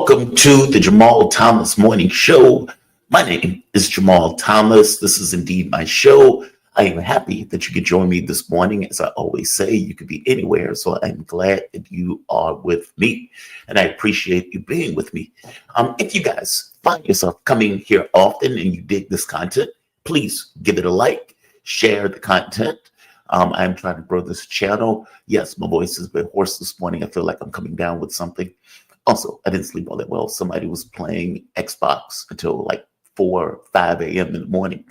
Welcome to the Jamal Thomas Morning Show. My name is Jamal Thomas. This is indeed my show. I am happy that you could join me this morning. As I always say, you could be anywhere, so I'm glad that you are with me, and I appreciate you being with me. If you guys find yourself coming here often and you dig this content, please give it a like, share the content. I'm trying to grow this channel. Yes, my voice is a bit hoarse this morning. I feel like I'm coming down with something. Also, I didn't sleep all that well. Somebody was playing Xbox until like 4 or 5 a.m. in the morning.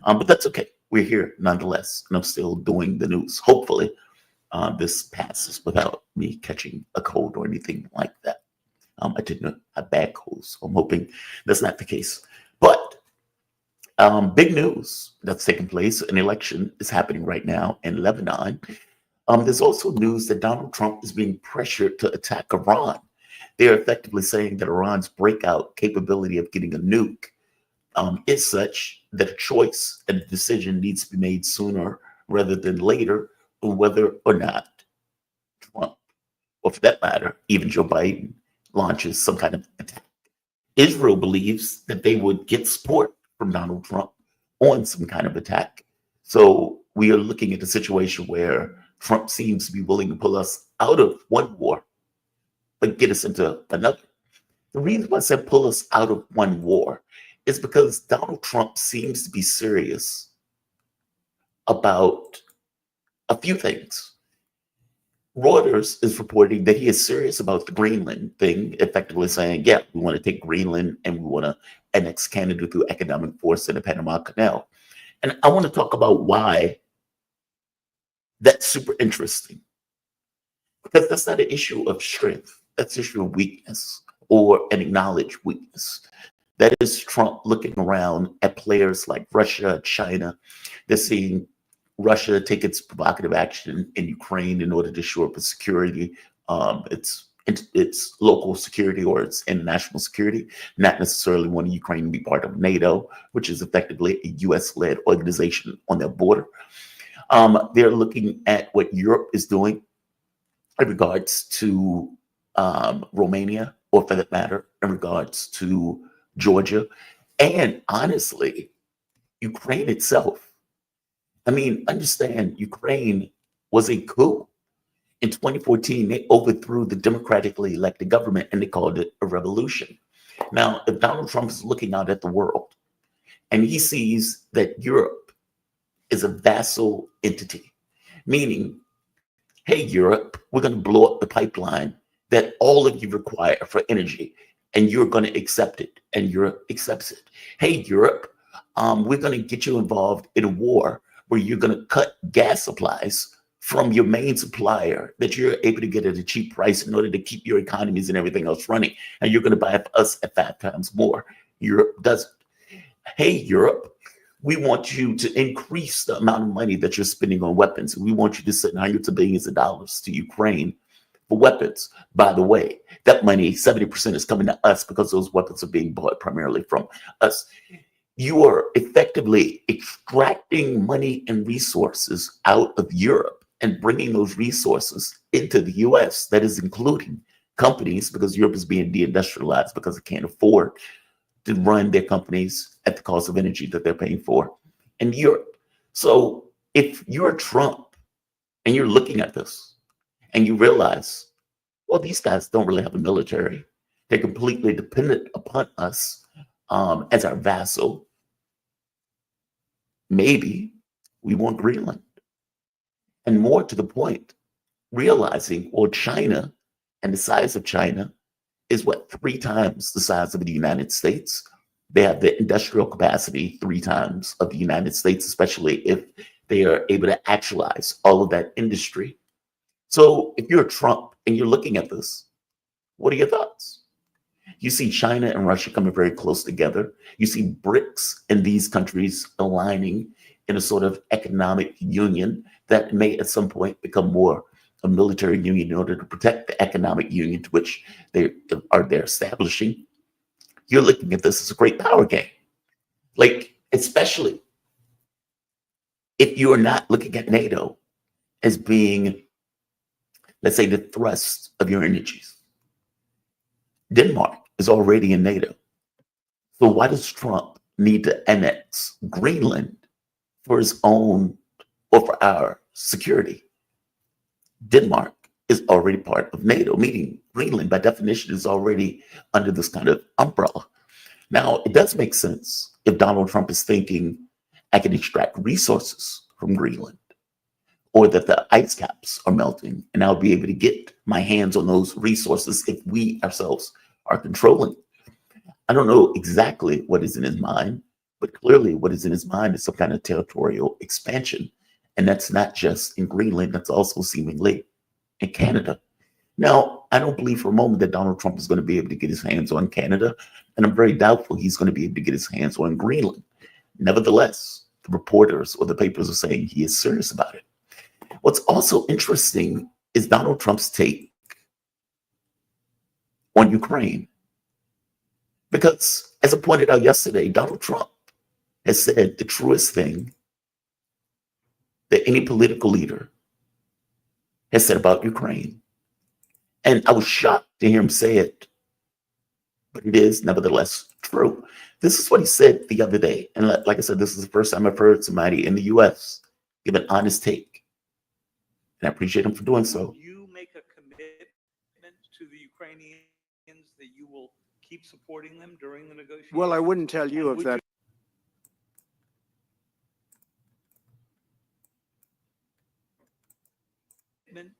But that's okay. We're here nonetheless, and I'm still doing the news. Hopefully, this passes without me catching a cold or anything like that. I didn't have bad colds, so I'm hoping that's not the case. But big news that's taking place. An election is happening right now in Lebanon. There's also news that Donald Trump is being pressured to attack Iran. They're effectively saying that Iran's breakout capability of getting a nuke is such that a choice and a decision needs to be made sooner rather than later on whether or not Trump, or for that matter, even Joe Biden, launches some kind of attack. Israel believes that they would get support from Donald Trump on some kind of attack. So we are looking at a situation where Trump seems to be willing to pull us out of one war, but get us into another. The reason why I said pull us out of one war is because Donald Trump seems to be serious about a few things. Reuters is reporting that he is serious about the Greenland thing, effectively saying, yeah, we want to take Greenland and we want to annex Canada through economic force in the Panama Canal. And I want to talk about why that's super interesting. Because that's not an issue of strength. That's an issue of weakness or an acknowledged weakness. That is Trump looking around at players like Russia, China. They're seeing Russia take its provocative action in Ukraine in order to shore up its security, its local security or its international security, not necessarily wanting Ukraine to be part of NATO, which is effectively a US-led organization on their border. They're looking at what Europe is doing in regards to Romania, or for that matter, in regards to Georgia, and honestly, Ukraine itself. I mean, understand, Ukraine was a coup. In 2014, they overthrew the democratically elected government and they called it a revolution. Now, if Donald Trump is looking out at the world and he sees that Europe is a vassal entity, meaning, hey, Europe, we're going to blow up the pipeline that all of you require for energy, and you're going to accept it, and Europe accepts it. Hey, Europe, we're going to get you involved in a war where you're going to cut gas supplies from your main supplier that you're able to get at a cheap price in order to keep your economies and everything else running, and you're going to buy us at 5 times more. Europe doesn't. Hey, Europe, we want you to increase the amount of money that you're spending on weapons. We want you to send hundreds of billions of dollars to Ukraine for weapons. By the way, that money, 70% is coming to us because those weapons are being bought primarily from us. You are effectively extracting money and resources out of Europe and bringing those resources into the US. That is including companies, because Europe is being deindustrialized because it can't afford to run their companies at the cost of energy that they're paying for in Europe. So if you're Trump and you're looking at this and you realize, well, these guys don't really have a military. They're completely dependent upon us as our vassal. Maybe we want Greenland. And more to the point, realizing, well, China and the size of China is what, 3 times the size of the United States. They have the industrial capacity 3 times of the United States, especially if they are able to actualize all of that industry. So if you're Trump and you're looking at this, what are your thoughts? You see China and Russia coming very close together. You see BRICS and these countries aligning in a sort of economic union that may at some point become more a military union in order to protect the economic union to which they're establishing. You're looking at this as a great power game. Like, especially if you're not looking at NATO as being, let's say, the thrust of your energies. Denmark is already in NATO. So why does Trump need to annex Greenland for his own or for our security? Denmark is already part of NATO, meaning Greenland, by definition, is already under this kind of umbrella. Now, it does make sense if Donald Trump is thinking I can extract resources from Greenland, or that the ice caps are melting and I'll be able to get my hands on those resources if we ourselves are controlling. I don't know exactly what is in his mind, but clearly what is in his mind is some kind of territorial expansion. And that's not just in Greenland, that's also seemingly in Canada. Now, I don't believe for a moment that Donald Trump is going to be able to get his hands on Canada, and I'm very doubtful he's going to be able to get his hands on Greenland. Nevertheless, the reporters or the papers are saying he is serious about it. What's also interesting is Donald Trump's take on Ukraine. Because, as I pointed out yesterday, Donald Trump has said the truest thing that any political leader has said about Ukraine. And I was shocked to hear him say it, but it is nevertheless true. This is what he said the other day. And like I said, this is the first time I've heard somebody in the US give an honest take. And I appreciate him for doing so. Will you make a commitment to the Ukrainians that you will keep supporting them during the negotiations? Well, I wouldn't tell you if that.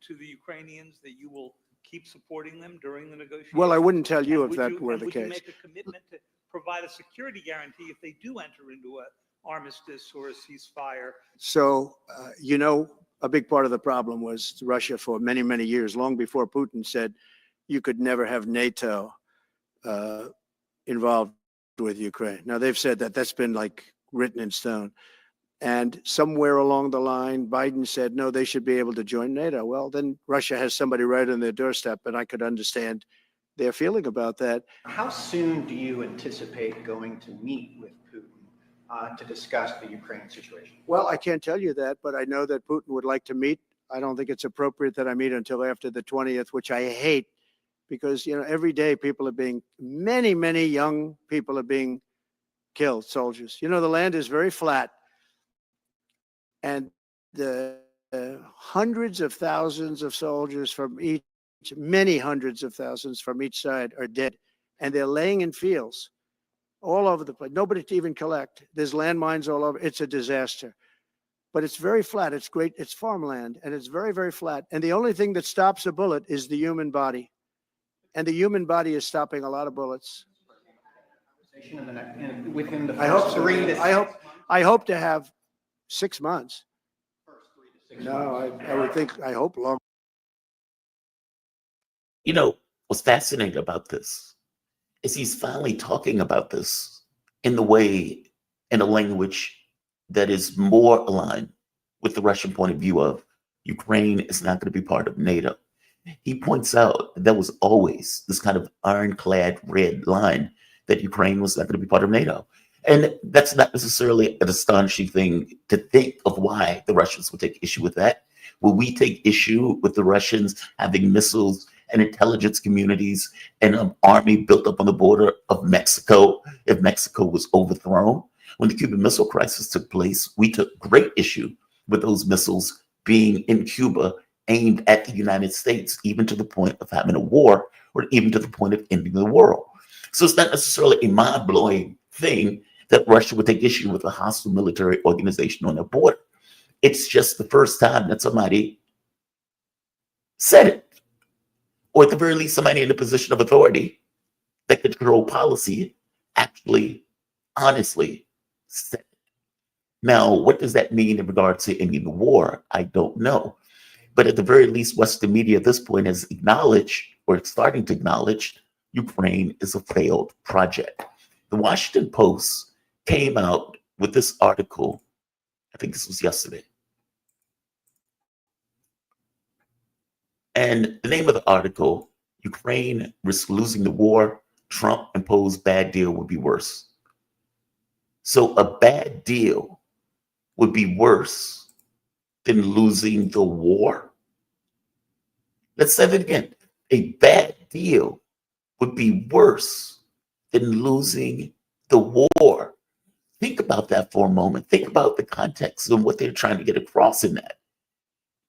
To the Ukrainians that you will keep supporting them during the negotiations? Well, I wouldn't tell you And if that were the would you case. make a commitment to provide a security guarantee if they do enter into an armistice or a ceasefire? So, a big part of the problem was Russia for many, many years, long before Putin said you could never have NATO involved with Ukraine. Now, they've said that that's been like written in stone. And somewhere along the line, Biden said, no, they should be able to join NATO. Well, then Russia has somebody right on their doorstep, and I could understand their feeling about that. How soon do you anticipate going to meet with Putin to discuss the Ukraine situation? Well, I can't tell you that, but I know that Putin would like to meet. I don't think it's appropriate that I meet until after the 20th, which I hate because, every day many, many young people are being killed, soldiers. The land is very flat. And the hundreds of thousands of soldiers from many hundreds of thousands from each side are dead. And they're laying in fields all over the place. Nobody to even collect. There's landmines all over. It's a disaster. But it's very flat. It's great. It's farmland. And it's very, very flat. And the only thing that stops a bullet is the human body. And the human body is stopping a lot of bullets. Within the I hope first so. 3 to 6 months. I hope to have 6 months. First 3 to 6 No, months. I would think, I hope long. What's fascinating about this is he's finally talking about this in a language that is more aligned with the Russian point of view of Ukraine is not going to be part of NATO. He points out that was always this kind of ironclad red line that Ukraine was not going to be part of NATO. And that's not necessarily an astonishing thing to think of why the Russians would take issue with that. Will we take issue with the Russians having missiles and intelligence communities and an army built up on the border of Mexico if Mexico was overthrown? When the Cuban Missile Crisis took place, we took great issue with those missiles being in Cuba aimed at the United States, even to the point of having a war or even to the point of ending the world. So it's not necessarily a mind-blowing thing that Russia would take issue with a hostile military organization on their border. It's just the first time that somebody said it, or at the very least, somebody in a position of authority that could control policy actually, honestly said it. Now, what does that mean in regards to ending the war? I don't know. But at the very least, Western media at this point has acknowledged, or it's starting to acknowledge, Ukraine is a failed project. The Washington Post came out with this article, I think this was yesterday. And the name of the article, Ukraine risks losing the war, Trump imposed bad deal would be worse. So a bad deal would be worse than losing the war. Let's say that again. A bad deal would be worse than losing the war. Think about that for a moment. Think about the context and what they're trying to get across in that.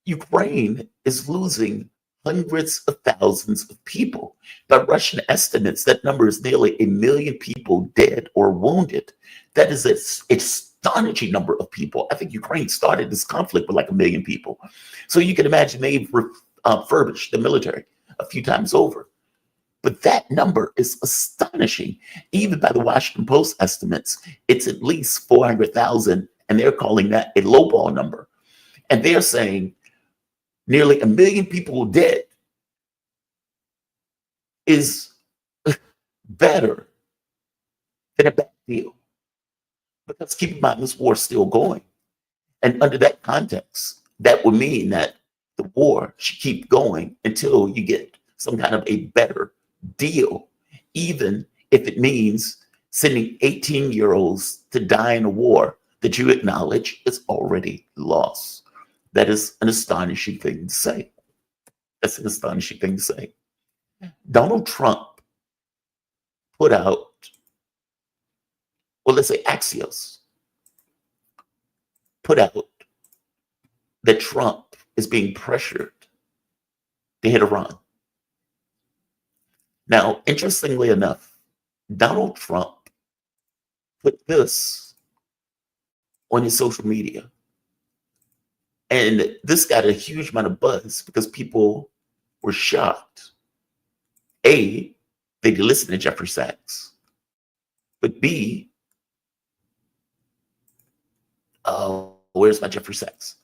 Ukraine is losing hundreds of thousands of people. By Russian estimates, that number is nearly 1 million people dead or wounded. That is an astonishing number of people. I think Ukraine started this conflict with like 1 million people. So you can imagine they've refurbished the military a few times over. But that number is astonishing. Even by the Washington Post estimates, it's at least 400,000, and they're calling that a lowball number. And they're saying nearly 1 million people dead is better than a bad deal. Because keep in mind, this war is still going. And under that context, that would mean that the war should keep going until you get some kind of a better deal, even if it means sending 18-year-olds to die in a war that you acknowledge is already lost. That is an astonishing thing to say. That's an astonishing thing to say. Donald Trump put out, well, let's say Axios, put out that Trump is being pressured to hit Iran. Now, interestingly enough, Donald Trump put this on his social media. And this got a huge amount of buzz because people were shocked. A, they did listen to Jeffrey Sachs. But B, where's my Jeffrey Sachs?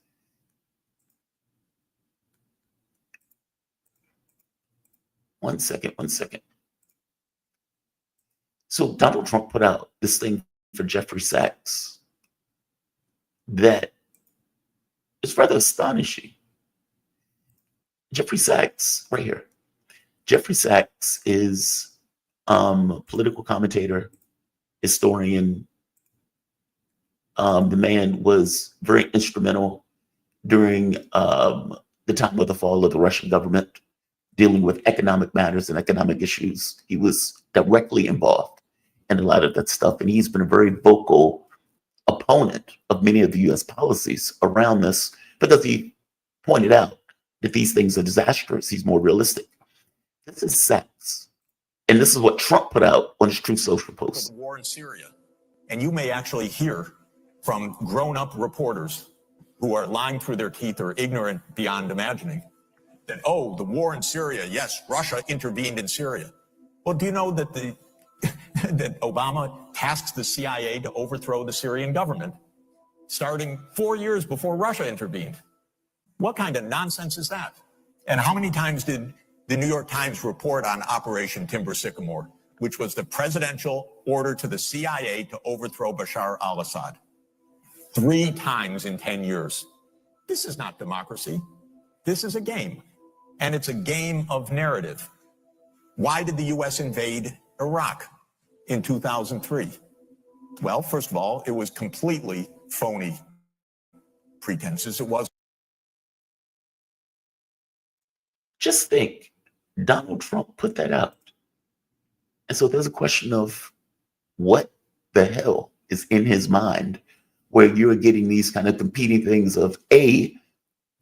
One second. So Donald Trump put out this thing for Jeffrey Sachs that is rather astonishing. Jeffrey Sachs, right here. Jeffrey Sachs is a political commentator, historian. The man was very instrumental during the time of the fall of the Russian government, dealing with economic matters and economic issues. He was directly involved in a lot of that stuff, and he's been a very vocal opponent of many of the U.S. policies around this because he pointed out that these things are disastrous. He's more realistic. This is Sachs, and this is what Trump put out on his Truth Social post. The war in Syria, and you may actually hear from grown-up reporters who are lying through their teeth or ignorant beyond imagining that, oh, the war in Syria, yes, Russia intervened in Syria. Well, do you know that that Obama tasked the CIA to overthrow the Syrian government starting 4 years before Russia intervened? What kind of nonsense is that? And how many times did the New York Times report on Operation Timber Sycamore, which was the presidential order to the CIA to overthrow Bashar al-Assad? 3 times in 10 years. This is not democracy. This is a game. And it's a game of narrative. Why did the U.S. invade Iraq in 2003? Well, first of all, it was completely phony pretenses. It was. Just think, Donald Trump put that out. And so there's a question of what the hell is in his mind where you're getting these kind of competing things of A,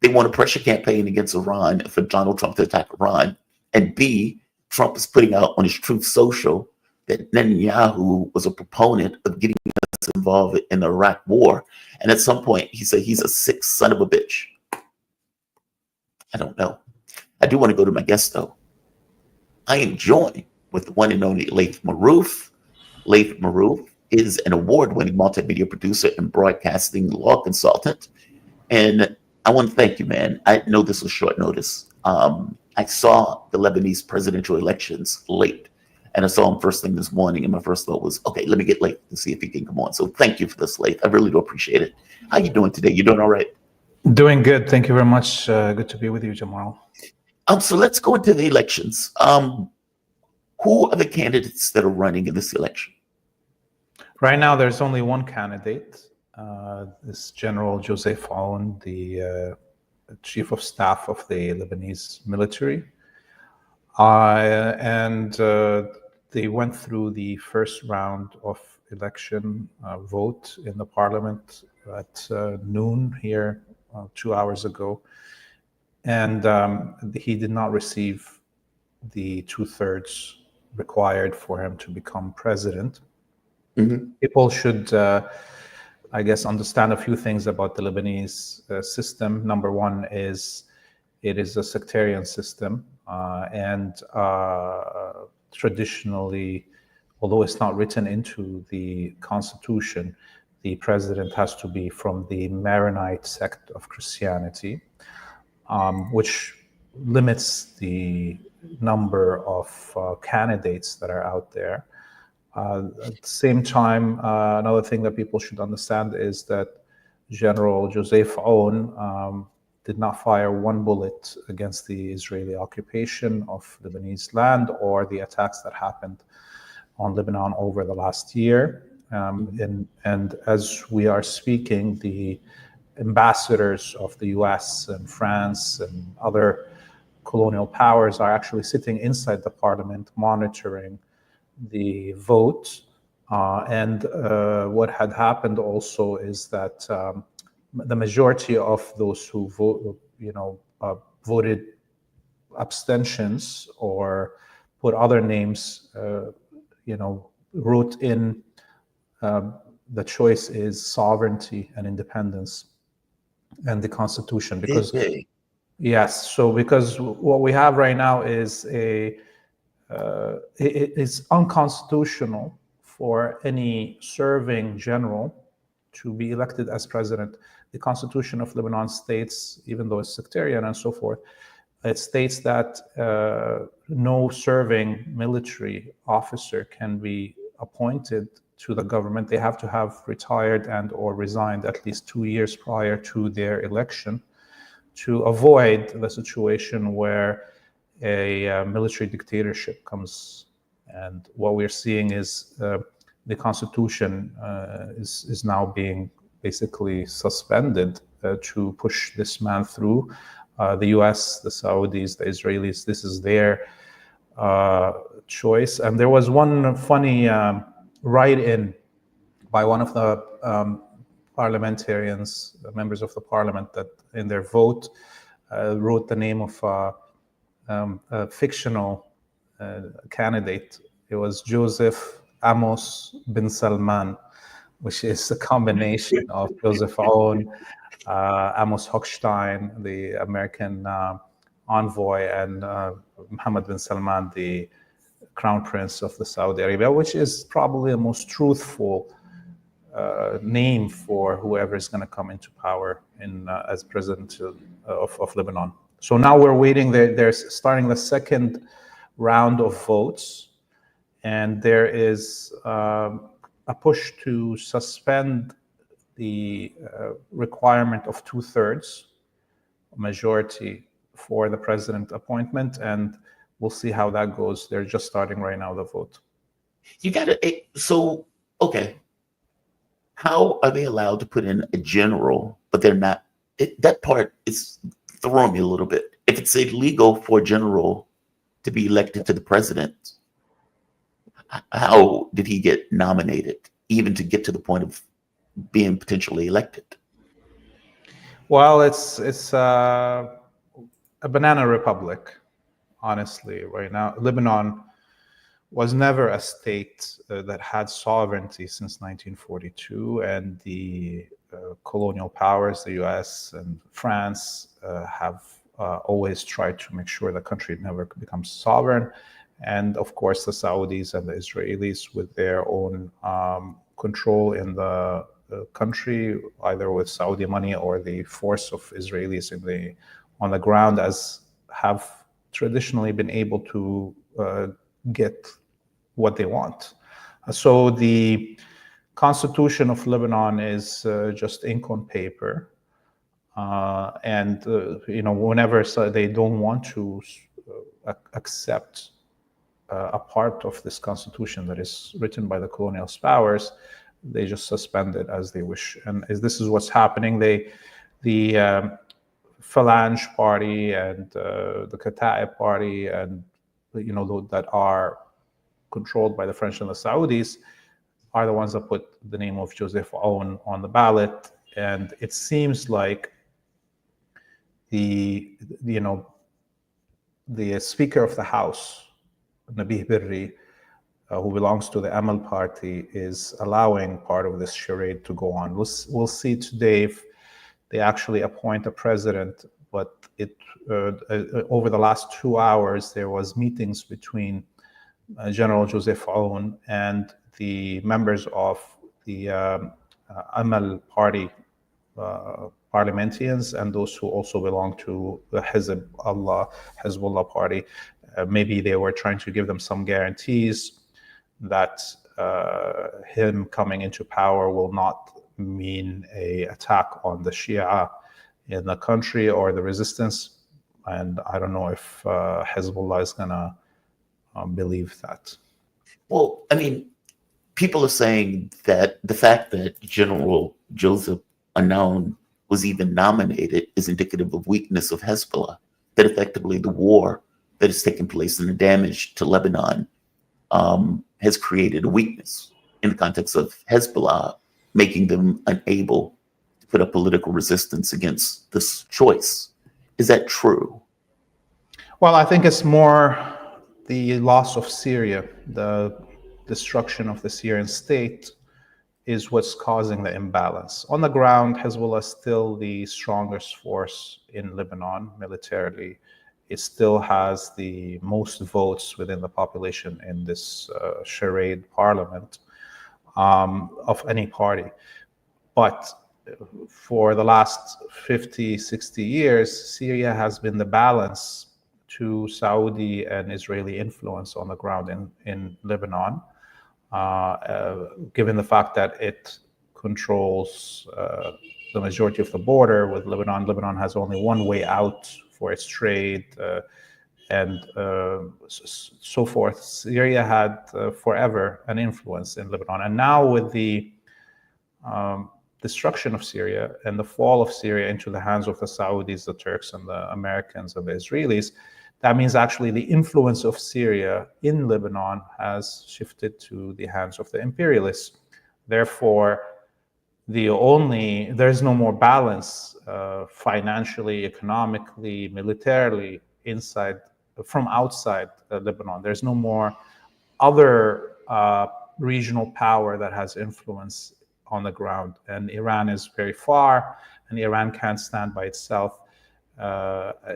they want a pressure campaign against Iran for Donald Trump to attack Iran. And B, Trump is putting out on his Truth Social that Netanyahu was a proponent of getting us involved in the Iraq war. And at some point, he said he's a sick son of a bitch. I don't know. I do want to go to my guest, though. I am joined with the one and only Laith Marouf. Laith Marouf is an award-winning multimedia producer and broadcasting law consultant. And I want to thank you, man. I know this was short notice. I saw the Lebanese presidential elections late, and I saw him first thing this morning, and my first thought was, okay, let me get Laith to see if he can come on. So thank you for this, Laith. I really do appreciate it. How you doing today? You doing all right? Doing good. Thank you very much. Good to be with you, Jamal. So let's go into the elections. Who are the candidates that are running in this election? Right now, there's only one candidate. This General Joseph Fallon, the chief of staff of the Lebanese military. And they went through the first round of election vote in the parliament at noon here 2 hours ago. And he did not receive the 2/3 required for him to become president. People should, I guess, understand a few things about the Lebanese system. Number one is it is a sectarian system, and traditionally, although it's not written into the constitution, the president has to be from the Maronite sect of Christianity, which limits the number of candidates that are out there. At the same time, another thing that people should understand is that General Joseph Aoun did not fire one bullet against the Israeli occupation of Lebanese land or the attacks that happened on Lebanon over the last year. And as we are speaking, the ambassadors of the US and France and other colonial powers are actually sitting inside the parliament monitoring the vote. And what had happened also is that the majority of those who voted abstentions or put other names, wrote in the choice is sovereignty and independence and the Constitution. Because yes, so because what we have right now is it is unconstitutional for any serving general to be elected as president. The Constitution of Lebanon states, even though it's sectarian and so forth, it states that no serving military officer can be appointed to the government. They have to have retired and or resigned at least 2 years prior to their election to avoid the situation where a military dictatorship comes. And what we're seeing is the Constitution is now being basically suspended to push this man through. The US, the Saudis, the Israelis, this is their choice. And there was one funny write-in by one of the parliamentarians, the members of the parliament, that in their vote wrote the name of a fictional candidate. It was Joseph Amos bin Salman, which is a combination of Joseph Aoun, Amos Hochstein, the American envoy, and Mohammed bin Salman, the crown prince of the Saudi Arabia, which is probably the most truthful name for whoever is going to come into power as president of Lebanon. So now we're waiting. They're starting the second round of votes, and there is a push to suspend the requirement of 2/3 majority for the president appointment, and we'll see how that goes. They're just starting right now the vote. Okay. How are they allowed to put in a general, but they're not? That part is throwing me a little bit. If it's illegal for a general to be elected to the president, how did he get nominated, even to get to the point of being potentially elected? Well, it's a banana republic, honestly, right now. Lebanon was never a state that had sovereignty since 1942, and the colonial powers, the US and France, have always tried to make sure the country never becomes sovereign. And of course, the Saudis and the Israelis, with their own control in the country, either with Saudi money or the force of Israelis on the ground, have traditionally been able to get what they want. So the Constitution of Lebanon is just ink on paper, and whenever they don't want to accept a part of this constitution that is written by the colonial powers, they just suspend it as they wish. And this is what's happening. The Phalange Party and the Kataib Party and that are controlled by the French and the Saudis, are the ones that put the name of Joseph Aoun on the ballot. And it seems like the Speaker of the House, Nabih Berri, who belongs to the Amal party, is allowing part of this charade to go on. We'll see today if they actually appoint a president, but over the last 2 hours, there was meetings between General Joseph Aoun and the members of the Amal party parliamentarians and those who also belong to the Hezbollah party. Maybe they were trying to give them some guarantees that him coming into power will not mean an attack on the Shia in the country or the resistance. And I don't know if Hezbollah is going to believe that. Well, I mean, people are saying that the fact that General Joseph Aoun was even nominated is indicative of weakness of Hezbollah, that effectively the war that has taken place and the damage to Lebanon has created a weakness in the context of Hezbollah, making them unable to put up political resistance against this choice. Is that true? Well, I think it's more the loss of Syria, the destruction of the Syrian state is what's causing the imbalance. On the ground, Hezbollah is still the strongest force in Lebanon militarily. It still has the most votes within the population in this charade parliament of any party. But for the last 50, 60 years, Syria has been the balance to Saudi and Israeli influence on the ground in Lebanon, given the fact that it controls the majority of the border with Lebanon. Lebanon has only one way out for its trade and so forth. Syria had forever an influence in Lebanon. And now with the destruction of Syria and the fall of Syria into the hands of the Saudis, the Turks, and the Americans and the Israelis, that means actually the influence of Syria in Lebanon has shifted to the hands of the imperialists. Therefore, there's no more balance financially, economically, militarily from outside Lebanon. There's no more other regional power that has influence on the ground. And Iran is very far, and Iran can't stand by itself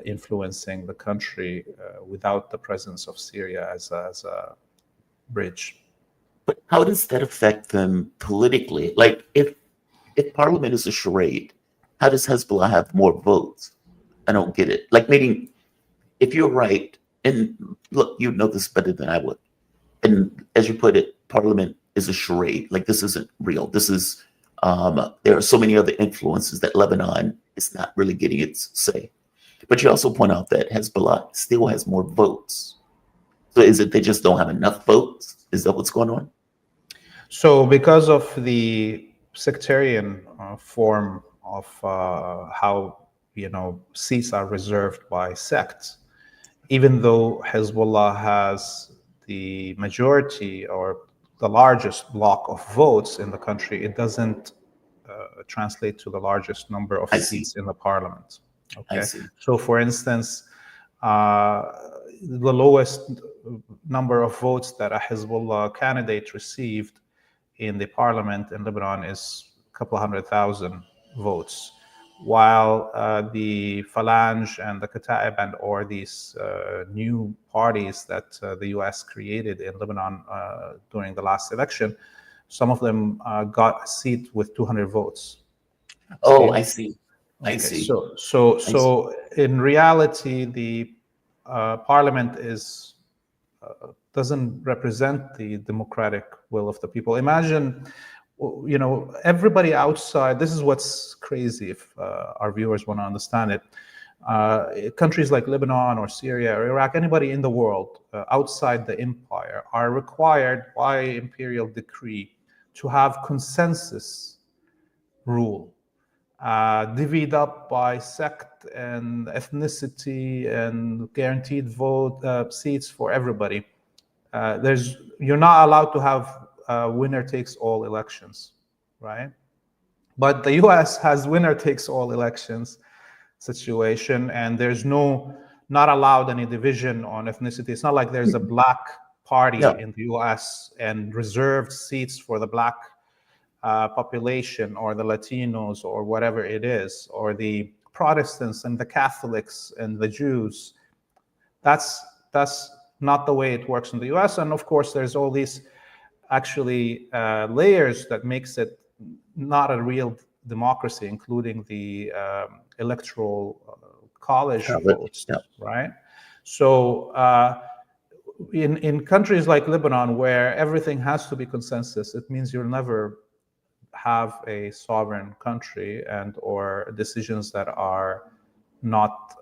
influencing the country without the presence of Syria as a bridge. But how does that affect them politically? Like, if Parliament is a charade, how does Hezbollah have more votes? I don't get it. Like, meaning, if you're right, and look, you know this better than I would, and as you put it, Parliament is a charade. Like, this isn't real. This is, there are so many other influences that Lebanon is not really getting its say. But you also point out that Hezbollah still has more votes. So is it they just don't have enough votes? Is that what's going on? So because of the sectarian form of how seats are reserved by sects, even though Hezbollah has the majority or the largest block of votes in the country, it doesn't translate to the largest number of seats in the parliament. Okay, so for instance, the lowest number of votes that a Hezbollah candidate received in the parliament in Lebanon is a couple 100,000 votes, while the Phalange and the Kataib or these new parties that the US created in Lebanon during the last election, some of them got a seat with 200 votes. Oh, I see. Okay, I see. So in reality, the parliament doesn't represent the democratic will of the people. Imagine, everybody outside. This is what's crazy. If our viewers want to understand it, countries like Lebanon or Syria or Iraq, anybody in the world outside the empire are required by imperial decree to have consensus rule. divvied up by sect and ethnicity and guaranteed vote seats for everybody. You're not allowed to have winner takes all elections, right? But the US has winner takes all elections situation, and there's not allowed any division on ethnicity. It's not like there's a black party Yeah. in the US and reserved seats for the black population or the Latinos or whatever it is, or the Protestants and the Catholics and the Jews. That's not the way it works in the US. And of course, there's all these actually layers that makes it not a real democracy, including the electoral college votes, yeah. right? So in countries like Lebanon, where everything has to be consensus, it means you'll never have a sovereign country and or decisions that are not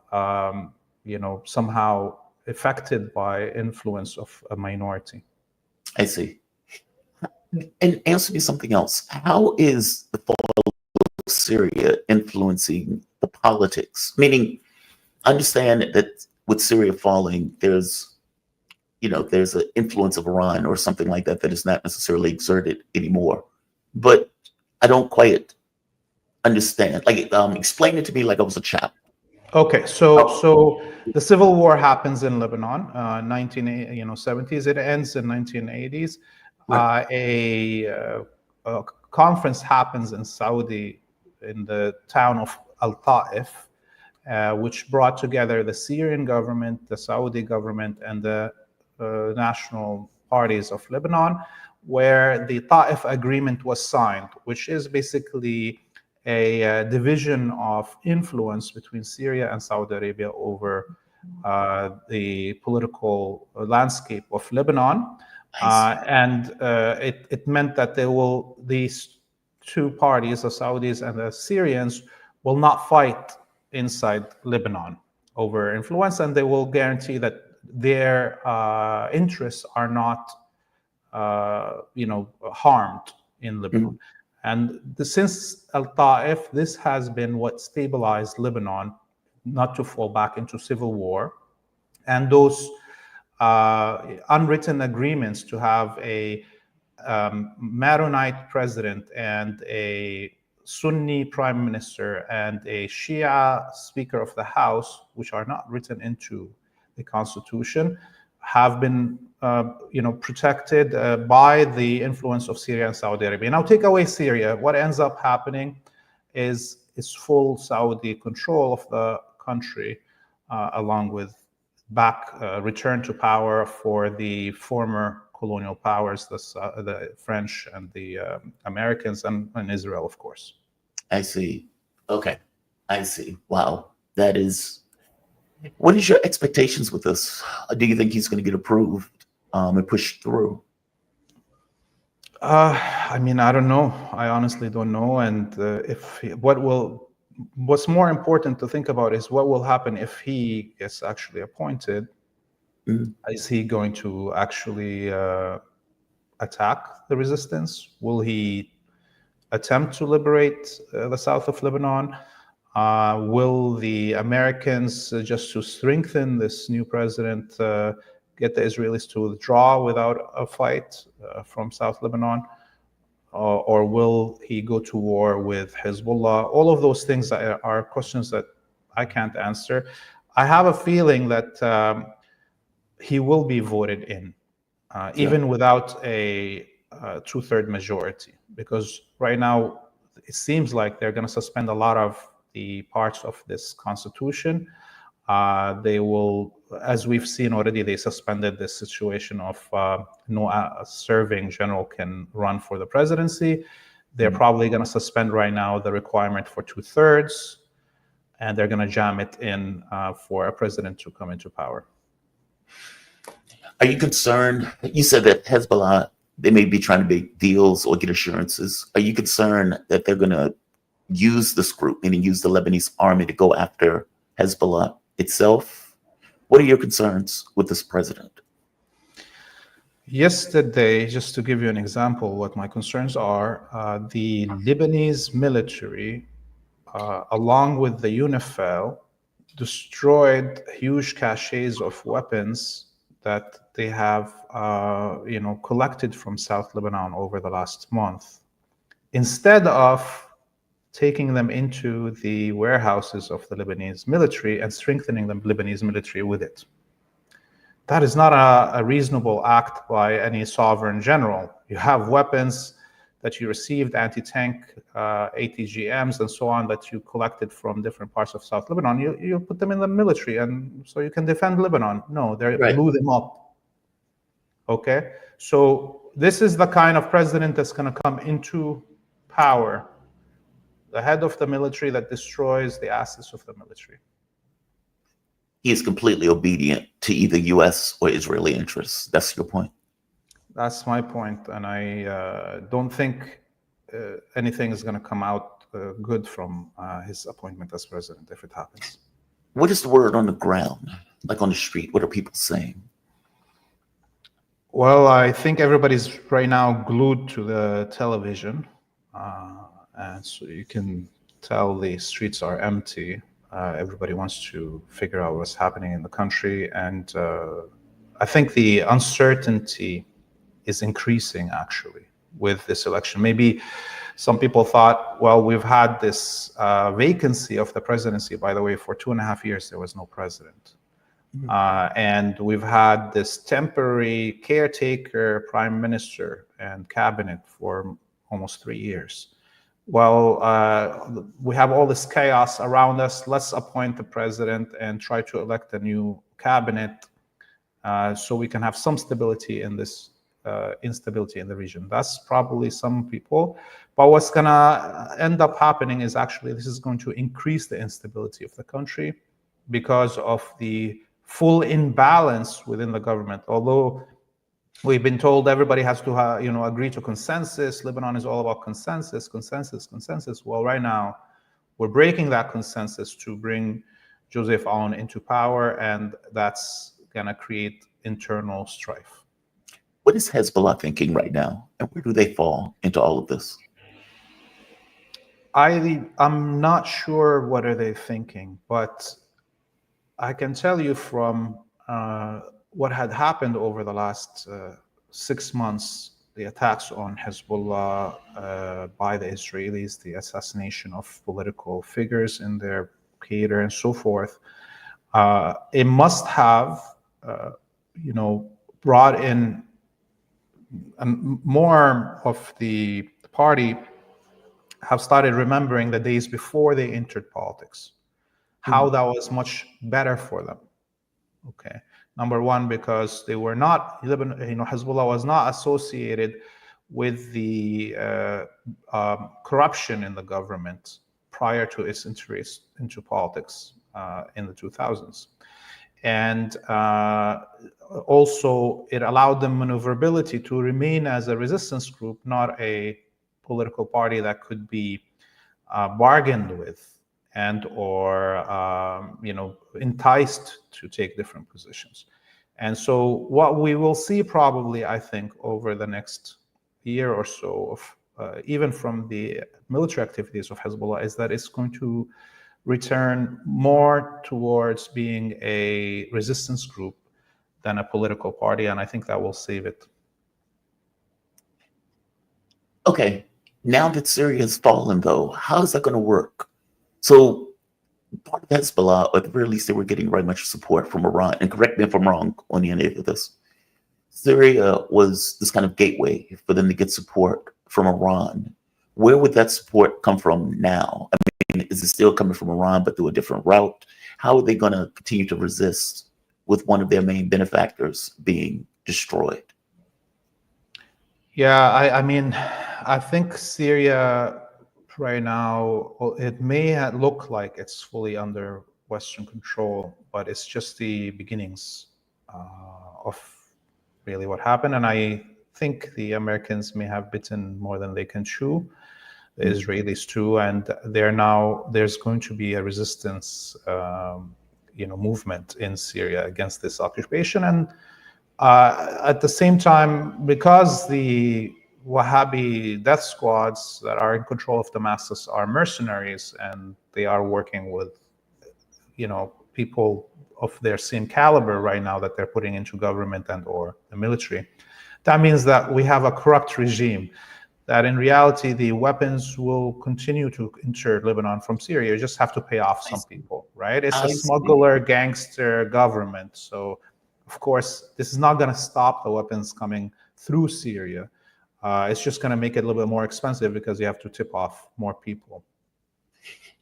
somehow affected by influence of a minority. I see. And answer me something else. How is the fall of Syria influencing the politics? Meaning, understand that with Syria falling, there's an influence of Iran or something like that that is not necessarily exerted anymore. But I don't quite understand. Like, explain it to me like I was a child. Okay, so the civil war happens in Lebanon, 1970s. It ends in 1980s. Right. A conference happens in Saudi, in the town of Al Ta'if, which brought together the Syrian government, the Saudi government, and the national parties of Lebanon, where the Ta'if agreement was signed, which is basically a division of influence between Syria and Saudi Arabia over the political landscape of Lebanon. It meant that these two parties, the Saudis and the Syrians, will not fight inside Lebanon over influence, and they will guarantee that their interests are not harmed in Lebanon. Mhm. And since Al Ta'if, this has been what stabilized Lebanon, not to fall back into civil war. And those unwritten agreements to have a Maronite president and a Sunni prime minister and a Shia speaker of the House, which are not written into the constitution, have been protected by the influence of Syria and Saudi Arabia. Now, take away Syria, what ends up happening is full Saudi control of the country, along with return to power for the former colonial powers, the French and the Americans, and Israel, of course. I see. Okay. I see. Wow. That is. What is your expectations with this? Do you think he's going to get approved and pushed through? I mean, I don't know. I honestly don't know. And what's more important to think about is what will happen if he gets actually appointed. Mhm. Is he going to actually attack the resistance? Will he attempt to liberate the south of Lebanon? Will the Americans, just to strengthen this new president, get the Israelis to withdraw without a fight from South Lebanon? Or will he go to war with Hezbollah? All of those things are questions that I can't answer. I have a feeling that he will be voted in, even without a two-third majority, because right now it seems like they're going to suspend a lot of the parts of this constitution. They will, as we've seen already, they suspended this situation of no serving general can run for the presidency. They're probably going to suspend right now the requirement for two-thirds, and they're going to jam it in for a president to come into power. Are you concerned? You said that Hezbollah, they may be trying to make deals or get assurances. Are you concerned that they're going to use this group, meaning use the Lebanese army to go after Hezbollah itself? What are your concerns with this president? Yesterday, just to give you an example, what my concerns are, the Lebanese military along with the UNIFIL, destroyed huge caches of weapons that they have, collected from South Lebanon over the last month, instead of taking them into the warehouses of the Lebanese military and strengthening the Lebanese military with it. That is not a reasonable act by any sovereign general. You have weapons that you received, anti-tank ATGMs and so on, that you collected from different parts of South Lebanon. You put them in the military, and so you can defend Lebanon. No, they Right. blew them up. Okay, so this is the kind of president that's going to come into power, the head of the military that destroys the assets of the military. He is completely obedient to either U.S. or Israeli interests. That's your point. That's my point, and I don't think anything is going to come out good from his appointment as president if it happens. What is the word on the ground, like on the street? What are people saying? Well, I think everybody's right now glued to the television, and so you can tell the streets are empty. Everybody wants to figure out what's happening in the country, and I think the uncertainty is increasing actually with this election. Maybe some people thought, well, we've had this vacancy of the presidency. By the way, for 2.5 years there was no president. And we've had this temporary caretaker prime minister and cabinet for almost 3 years. Well, we have all this chaos around us. Let's appoint the president and try to elect a new cabinet so we can have some stability in this instability in the region. That's probably some people. But what's going to end up happening is actually this is going to increase the instability of the country because of the full imbalance within the government. Although we've been told everybody has to agree to consensus. Lebanon is all about consensus. Well, right now we're breaking that consensus to bring Joseph Aoun into power, and that's going to create internal strife. What is Hezbollah thinking right now, and where do they fall into all of this? I'm not sure what are they thinking, but I can tell you from what had happened over the last 6 months, the attacks on Hezbollah by the Israelis, the assassination of political figures in their cater and so forth, it must have, brought in more of the party have started remembering the days before they entered politics, how that was much better for them. Okay, number one, because they were not, Hezbollah was not associated with the corruption in the government prior to its entry into politics in the 2000s. And also, it allowed them maneuverability to remain as a resistance group, not a political party that could be bargained with and or enticed to take different positions. And so what we will see probably, I think, over the next year or so, of even from the military activities of Hezbollah, is that it's going to return more towards being a resistance group than a political party, and I think that will save it. Okay, now that Syria has fallen, though, how is that going to work? So part of Hezbollah, or at the very least, they were getting very much support from Iran. And correct me if I'm wrong on any of this. Syria was this kind of gateway for them to get support from Iran. Where would that support come from now? I mean, is it still coming from Iran, but through a different route? How are they going to continue to resist with one of their main benefactors being destroyed? Yeah, I mean, I think Syria right now, it may look like it's fully under Western control, but it's just the beginnings of really what happened. And I think the Americans may have bitten more than they can chew, the Israelis too, and there's going to be a resistance, movement in Syria against this occupation. And at the same time, because the Wahhabi death squads that are in control of Damascus are mercenaries, and they are working with, people of their same caliber right now that they're putting into government and or the military. That means that we have a corrupt regime, that in reality, the weapons will continue to enter Lebanon from Syria. You just have to pay off some people, right? It's a smuggler, gangster government. So, of course, this is not going to stop the weapons coming through Syria. It's just going to make it a little bit more expensive because you have to tip off more people.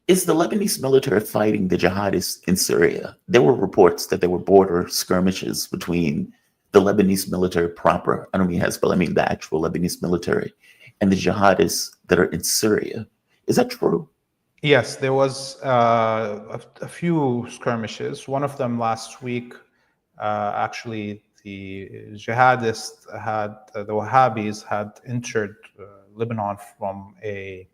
Is the Lebanese military fighting the jihadists in Syria? There were reports that there were border skirmishes between the Lebanese military proper, I don't mean Hezbollah, I mean the actual Lebanese military, and the jihadists that are in Syria. Is that true? Yes, there was a few skirmishes. One of them last week, actually, the jihadists the Wahhabis had entered Lebanon from a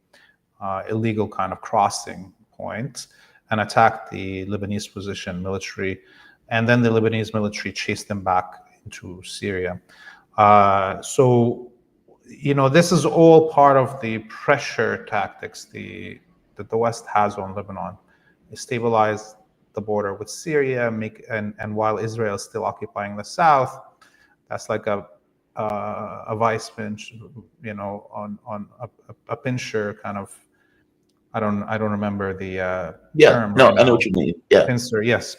illegal kind of crossing point and attacked the Lebanese position military. And then the Lebanese military chased them back into Syria. So, this is all part of the pressure tactics that the West has on Lebanon. They stabilize the border with Syria, and while Israel is still occupying the south, that's like a vice pinch, on a pincher kind of. I don't remember the term. No, right I know now. what you mean. Yeah, Pincer, yes.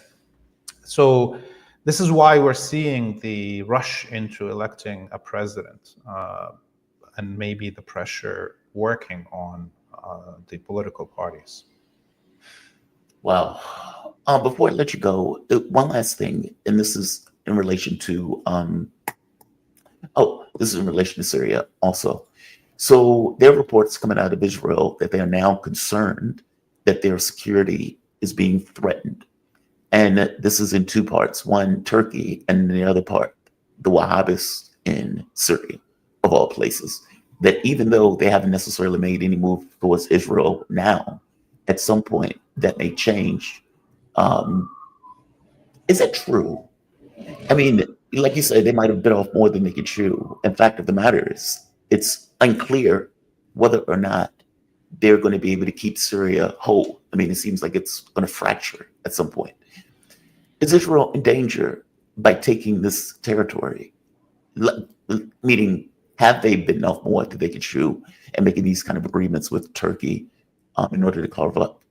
So this is why we're seeing the rush into electing a president, and maybe the pressure working on the political parties. wow. Before I let you go, one last thing, and this is in relation to this is in relation to Syria also. So there are reports coming out of Israel that they are now concerned that their security is being threatened. And this is in two parts. One, Turkey, and the other part, the Wahhabis in Syria, of all places. That even though they haven't necessarily made any move towards Israel now, at some point that may change. Is that true? I mean, like you said, they might have bit off more than they could chew. In fact of the matter is, it's unclear whether or not they're going to be able to keep Syria whole. I mean, it seems like it's going to fracture at some point. Is Israel in danger by taking this territory? Meaning, have they bitten off more than they could chew and making these kind of agreements with Turkey in order to carve up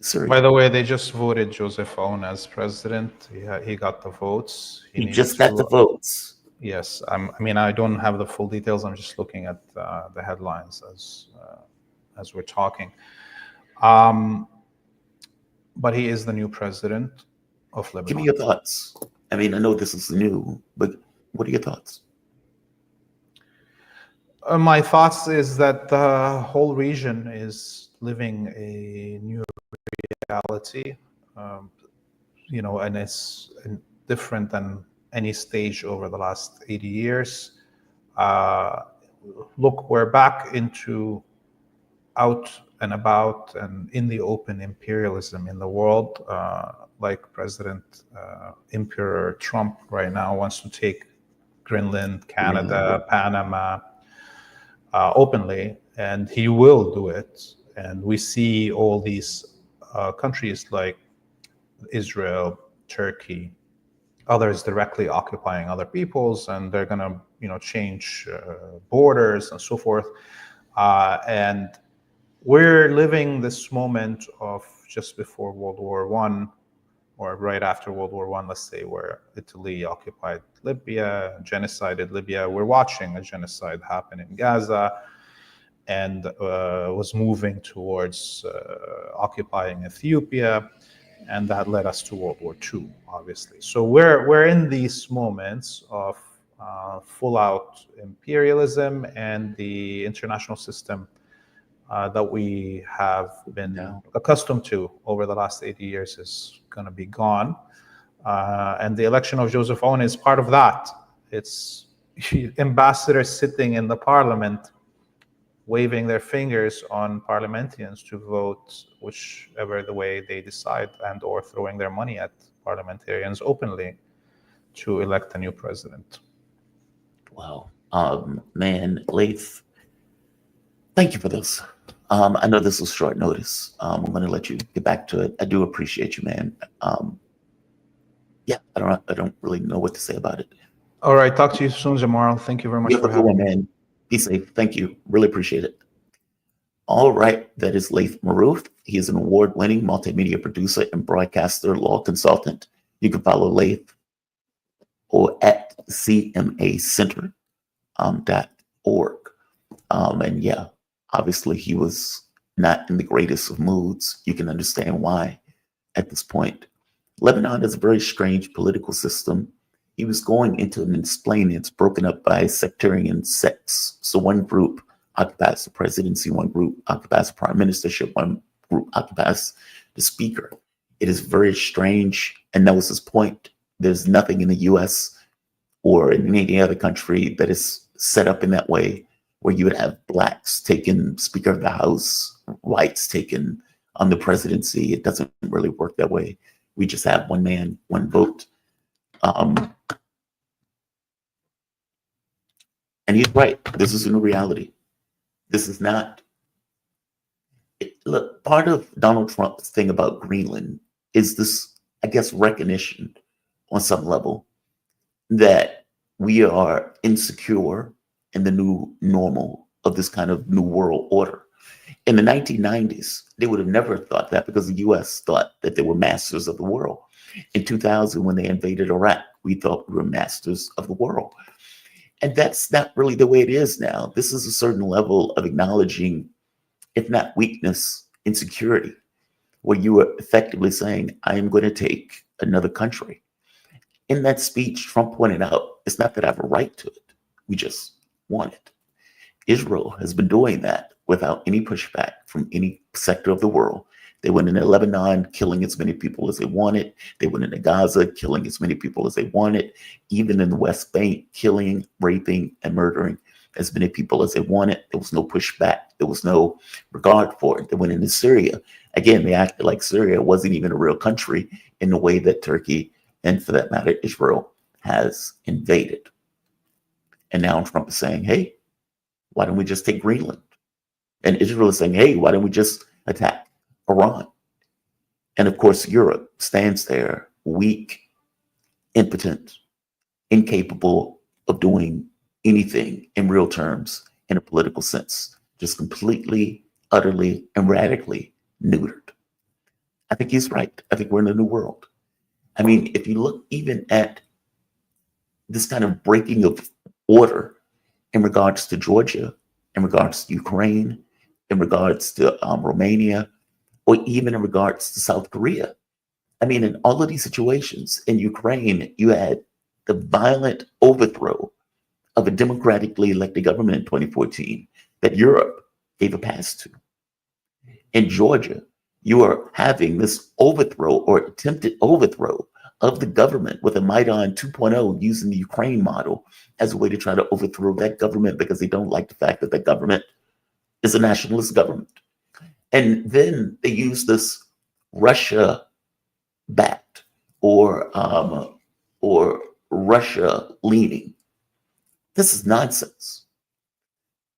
Syria? By the way, they just voted Joseph Aoun as president. He got the votes. He just got the votes. Yes, I don't have the full details. I'm just looking at the headlines as we're talking. But he is the new president of Lebanon. Give me your thoughts. I mean, I know this is new, but what are your thoughts? My thoughts is that the whole region is living a new reality, and it's different than any stage over the last 80 years. Look, we're back into out and about and in the open imperialism in the world, like President Emperor Trump right now wants to take Greenland, Canada, Panama openly, and he will do it. And we see all these countries like Israel, Turkey, others directly occupying other peoples, and they're going to, change borders and so forth. And we're living this moment of just before World War I, or right after World War I, let's say, where Italy occupied Libya, genocided Libya. We're watching a genocide happen in Gaza, and was moving towards occupying Ethiopia, and that led us to World War II, obviously. So we're in these moments of full-out imperialism, and the international system that we have been accustomed to over the last 80 years is going to be gone. And the election of Joseph Aoun is part of that. It's ambassadors sitting in the parliament waving their fingers on parliamentarians to vote whichever the way they decide, and or throwing their money at parliamentarians openly to elect a new president. Wow. Man, Laith, thank you for this. I know this was short notice. I'm going to let you get back to it. I do appreciate you, man. Yeah, I don't really know what to say about it. All right. Talk to you soon, Jamal. Thank you very much You have for a good one, having me. man. Be safe. Thank you. Really appreciate it. All right, that is Laith Maruth. He is an award-winning multimedia producer and broadcaster law consultant. You can follow Laith or at cmacenter.org. And yeah, obviously he was not in the greatest of moods. You can understand why at this point. Lebanon is a very strange political system. He was going into and explaining it's broken up by sectarian sects. So one group occupies the presidency, one group occupies the prime ministership, one group occupies the speaker. It is very strange, and that was his point. There's nothing in the US or in any other country that is set up in that way, where you would have blacks taking Speaker of the House, whites taking on the presidency. It doesn't really work that way. We just have one man, one vote. And he's right. This is a new reality. This is not. Look, part of Donald Trump's thing about Greenland is this, I guess, recognition on some level that we are insecure in the new normal of this kind of new world order. In the 1990s, they would have never thought that, because the US thought that they were masters of the world. In 2000, when they invaded Iraq, we thought we were masters of the world. And that's not really the way it is now. This is a certain level of acknowledging, if not weakness, insecurity, where you are effectively saying, I am going to take another country. In that speech, Trump pointed out, it's not that I have a right to it. We just want it. Israel has been doing that without any pushback from any sector of the world. They went into Lebanon, killing as many people as they wanted. They went into Gaza, killing as many people as they wanted. Even in the West Bank, killing, raping, and murdering as many people as they wanted. There was no pushback. There was no regard for it. They went into Syria. Again, they acted like Syria wasn't even a real country in the way that Turkey, and for that matter, Israel, has invaded. And now Trump is saying, hey, why don't we just take Greenland? And Israel is saying, hey, why don't we just attack Iran? And of course, Europe stands there weak, impotent, incapable of doing anything in real terms in a political sense, just completely, utterly, and radically neutered. I think he's right. I think we're in a new world. I mean, if you look even at this kind of breaking of order in regards to Georgia, in regards to Ukraine, in regards to Romania, or even in regards to South Korea. I mean, in all of these situations, in Ukraine, you had the violent overthrow of a democratically elected government in 2014 that Europe gave a pass to. In Georgia, you are having this overthrow or attempted overthrow of the government with a Maidan 2.0, using the Ukraine model as a way to try to overthrow that government, because they don't like the fact that the government is a nationalist government. And then they use this Russia-backed or Russia-leaning. This is nonsense.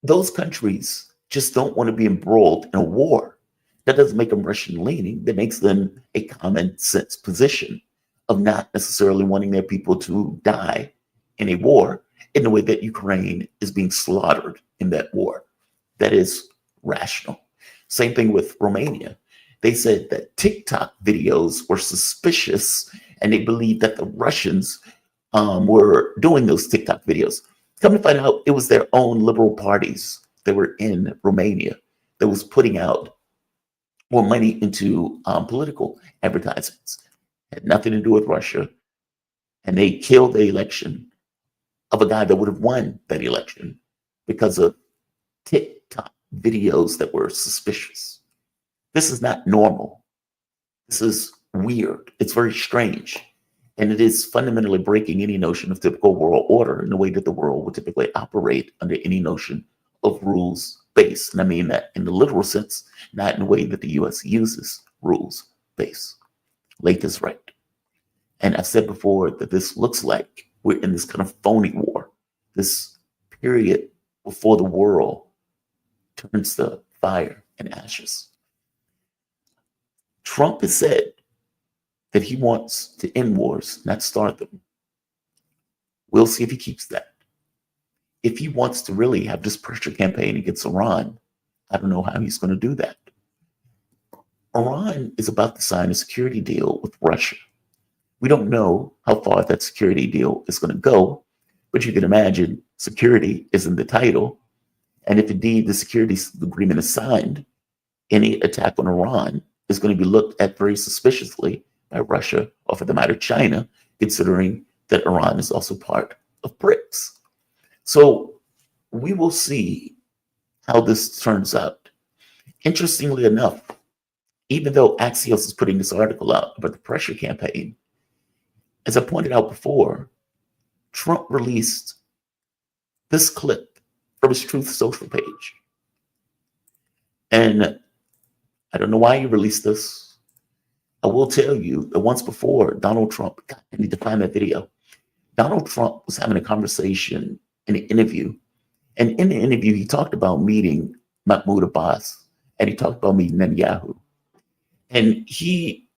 Those countries just don't want to be embroiled in a war. That doesn't make them Russian-leaning. That makes them a common sense position of not necessarily wanting their people to die in a war in the way that Ukraine is being slaughtered in that war. That is rational. Same thing with Romania. They said that TikTok videos were suspicious, and they believed that the Russians were doing those TikTok videos. Come to find out, it was their own liberal parties that were in Romania that was putting out more money into political advertisements. Had nothing to do with Russia. And they killed the election of a guy that would have won that election because of TikTok videos that were suspicious. This is not normal. This is weird. It's very strange. And it is fundamentally breaking any notion of typical world order in the way that the world would typically operate under any notion of rules-based. And I mean that in the literal sense, not in the way that the US uses rules-based. Lath is right. And I've said before that this looks like we're in this kind of phony war, this period before the world turns to fire and ashes. Trump has said that he wants to end wars, not start them. We'll see if he keeps that. If he wants to really have this pressure campaign against Iran, I don't know how he's going to do that. Iran is about to sign a security deal with Russia. We don't know how far that security deal is going to go, but you can imagine security is in the title. And if indeed the security agreement is signed, any attack on Iran is going to be looked at very suspiciously by Russia, or for the matter, China, considering that Iran is also part of BRICS. So we will see how this turns out. Interestingly enough, even though Axios is putting this article out about the pressure campaign, as I pointed out before, Trump released this clip from his Truth Social page. And I don't know why he released this. I will tell you that once before, Donald Trump, God, I need to find that video. Donald Trump was having a conversation in an interview. And in the interview, he talked about meeting Mahmoud Abbas, and he talked about meeting Netanyahu. And he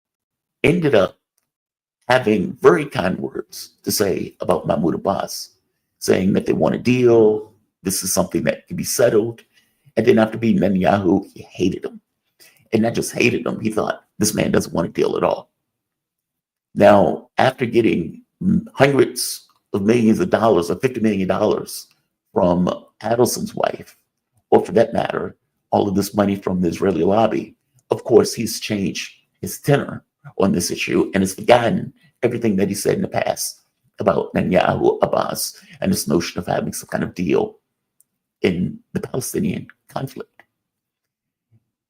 ended up having very kind words to say about Mahmoud Abbas, saying that they want a deal, this is something that can be settled. And then after meeting Netanyahu, he hated him. And not just hated him, he thought, this man doesn't want a deal at all. Now, after getting hundreds of millions of dollars, or $50 million from Adelson's wife, or for that matter, all of this money from the Israeli lobby, of course, he's changed his tenor on this issue and has forgotten everything that he said in the past about Netanyahu, Abbas, and this notion of having some kind of deal in the Palestinian conflict.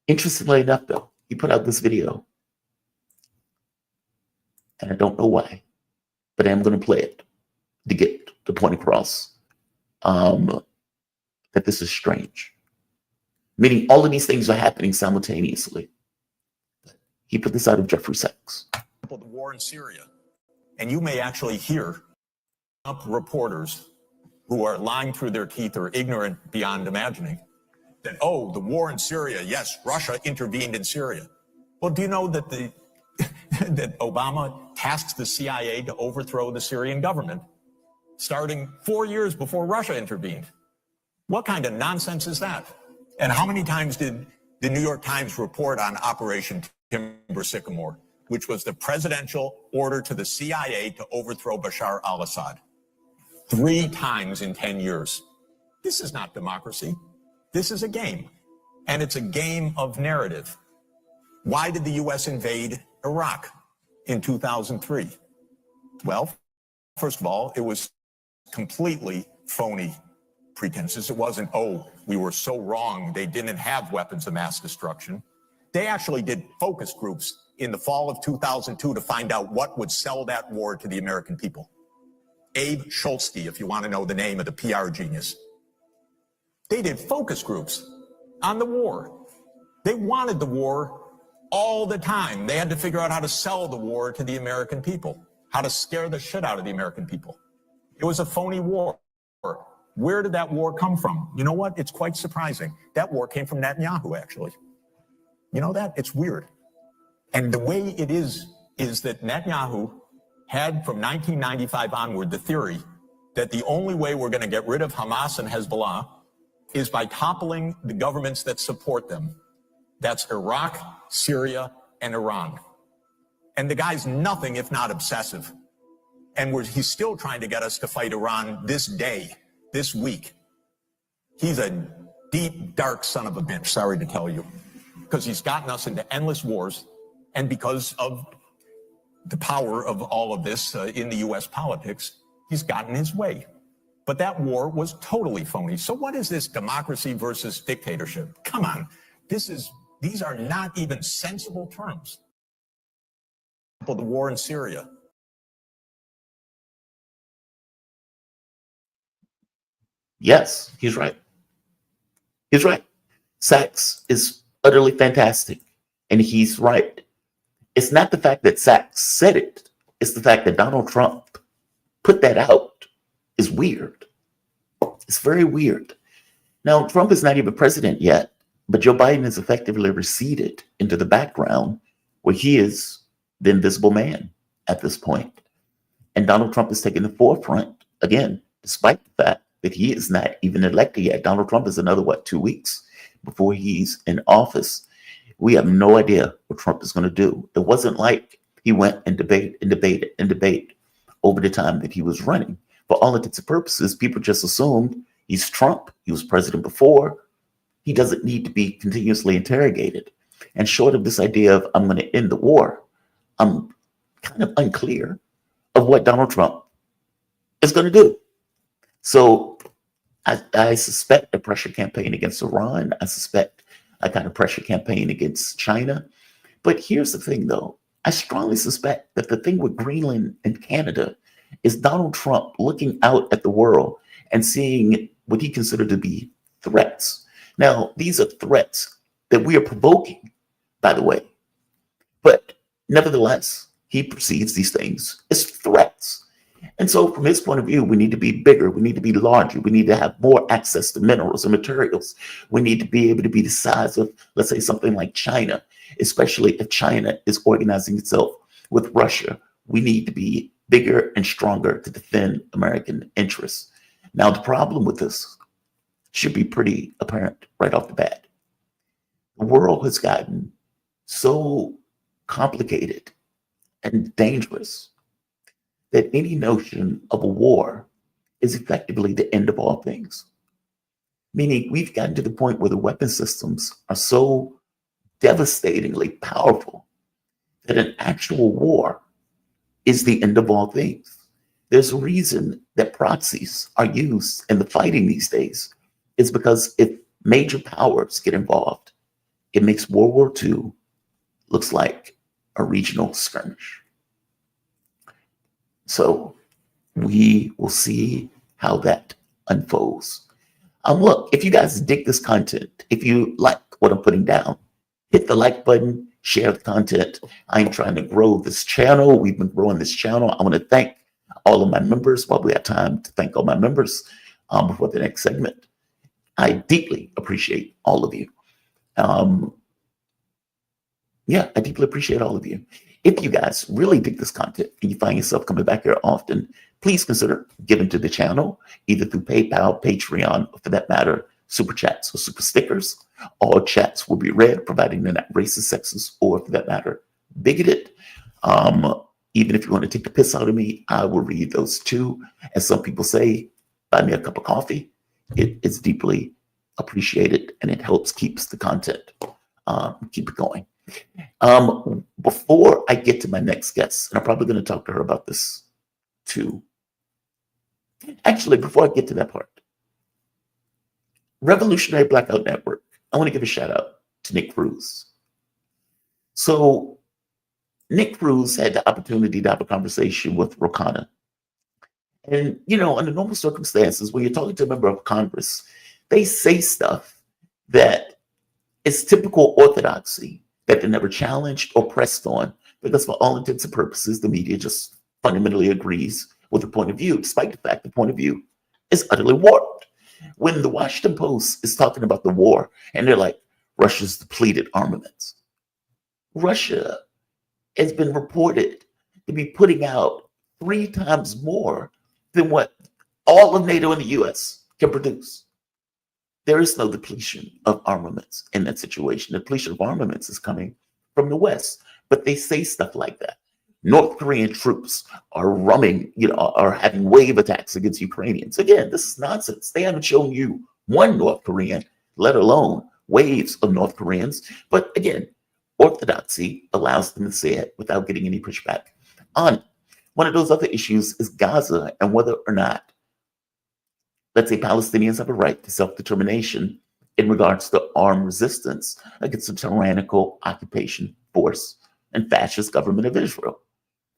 Interestingly enough, though, he put out this video, and I don't know why, but I am going to play it to get the point across that this is strange. Meaning all of these things are happening simultaneously. He put this out of Jeffrey Sachs. The war in Syria, and you may actually hear up reporters who are lying through their teeth or ignorant beyond imagining that, oh, the war in Syria, yes, Russia intervened in Syria. Well, do you know that that Obama tasked the CIA to overthrow the Syrian government starting 4 years before Russia intervened? What kind of nonsense is that? And how many times did the New York Times report on Operation Timber Sycamore, which was the presidential order to the CIA to overthrow Bashar al-Assad? 3 times in 10 years. This is not democracy. This is a game. And it's a game of narrative. Why did the U.S. invade Iraq in 2003? Well, first of all, it was completely phony pretenses. It wasn't, oh, we were so wrong, they didn't have weapons of mass destruction. They actually did focus groups in the fall of 2002 to find out what would sell that war to the American people. Abe Schultzky, if you want to know the name of the PR genius. They did focus groups on the war. They wanted the war all the time. They had to figure out how to sell the war to the American people, how to scare the shit out of the American people. It was a phony war. Where did that war come from? You know what? It's quite surprising. That war came from Netanyahu, actually. You know that? It's weird. And the way it is that Netanyahu had from 1995 onward the theory that the only way we're going to get rid of Hamas and Hezbollah is by toppling the governments that support them. That's Iraq, Syria, and Iran. And the guy's nothing if not obsessive. And he's still trying to get us to fight Iran this day, this week. He's a deep, dark son of a bitch, sorry to tell you, because he's gotten us into endless wars, and because of the power of all of this in the U.S. politics, he's gotten his way. But that war was totally phony. So what is this democracy versus dictatorship? Come on, these are not even sensible terms. The war in Syria. Yes, he's right. He's right. Sachs is utterly fantastic, and he's right. It's not the fact that Sachs said it. It's the fact that Donald Trump put that out is weird. It's very weird. Now, Trump is not even president yet, but Joe Biden has effectively receded into the background where he is the invisible man at this point. And Donald Trump is taking the forefront again, despite the fact that he is not even elected yet. Donald Trump is another, 2 weeks before he's in office. We have no idea what Trump is going to do. It wasn't like he went and debated over the time that he was running. For all intents and purposes, people just assumed he's Trump. He was president before. He doesn't need to be continuously interrogated. And short of this idea of I'm going to end the war, I'm kind of unclear of what Donald Trump is going to do. So I suspect a pressure campaign against Iran. I suspect a kind of pressure campaign against China. But here's the thing, though. I strongly suspect that the thing with Greenland and Canada is Donald Trump looking out at the world and seeing what he considered to be threats. Now, these are threats that we are provoking, by the way. But nevertheless, he perceives these things as threats. And so from his point of view, we need to be bigger. We need to be larger. We need to have more access to minerals and materials. We need to be able to be the size of, let's say, something like China, especially if China is organizing itself with Russia. We need to be bigger and stronger to defend American interests. Now, the problem with this should be pretty apparent right off the bat. The world has gotten so complicated and dangerous that any notion of a war is effectively the end of all things. Meaning we've gotten to the point where the weapon systems are so devastatingly powerful that an actual war is the end of all things. There's a reason that proxies are used in the fighting these days. It's because if major powers get involved, it makes World War II looks like a regional skirmish. So we will see how that unfolds. Look, if you guys dig this content, if you like what I'm putting down, hit the like button, share the content. I'm trying to grow this channel. We've been growing this channel. I want to thank all of my members while we have time to thank all my members before the next segment. I deeply appreciate all of you. I deeply appreciate all of you. If you guys really dig this content and you find yourself coming back here often, please consider giving to the channel, either through PayPal, Patreon, or for that matter, Super Chats or Super Stickers. All chats will be read, providing they're not racist, sexist, or for that matter, bigoted. Even if you want to take the piss out of me, I will read those too. As some people say, buy me a cup of coffee. It is deeply appreciated and it helps keeps the content, keep it going. Before I get to my next guest, and I'm probably going to talk to her about this too. Actually, before I get to that part, Revolutionary Blackout Network, I want to give a shout out to Nick Cruz. So Nick Cruz had the opportunity to have a conversation with Rokana. And, under normal circumstances, when you're talking to a member of Congress, they say stuff that is typical orthodoxy, that they're never challenged or pressed on, because for all intents and purposes, the media just fundamentally agrees with the point of view, despite the fact the point of view is utterly warped. When the Washington Post is talking about the war, and they're like, Russia's depleted armaments. Russia has been reported to be putting out 3 times more than what all of NATO and the US can produce. There is no depletion of armaments in that situation. The depletion of armaments is coming from the West, but they say stuff like that. North Korean troops are are having wave attacks against Ukrainians. Again, this is nonsense. They haven't shown you one North Korean, let alone waves of North Koreans. But again, orthodoxy allows them to say it without getting any pushback on it. One of those other issues is Gaza and whether or not, let's say, Palestinians have a right to self-determination in regards to armed resistance against the tyrannical occupation force and fascist government of Israel,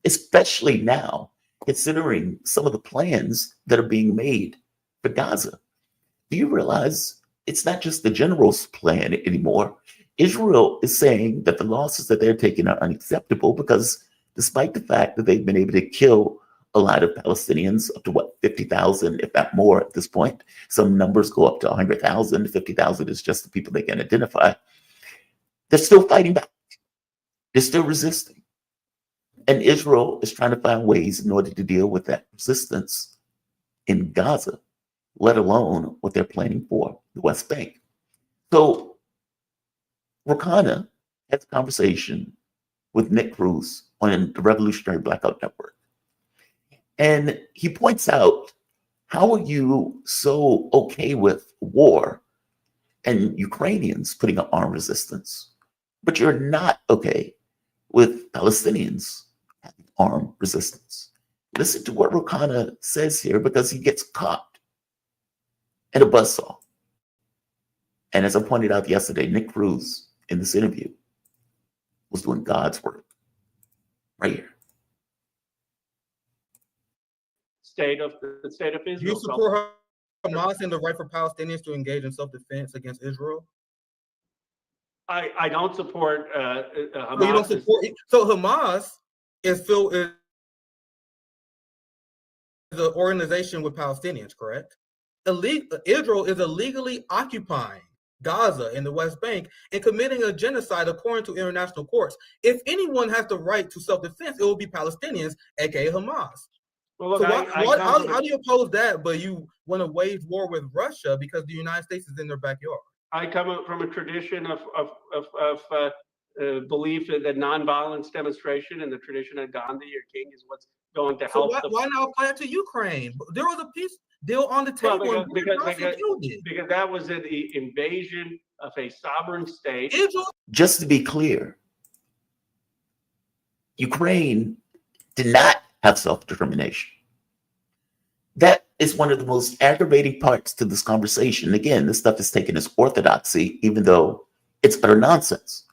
especially now, considering some of the plans that are being made for Gaza. Do you realize it's not just the general's plan anymore? Israel is saying that the losses that they're taking are unacceptable because despite the fact that they've been able to kill a lot of Palestinians, up to what, 50,000, if not more at this point. Some numbers go up to 100,000. 50,000 is just the people they can identify. They're still fighting back. They're still resisting. And Israel is trying to find ways in order to deal with that resistance in Gaza, let alone what they're planning for the West Bank. So Rakana has a conversation with Nick Cruz on the Revolutionary Blackout Network. And he points out, how are you so okay with war and Ukrainians putting up armed resistance, but you're not okay with Palestinians having armed resistance? Listen to what Rakana says here, because he gets caught in a buzzsaw. And as I pointed out yesterday, Nick Cruz in this interview was doing God's work right here. The state of Israel. Do you support Hamas and the right for Palestinians to engage in self-defense against Israel? I don't support Hamas. So you don't support. So Hamas is an organization with Palestinians, correct? Israel is illegally occupying Gaza and the West Bank and committing a genocide according to international courts. If anyone has the right to self-defense, it will be Palestinians, aka Hamas. Well, look, So how do you oppose that, but you want to wage war with Russia because the United States is in their backyard? I come from a tradition of belief that nonviolence demonstration and the tradition of Gandhi, your king, is what's going to help. So why not apply it to Ukraine? There was a peace deal on the table. Well, because that was an invasion of a sovereign state. Just to be clear, Ukraine did not have self-determination. That is one of the most aggravating parts to this conversation. Again, this stuff is taken as orthodoxy, even though it's utter nonsense.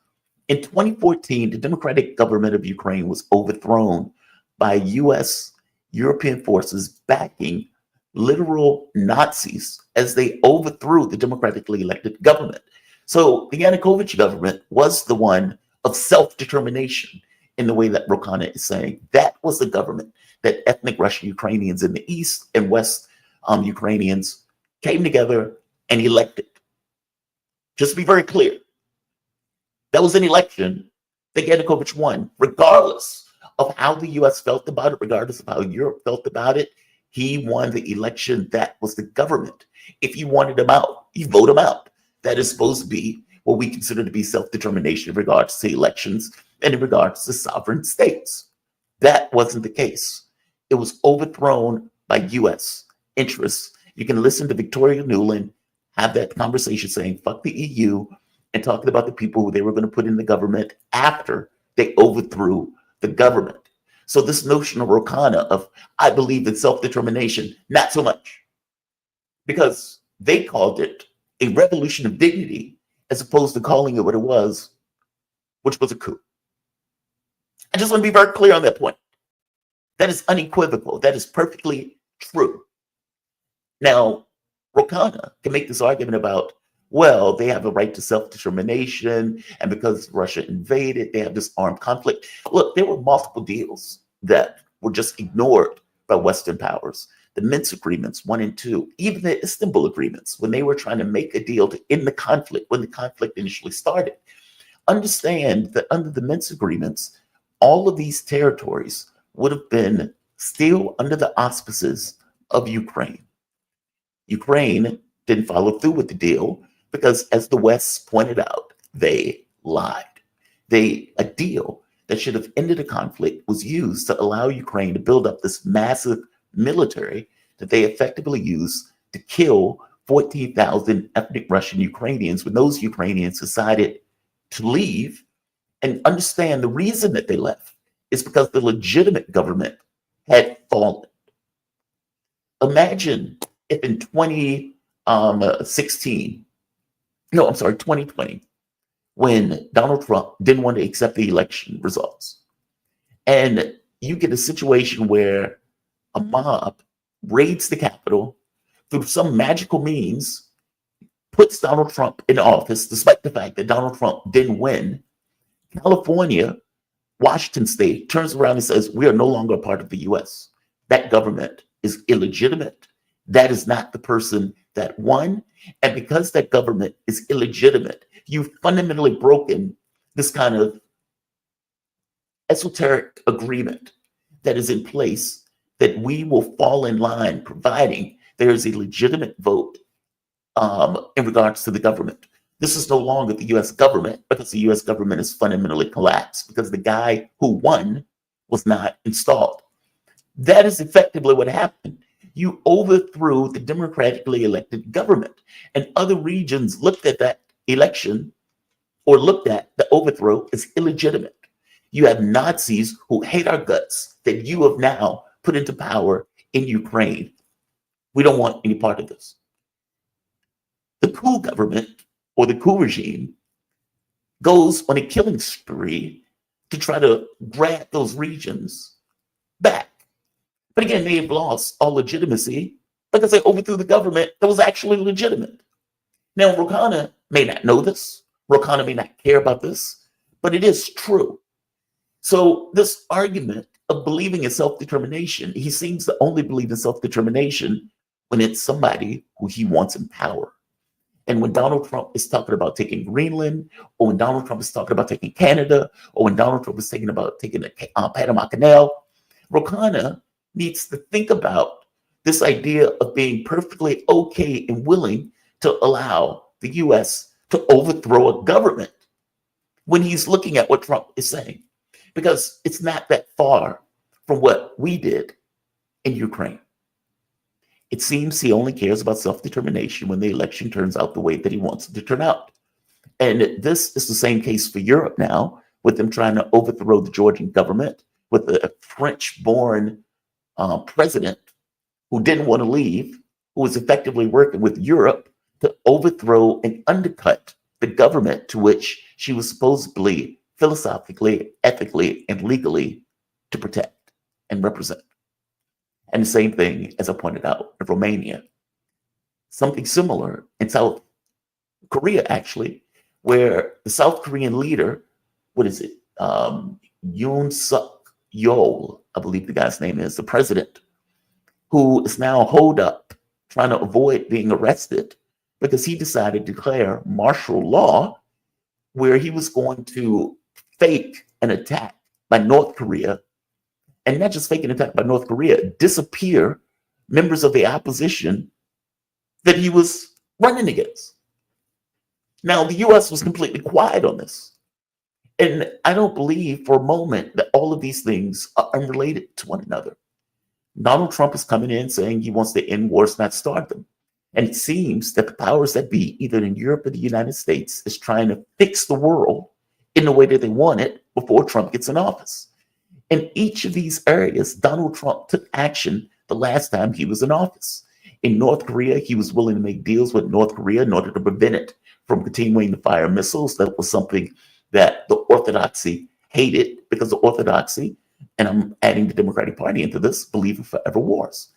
In 2014, the democratic government of Ukraine was overthrown by US European forces backing literal Nazis as they overthrew the democratically elected government. So the Yanukovych government was the one of self-determination in the way that Rakana is saying. That was the government that ethnic Russian Ukrainians in the East and West Ukrainians came together and elected. Just to be very clear, that was an election that Yanukovych won, regardless of how the US felt about it, regardless of how Europe felt about it. He won the election. That was the government. If you wanted him out, you vote him out. That is supposed to be what we consider to be self-determination in regards to elections and in regards to sovereign states. That wasn't the case. It was overthrown by US interests. You can listen to Victoria Nuland have that conversation saying, fuck the EU, and talking about the people who they were going to put in the government after they overthrew the government. So this notion of Rakana of, I believe in self-determination, not so much. Because they called it a revolution of dignity as opposed to calling it what it was, which was a coup. I just want to be very clear on that point. That is unequivocal. That is perfectly true. Now, Rakana can make this argument about, well, they have a right to self-determination, and because Russia invaded, they have this armed conflict. Look, there were multiple deals that were just ignored by Western powers. The Minsk agreements 1 and 2, even the Istanbul agreements, when they were trying to make a deal to end the conflict, when the conflict initially started. Understand that under the Minsk agreements, all of these territories would have been still under the auspices of Ukraine. Ukraine didn't follow through with the deal because, as the West pointed out, they lied. A deal that should have ended a conflict was used to allow Ukraine to build up this massive military that they effectively used to kill 14,000 ethnic Russian Ukrainians when those Ukrainians decided to leave. And understand the reason that they left is because the legitimate government had fallen. Imagine if in 2020, when Donald Trump didn't want to accept the election results, and you get a situation where a mob raids the Capitol through some magical means, puts Donald Trump in office, despite the fact that Donald Trump didn't win. California, Washington State turns around and says, we are no longer a part of the US. that government is illegitimate. That is not the person that won. And because that government is illegitimate, you've fundamentally broken this kind of esoteric agreement that is in place that we will fall in line providing there is a legitimate vote in regards to the government. This is no longer the US government because the US government is fundamentally collapsed because the guy who won was not installed. That is effectively what happened. You overthrew the democratically elected government, and other regions looked at that election or looked at the overthrow as illegitimate. You have Nazis who hate our guts that you have now put into power in Ukraine. We don't want any part of this. The coup government or the coup regime goes on a killing spree to try to grab those regions back. But again, they've lost all legitimacy because they overthrew the government that was actually legitimate. Now, Rouhani may not know this. Rouhani may not care about this, but it is true. So this argument of believing in self-determination, he seems to only believe in self-determination when it's somebody who he wants in power. And when Donald Trump is talking about taking Greenland, or when Donald Trump is talking about taking Canada, or when Donald Trump is taking the Panama Canal, Rouhani needs to think about this idea of being perfectly okay and willing to allow the U.S. to overthrow a government when he's looking at what Trump is saying, because it's not that far from what we did in Ukraine. It seems he only cares about self-determination when the election turns out the way that he wants it to turn out. And this is the same case for Europe now, with them trying to overthrow the Georgian government, with a French-born president who didn't want to leave, who was effectively working with Europe to overthrow and undercut the government to which she was supposedly, philosophically, ethically, and legally to protect and represent. And the same thing, as I pointed out, in Romania. Something similar in South Korea, actually, where the South Korean leader, Yoon Suk Yeol, I believe the guy's name is, the president, who is now holed up trying to avoid being arrested because he decided to declare martial law where he was going to fake an attack by North Korea, and not just fake an attack by North Korea, disappear members of the opposition that he was running against. Now, the US was completely quiet on this. And I don't believe for a moment that all of these things are unrelated to one another. Donald Trump is coming in saying he wants to end wars, not start them. And it seems that the powers that be, either in Europe or the United States, is trying to fix the world in the way that they want it before Trump gets in office. In each of these areas, Donald Trump took action the last time he was in office. In North Korea, he was willing to make deals with North Korea in order to prevent it from continuing to fire missiles. That was something that the orthodoxy hated, because the orthodoxy, and I'm adding the Democratic Party into this, believe in forever wars.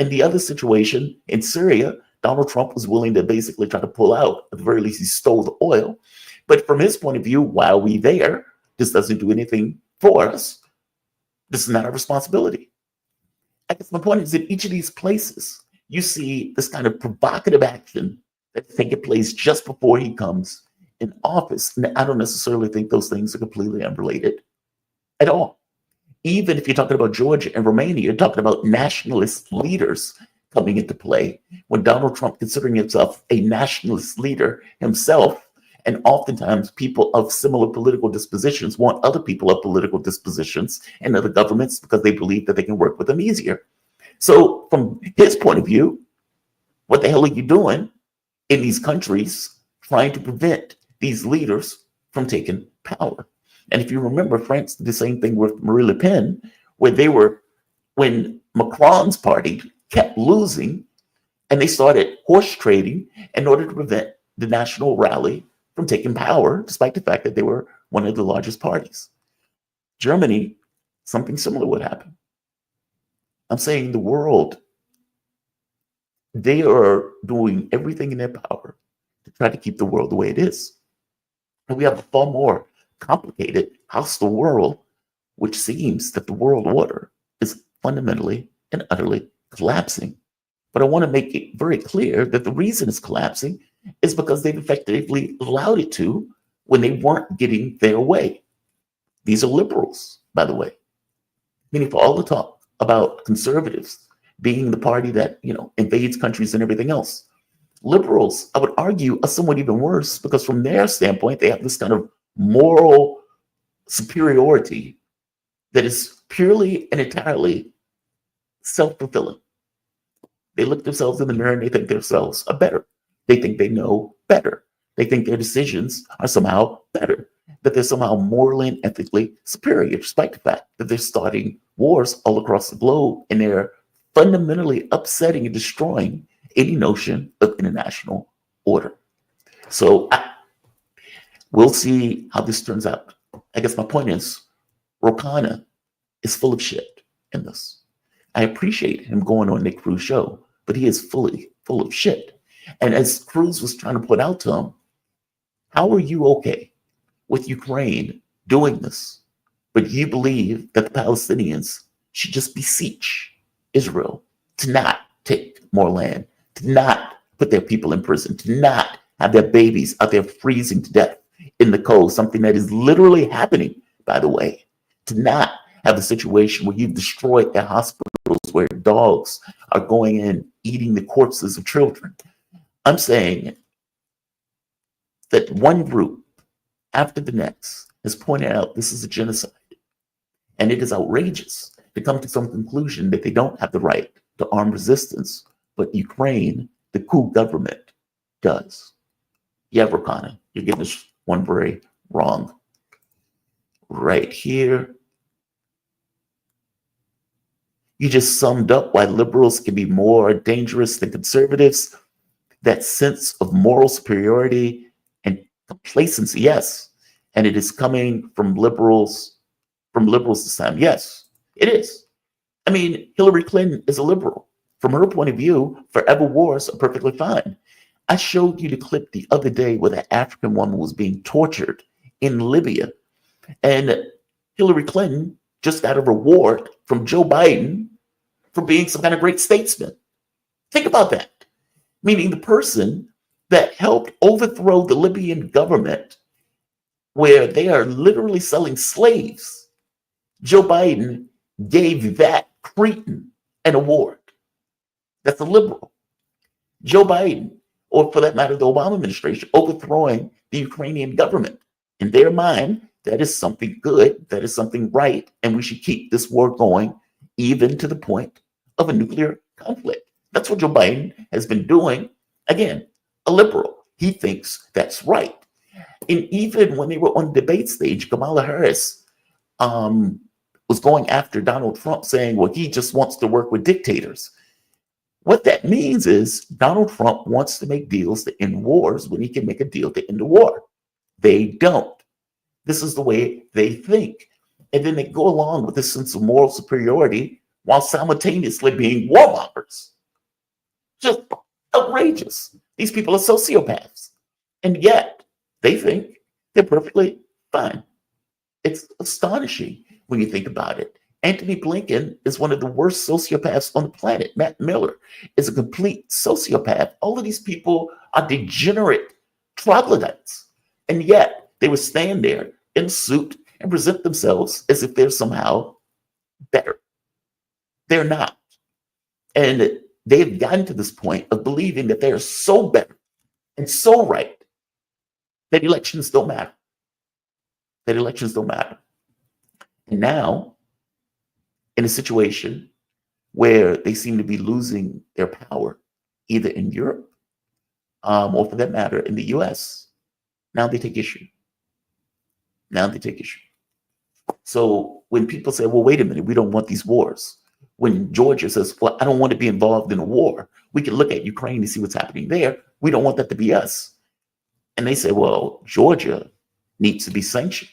In the other situation, in Syria, Donald Trump was willing to basically try to pull out. At the very least, he stole the oil. But from his point of view, while we're there, this doesn't do anything for us. This is not our responsibility. I guess my point is that each of these places, you see this kind of provocative action that's taking place just before he comes in office. And I don't necessarily think those things are completely unrelated at all. Even if you're talking about Georgia and Romania, you're talking about nationalist leaders coming into play, when Donald Trump, considering himself a nationalist leader himself, and oftentimes people of similar political dispositions want other people of political dispositions in other governments because they believe that they can work with them easier. So from his point of view, what the hell are you doing in these countries trying to prevent these leaders from taking power? And if you remember, France did the same thing with Marine Le Pen, where when Macron's party kept losing, and they started horse trading in order to prevent the national rally from taking power, despite the fact that they were one of the largest parties. Germany, something similar would happen. I'm saying the world, they are doing everything in their power to try to keep the world the way it is. And we have a far more complicated, hostile world, which seems that the world order is fundamentally and utterly collapsing. But I want to make it very clear that the reason it's collapsing is because they've effectively allowed it to when they weren't getting their way. These are liberals, by the way. Meaning, for all the talk about conservatives being the party that, invades countries and everything else, liberals, I would argue, are somewhat even worse, because from their standpoint, they have this kind of moral superiority that is purely and entirely self-fulfilling. They look themselves in the mirror and they think themselves are better. They think they know better. They think their decisions are somehow better, that they're somehow morally and ethically superior, despite the fact that they're starting wars all across the globe, and they're fundamentally upsetting and destroying any notion of international order. So we'll see how this turns out. I guess my point is, Rokana is full of shit in this. I appreciate him going on Nick Cruz's show, but he is fully full of shit. And as Cruz was trying to put out to him, how are you okay with Ukraine doing this, but you believe that the Palestinians should just beseech Israel to not take more land, to not put their people in prison, to not have their babies out there freezing to death in the cold, something that is literally happening, by the way, to not have a situation where you've destroyed their hospitals, where dogs are going in eating the corpses of children. I'm saying that one group after the next has pointed out this is a genocide, and it is outrageous to come to some conclusion that they don't have the right to armed resistance, but Ukraine, the coup government, does. Yeah, Rokana, you're getting this one very wrong. Right here, you just summed up why liberals can be more dangerous than conservatives. That sense of moral superiority and complacency, yes. And it is coming from liberals this time. Yes, it is. I mean, Hillary Clinton is a liberal. From her point of view, forever wars are perfectly fine. I showed you the clip the other day where that African woman was being tortured in Libya. And Hillary Clinton just got a reward from Joe Biden for being some kind of great statesman. Think about that. Meaning the person that helped overthrow the Libyan government, where they are literally selling slaves, Joe Biden gave that cretin an award. That's a liberal. Joe Biden, or for that matter, the Obama administration, overthrowing the Ukrainian government. In their mind, that is something good, that is something right, and we should keep this war going, even to the point of a nuclear conflict. That's what Joe Biden has been doing. Again, a liberal. He thinks that's right. And even when they were on the debate stage, Kamala Harris was going after Donald Trump, saying, well, he just wants to work with dictators. What that means is Donald Trump wants to make deals to end wars when he can make a deal to end a war. They don't. This is the way they think. And then they go along with this sense of moral superiority while simultaneously being warmongers. Just outrageous. These people are sociopaths. And yet they think they're perfectly fine. It's astonishing when you think about it. Antony Blinken is one of the worst sociopaths on the planet. Matt Miller is a complete sociopath. All of these people are degenerate troglodytes. And yet they would stand there in a suit and present themselves as if they're somehow better. They're not. And they've gotten to this point of believing that they are so better and so right that elections don't matter. That elections don't matter. And now, in a situation where they seem to be losing their power, either in Europe or for that matter in the US, now they take issue. Now they take issue. So when people say, well, wait a minute, we don't want these wars. When Georgia says, well, I don't want to be involved in a war, we can look at Ukraine and see what's happening there. We don't want that to be us. And they say, well, Georgia needs to be sanctioned.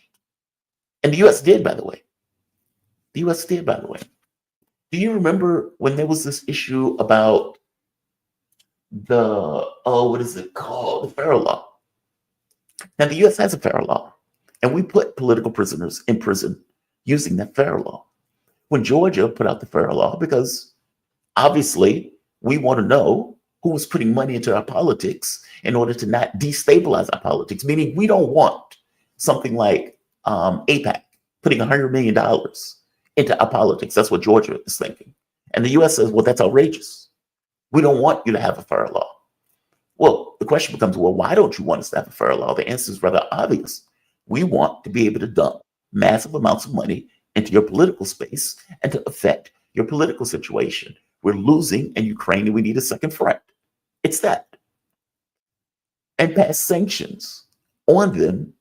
And the US did, by the way. The US did, by the way. Do you remember when there was this issue about the, what is it called? The FARA law. Now, the US has a FARA law, and we put political prisoners in prison using that FARA law. When Georgia put out the FARA law, because Obviously, we want to know who was putting money into our politics in order to not destabilize our politics, meaning we don't want something like APAC putting $100 million into our politics. That's what Georgia is thinking. And the US says, well, that's outrageous. We don't want you to have a fair law. Well, the question becomes, well, why don't you want us to have a fair law? The answer is rather obvious. We want to be able to dump massive amounts of money into your political space and to affect your political situation. We're losing in Ukraine and we need a second front. It's that. And pass sanctions on them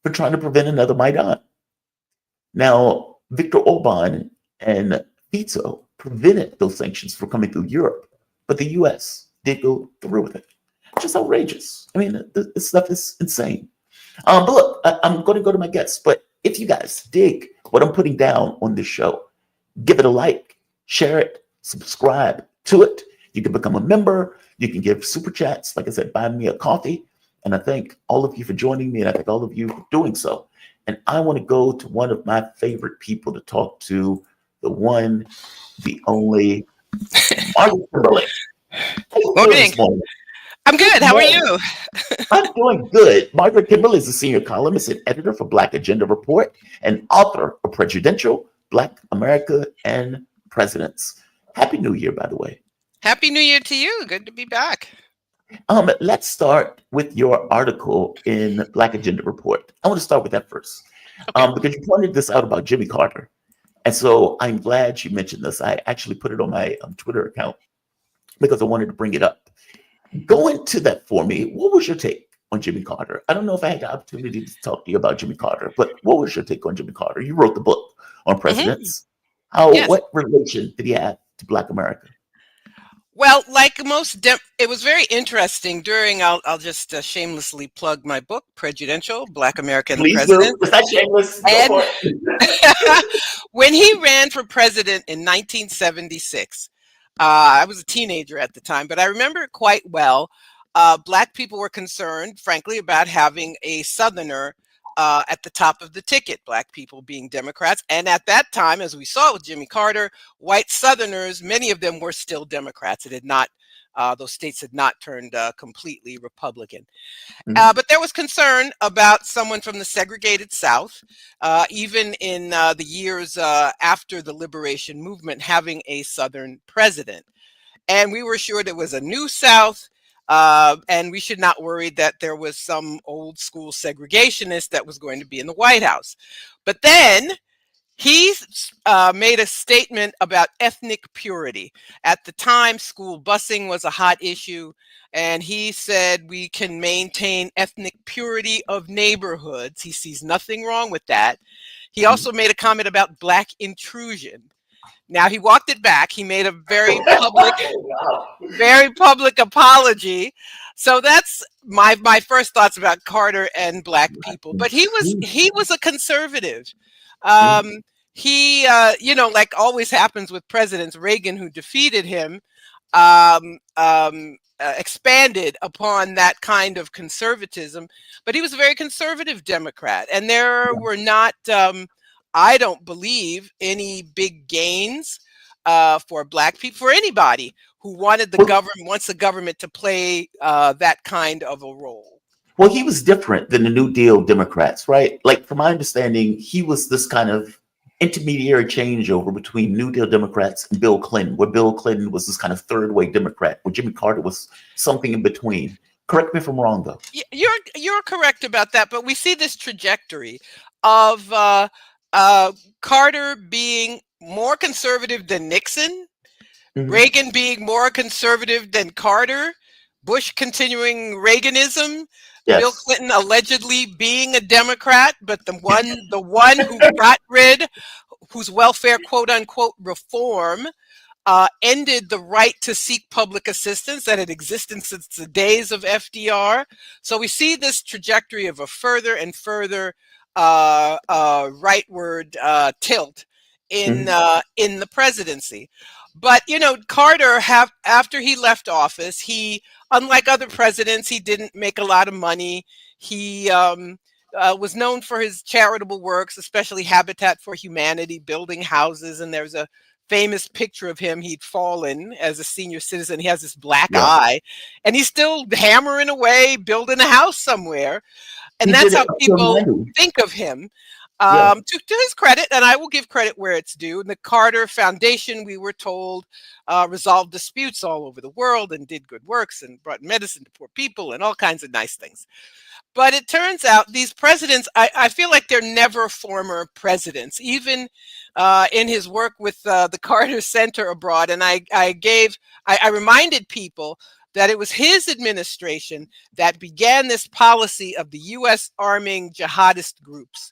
for trying to prevent another Maidan. Now, Viktor Orban and Fico prevented those sanctions from coming through Europe, but the US did go through with it. Just outrageous. I mean, this stuff is insane. But look, I'm going to go to my guests, but if you guys dig what I'm putting down on this show, give it a like, share it, subscribe to it. You can become a member. You can give super chats. Like I said, buy me a coffee. And I thank all of you for joining me, and I thank all of you for doing so. And I want to go to one of my favorite people to talk to, the one, the only, Margaret Kimberly. Morning. I'm good. How are you? I'm doing good. Margaret Kimberly is a senior columnist and editor for Black Agenda Report and author of Presidential, Black America, and Presidents. Happy New Year, by the way. Happy New Year to you. Good to be back. Let's start with your article in Black Agenda Report. I want to start with that first, because you pointed this out about Jimmy Carter. And so I'm glad you mentioned this. I actually put it on my Twitter account because I wanted to bring it up. Go into that for me. What was your take on Jimmy Carter? I don't know if I had the opportunity to talk to you about Jimmy Carter, but what was your take on Jimmy Carter? You wrote the book on presidents. Yes. What relation did he have to Black America? Well, like most, it was very interesting during, I'll just shamelessly plug my book, Presidential, Black America and the President. Please do. It's not shameless. Go for it. When he ran for president in 1976, I was a teenager at the time, but I remember it quite well. Black people were concerned, frankly, about having a Southerner at the top of the ticket, Black people being Democrats. And at that time, as we saw with Jimmy Carter, white Southerners, many of them were still Democrats. It had not, those states had not turned completely Republican. But there was concern about someone from the segregated South, even in the years after the liberation movement, having a Southern president. And we were sure there was a new South. And we should not worry that there was some old school segregationist that was going to be in the White House. But then he made a statement about ethnic purity. At the time, school busing was a hot issue. And he said we can maintain ethnic purity of neighborhoods. He sees nothing wrong with that. He also made a comment about Black intrusion. Now, he walked it back. He made a very public apology. So that's my first thoughts about Carter and Black people. But he was a conservative. He, like always happens with presidents, Reagan, who defeated him, expanded upon that kind of conservatism. But he was a very conservative Democrat. And there were not... I don't believe any big gains for Black people, for anybody who wanted wants the government to play that kind of a role. Well, he was different than the New Deal Democrats, right? Like, from my understanding, he was this kind of intermediary changeover between New Deal Democrats and Bill Clinton, where Bill Clinton was this kind of third way Democrat, where Jimmy Carter was something in between. Correct me if I'm wrong, though. You're correct about that, but we see this trajectory of Carter being more conservative than Nixon, Reagan being more conservative than Carter, Bush continuing Reaganism, Bill Clinton allegedly being a Democrat, but the one who got rid, whose welfare, quote unquote, reform ended the right to seek public assistance that had existed since the days of FDR. So we see this trajectory of a further and further rightward tilt in the presidency. But Carter, after he left office, he, unlike other presidents, he didn't make a lot of money. He was known for his charitable works, especially Habitat for Humanity, building houses, and there's a famous picture of him. He'd fallen as a senior citizen. He has this black Yeah. eye, and he's still hammering away, building a house somewhere. And He that's did it how up to people 90. think of him. Yeah. To his credit, and I will give credit where it's due, the Carter Foundation, we were told, resolved disputes all over the world and did good works and brought medicine to poor people and all kinds of nice things. But it turns out these presidents, I feel like they're never former presidents, even in his work with the Carter Center abroad. And I reminded people that it was his administration that began this policy of the U.S. arming jihadist groups.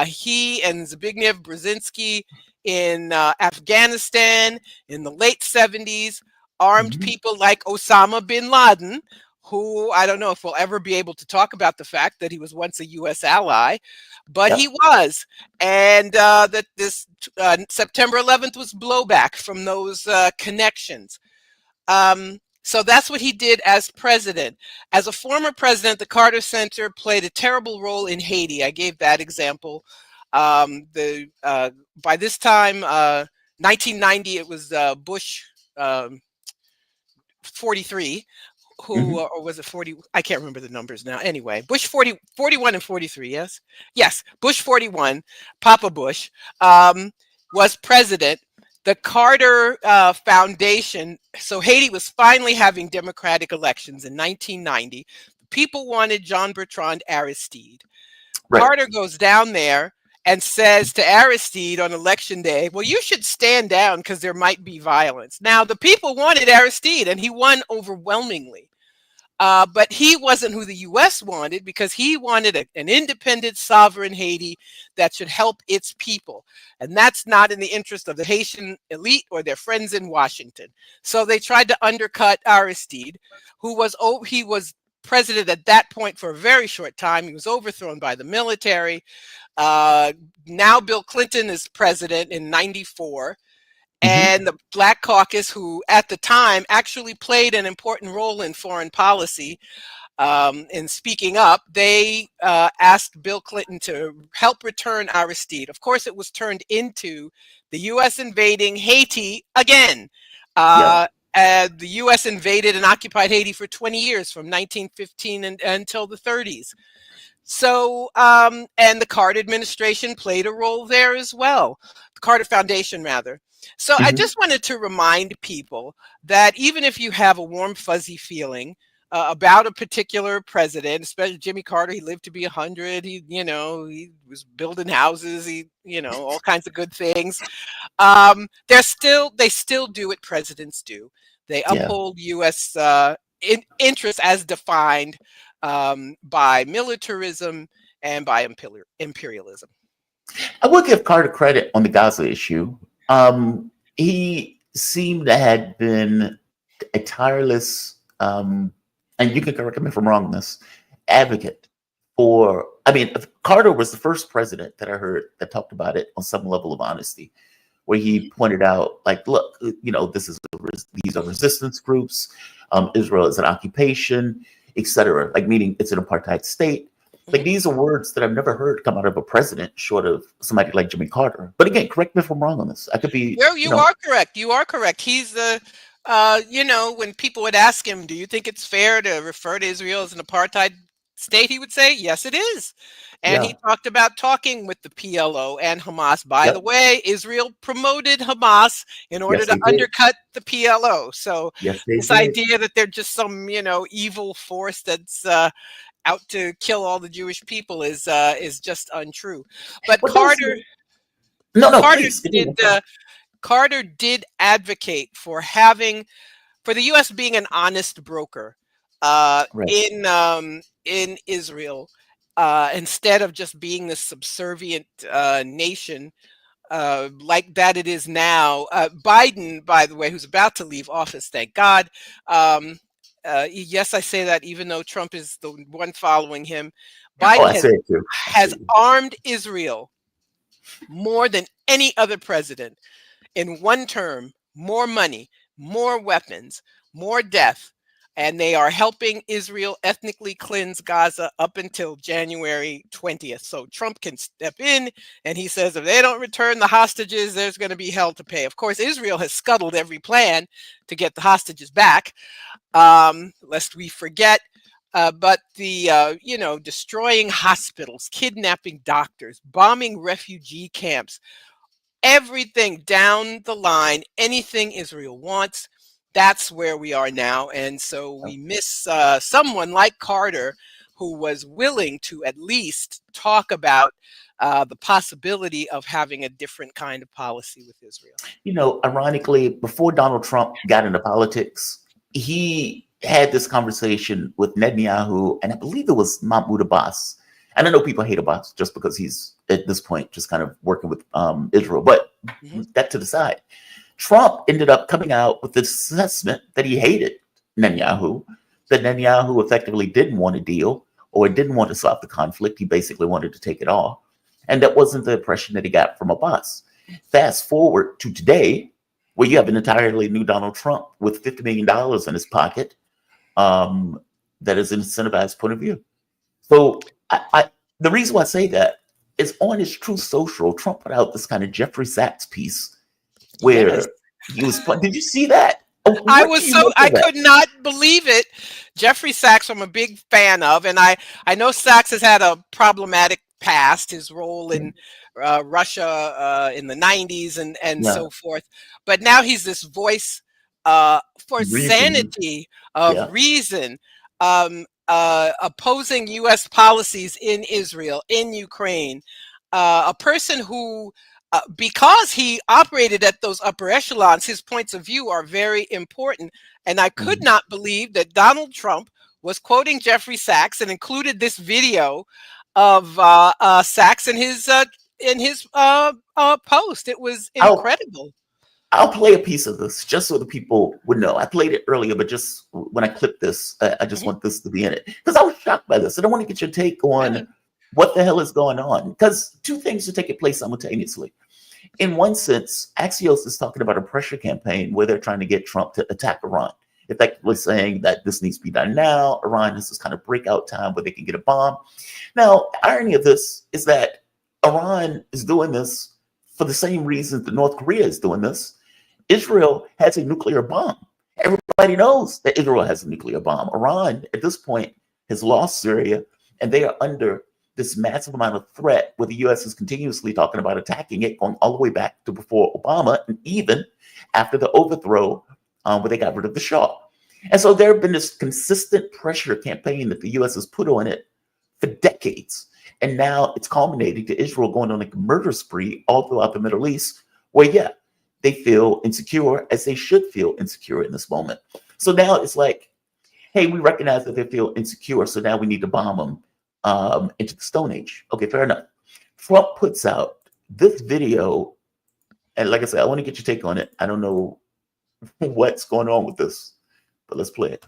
He and Zbigniew Brzezinski in Afghanistan in the late 70s armed people like Osama bin Laden, who I don't know if we'll ever be able to talk about the fact that he was once a U.S. ally, but he was. And that this September 11th was blowback from those connections. So that's what he did as president. As a former president, the Carter Center played a terrible role in Haiti. I gave that example. By this time, 1990, it was Bush 43, who, or was it 40? I can't remember the numbers now. Anyway, Bush 41 and 43, yes? Yes, Bush 41, Papa Bush, was president. The Carter Foundation, so Haiti was finally having democratic elections in 1990. People wanted Jean-Bertrand Aristide. Right. Carter goes down there and says to Aristide on election day, well, you should stand down because there might be violence. Now, the people wanted Aristide, and he won overwhelmingly. But he wasn't who the U.S. wanted, because he wanted an independent, sovereign Haiti that should help its people. And that's not in the interest of the Haitian elite or their friends in Washington. So they tried to undercut Aristide, who was president at that point for a very short time. He was overthrown by the military. Now Bill Clinton is president in 94. And the Black Caucus, who at the time actually played an important role in foreign policy, in speaking up, they asked Bill Clinton to help return Aristide. Of course, it was turned into the U.S. invading Haiti again. The U.S. invaded and occupied Haiti for 20 years, from 1915 until the 30s. So, and the Carter administration played a role there as well. The Carter Foundation, rather. So I just wanted to remind people that even if you have a warm, fuzzy feeling about a particular president, especially Jimmy Carter, he lived to be 100. He was building houses. All kinds of good things. They still do what presidents do. They uphold U.S. interests as defined by militarism and by imperialism. I will give Carter credit on the Gaza issue. He seemed to have been a tireless, and you can correct me if I'm wrong on this, advocate for, Carter was the first president that I heard that talked about it on some level of honesty, where he pointed out, like, look, these are resistance groups, Israel is an occupation, etc. Like, meaning it's an apartheid state. Like, these are words that I've never heard come out of a president, short of somebody like Jimmy Carter. But again, correct me if I'm wrong on this. I could be. You are correct. You are correct. He's the, when people would ask him, do you think it's fair to refer to Israel as an apartheid state? He would say, yes, it is. And he talked about talking with the PLO and Hamas. By the way, Israel promoted Hamas in order to undercut the PLO. So this idea that they're just some, evil force that's out to kill all the Jewish people is just untrue. But Carter did advocate for the U.S. being an honest broker in Israel, instead of just being the subservient nation like that it is now. Biden, by the way, who's about to leave office, thank God. Yes, I say that even though Trump is the one following him. Biden has armed Israel more than any other president in one term. More money, more weapons, more death. and they are helping Israel ethnically cleanse Gaza up until January 20th. So Trump can step in, and he says if they don't return the hostages, there's going to be hell to pay. Of course, Israel has scuttled every plan to get the hostages back, lest we forget. But the, destroying hospitals, kidnapping doctors, bombing refugee camps, everything down the line, anything Israel wants, that's where we are now. And so we miss someone like Carter, who was willing to at least talk about the possibility of having a different kind of policy with Israel. Ironically, before Donald Trump got into politics, he had this conversation with Netanyahu, and I believe it was Mahmoud Abbas. And I know people hate Abbas just because he's, at this point, just kind of working with Israel. But that to the side. Trump ended up coming out with this assessment that he hated Netanyahu, that Netanyahu effectively didn't want a deal or didn't want to solve the conflict. He basically wanted to take it all. And that wasn't the impression that he got from Abbas. Fast forward to today, where you have an entirely new Donald Trump with $50 million in his pocket that is an incentivized point of view. So the reason why I say that is on his Truth Social, Trump put out this kind of Jeffrey Sachs piece where he was. Did you see that? I could not believe it. Jeffrey Sachs, I'm a big fan of, and I know Sachs has had a problematic past, his role in Russia in the 90s and so forth. But now he's this voice for sanity of reason. Opposing U.S. policies in Israel, in Ukraine, a person who, because he operated at those upper echelons, his points of view are very important. And I could not believe that Donald Trump was quoting Jeffrey Sachs and included this video of Sachs in his post. It was incredible. I'll play a piece of this just so the people would know. I played it earlier, but just when I clip this, I just want this to be in it because I was shocked by this. I don't want to get your take on what the hell is going on, because two things are taking place simultaneously. In one sense, Axios is talking about a pressure campaign where they're trying to get Trump to attack Iran, effectively saying that this needs to be done now. Iran is this kind of breakout time where they can get a bomb. Now, the irony of this is that Iran is doing this for the same reasons that North Korea is doing this. Israel has a nuclear bomb. Everybody knows that Israel has a nuclear bomb. Iran, at this point, has lost Syria, and they are under this massive amount of threat where the U.S. is continuously talking about attacking it, going all the way back to before Obama, and even after the overthrow where they got rid of the Shah. And so there have been this consistent pressure campaign that the U.S. has put on it for decades. And now it's culminating to Israel going on a murder spree all throughout the Middle East, where, they feel insecure, as they should feel insecure in this moment. So now it's like, hey, we recognize that they feel insecure, so now we need to bomb them into the Stone Age. Okay, fair enough. Trump puts out this video, and like I said, I want to get your take on it. I don't know what's going on with this, but let's play it.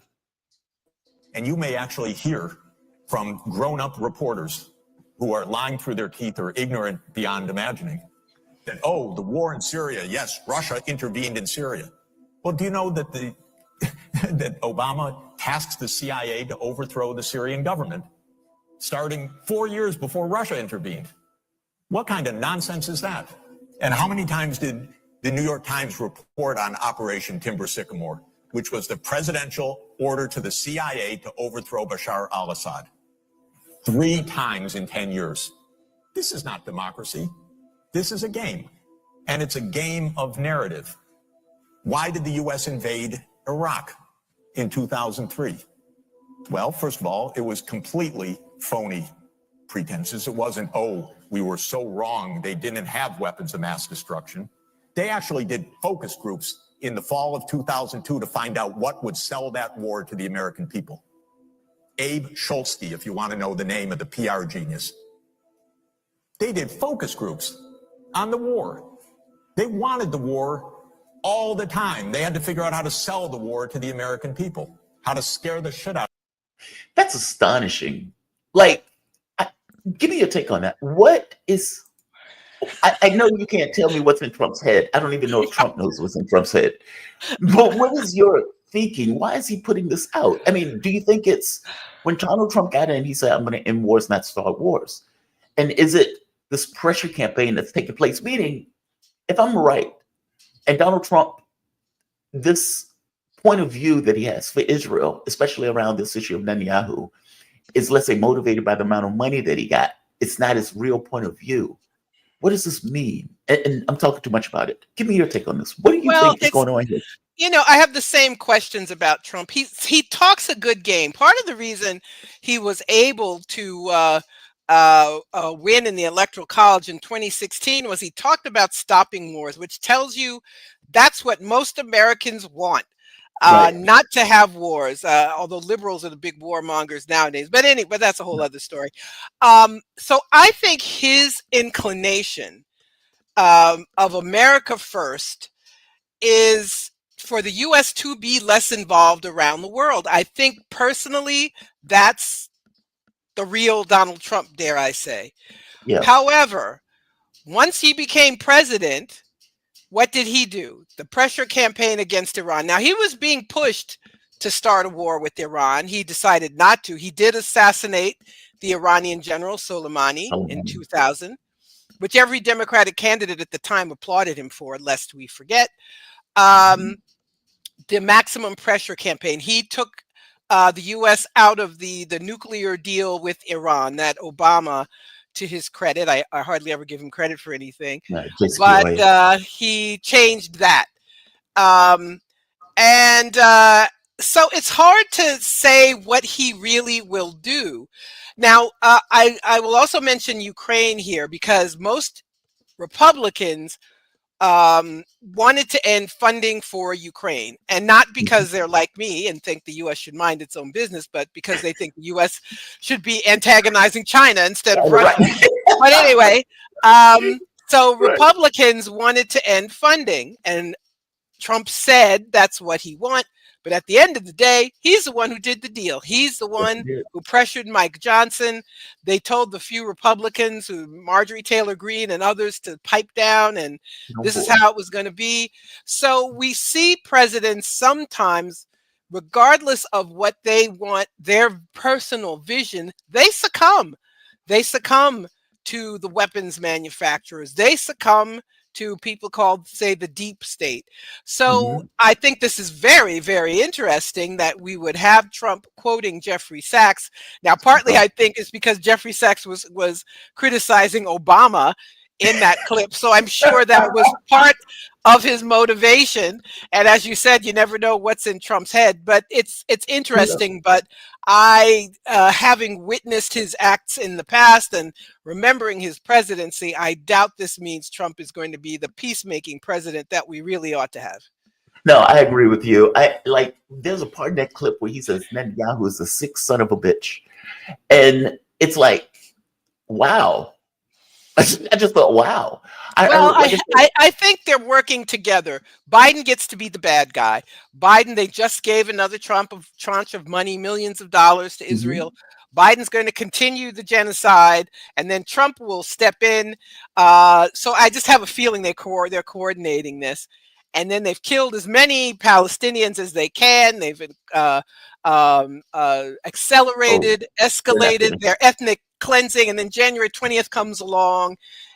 And you may actually hear from grown-up reporters who are lying through their teeth or ignorant beyond imagining that, the war in Syria, yes, Russia intervened in Syria. Well, do you know that that Obama tasked the CIA to overthrow the Syrian government starting 4 years before Russia intervened? What kind of nonsense is that? And how many times did the New York Times report on Operation Timber Sycamore, which was the presidential order to the CIA to overthrow Bashar al-Assad? 3 times in 10 years. This is not democracy. This is a game, and it's a game of narrative. Why did the U.S. invade Iraq in 2003? Well, first of all, it was completely phony pretenses. It wasn't, we were so wrong, they didn't have weapons of mass destruction. They actually did focus groups in the fall of 2002 to find out what would sell that war to the American people. Abe Schultzky, if you want to know the name of the PR genius. They did focus groups on the war. They wanted the war all the time. They had to figure out how to sell the war to the American people, how to scare the shit out. That's astonishing. Like, give me your take on that. What is, I know you can't tell me what's in Trump's head. I don't even know if Trump knows what's in Trump's head. But what is your thinking? Why is he putting this out? I mean, do you think it's when Donald Trump got in, he said, I'm going to end wars, not start wars? And is it this pressure campaign that's taking place? Meaning, if I'm right, and Donald Trump, this point of view that he has for Israel, especially around this issue of Netanyahu, is, let's say, motivated by the amount of money that he got. It's not his real point of view. What does this mean? And I'm talking too much about it. Give me your take on this. What do you think is going on here? You know, I have the same questions about Trump. He talks a good game. Part of the reason he was able to win in the Electoral College in 2016 was he talked about stopping wars, which tells you that's what most Americans want. Right. Not to have wars, although liberals are the big warmongers nowadays. But anyway, but that's a whole other story. So I think his inclination of America first is for the U.S. to be less involved around the world. I think personally that's the real Donald Trump, dare I say. Yeah. However, once he became president, what did he do? The pressure campaign against Iran. Now, he was being pushed to start a war with Iran. He decided not to. He did assassinate the Iranian general Soleimani in 2000, which every Democratic candidate at the time applauded him for, lest we forget. The maximum pressure campaign. He took the U.S. out of the nuclear deal with Iran that Obama, to his credit, I hardly ever give him credit for anything, but he changed that. So it's hard to say what he really will do. Now, I will also mention Ukraine here because most Republicans wanted to end funding for Ukraine, and not because they're like me and think the U.S. should mind its own business, but because they think the U.S. should be antagonizing China instead of Russia. But anyway, so Republicans wanted to end funding, and Trump said that's what he wants. But at the end of the day, he's the one who did the deal. He's the one who pressured Mike Johnson. They told the few Republicans, Marjorie Taylor Greene and others, to pipe down, and this is how it was going to be. So we see presidents sometimes, regardless of what they want, their personal vision, they succumb. They succumb to the weapons manufacturers. They succumb to people called, say, the deep state. So I think this is very, very interesting that we would have Trump quoting Jeffrey Sachs. Now, partly I think it's because Jeffrey Sachs was criticizing Obama in that clip. So I'm sure that was part of his motivation. And as you said, you never know what's in Trump's head, but it's interesting. But I, having witnessed his acts in the past and remembering his presidency, I doubt this means Trump is going to be the peacemaking president that we really ought to have. No, I agree with you. There's a part in that clip where he says Netanyahu is a sick son of a bitch. And it's like, wow. I just thought, wow. I think they're working together. Biden gets to be the bad guy. Biden, they just gave another tranche of money, millions of dollars to Israel. Biden's going to continue the genocide, and then Trump will step in. So I just have a feeling they're coordinating this. And then they've killed as many Palestinians as they can. They've accelerated, escalated their ethnic cleansing, and then January 20th comes along